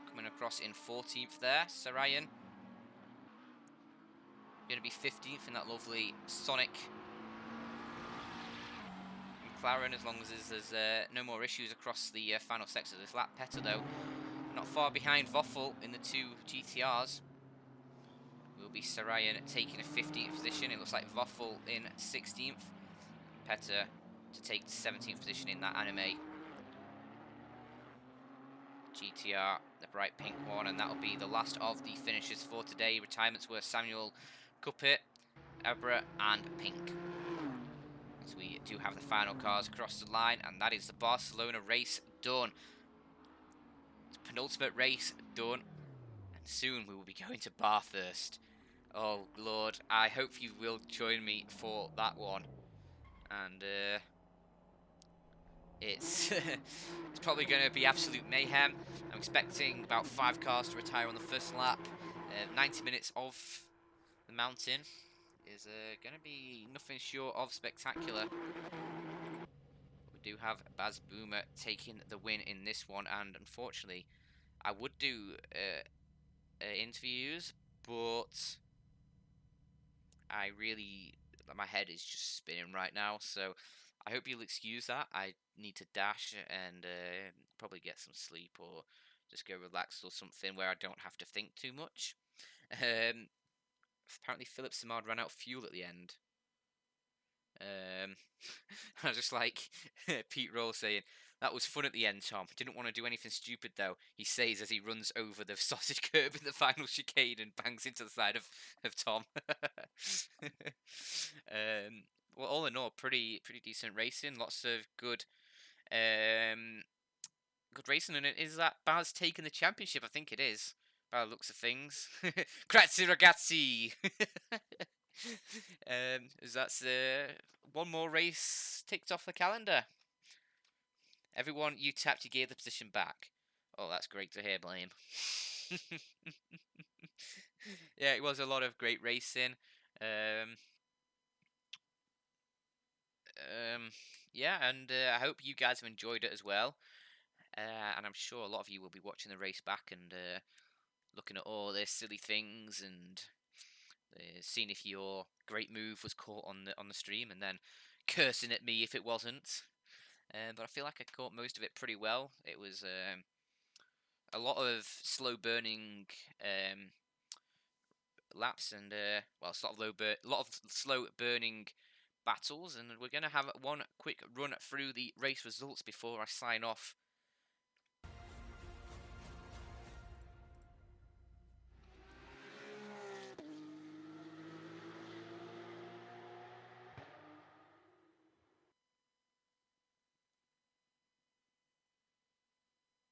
coming across in 14th there. Sarayan going to be 15th in that lovely Sonic McLaren, as long as there's no more issues across the final sector of this lap. Petter, though, not far behind Voffel in the two GTRs. Will be Sarayan taking a 15th position. It looks like Voffel in 16th. Petter to take the 17th position in that anime GTR, the bright pink one, and that'll be the last of the finishers for today. Retirements were Samuel Cuppet, Abra, and Pink. So we do have the final cars across the line, and that is the Barcelona race done. It's penultimate race done, and soon we will be going to Bathurst. Oh Lord, I hope you will join me for that one. And it's it's probably going to be absolute mayhem. I'm expecting about 5 cars to retire on the first lap. 90 minutes of the mountain is going to be nothing short of spectacular. We do have Baz Boomer taking the win in this one, and unfortunately, I would do interviews, but my head is just spinning right now, so I hope you'll excuse that. I need to dash and probably get some sleep or just go relax or something where I don't have to think too much. Apparently Philip Simard ran out of fuel at the end. I was just like Pete Roll saying, "That was fun at the end, Tom. Didn't want to do anything stupid, though," he says as he runs over the sausage curb in the final chicane and bangs into the side of Tom. Well, all in all, pretty decent racing. Lots of good racing, and is that Baz taking the championship? I think it is, by the looks of things. Grazie ragazzi. As that's one more race ticked off the calendar. Everyone, you tapped, you gave the position back. Oh, that's great to hear, Blame. Yeah, it was a lot of great racing. Yeah, and I hope you guys have enjoyed it as well. And I'm sure a lot of you will be watching the race back and looking at all the silly things and seeing if your great move was caught on the stream, and then cursing at me if it wasn't. But I feel like I caught most of it pretty well. It was a lot of slow burning laps and well, sort of lot of slow burning battles, and we're going to have one quick run through the race results before I sign off.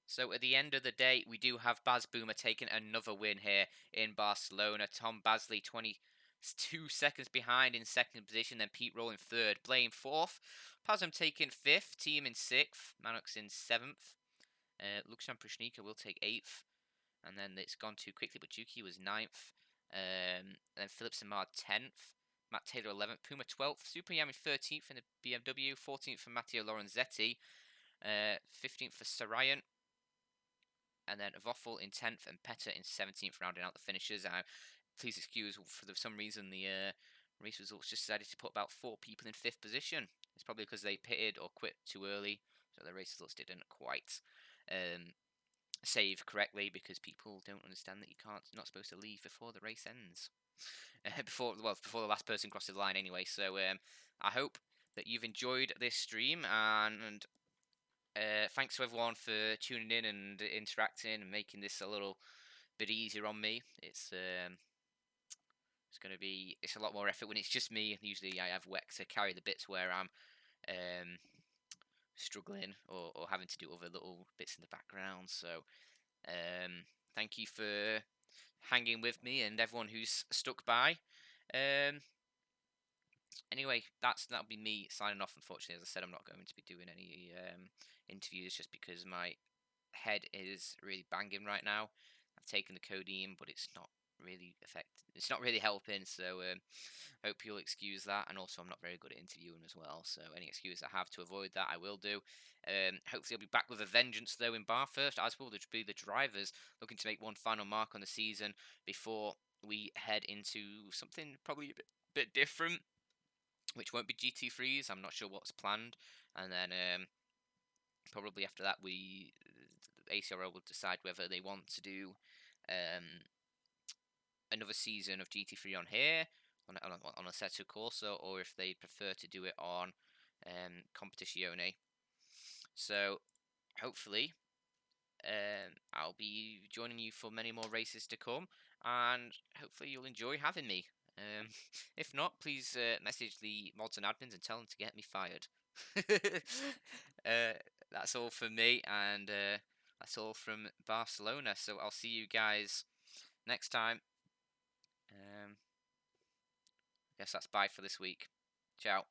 So at the end of the day, we do have Baz Boomer taking another win here in Barcelona. Tom Basley 22 seconds behind in second position, then Pete Roll in third, Blame fourth, Pasm taking fifth, Team in sixth, Manox in seventh, Luxan Prishnika will take eighth, and then it's gone too quickly, but Juki was ninth, then Philip Samard 10th, Matt Taylor 11th, Puma 12th, Super Yami 13th in the BMW, 14th for Matteo Lorenzetti, 15th for Sarayan, and then Voffel in 10th and Petter in 17th, rounding out the finishers. Please excuse for some reason the race results just decided to put about 4 people in 5th position. It's probably because they pitted or quit too early, so the race results didn't quite save correctly, because people don't understand that you're not supposed to leave before the race ends. Before the last person crosses the line anyway. So I hope that you've enjoyed this stream, and thanks to everyone for tuning in and interacting and making this a little bit easier on me. It's a lot more effort when it's just me. Usually I have Weck to carry the bits where I'm struggling or having to do other little bits in the background. So thank you for hanging with me and everyone who's stuck by. Anyway, that'll be me signing off. Unfortunately, as I said, I'm not going to be doing any interviews just because my head is really banging right now. I've taken the codeine, but it's not really helping. So hope you'll excuse that. And also, I'm not very good at interviewing as well. So any excuse I have to avoid that, I will do. Hopefully, I'll be back with a vengeance though in Bathurst, as will be the drivers, looking to make one final mark on the season before we head into something probably a bit different, which won't be GT3s. I'm not sure what's planned, and then probably after that, ACRL will decide whether they want to do another season of GT3 on here on a Assetto Corsa, or if they prefer to do it on Competizione. So hopefully I'll be joining you for many more races to come, and hopefully you'll enjoy having me. If not, please message the mods and admins and tell them to get me fired. That's all from me, and that's all from Barcelona. So I'll see you guys next time. I guess that's bye for this week. Ciao.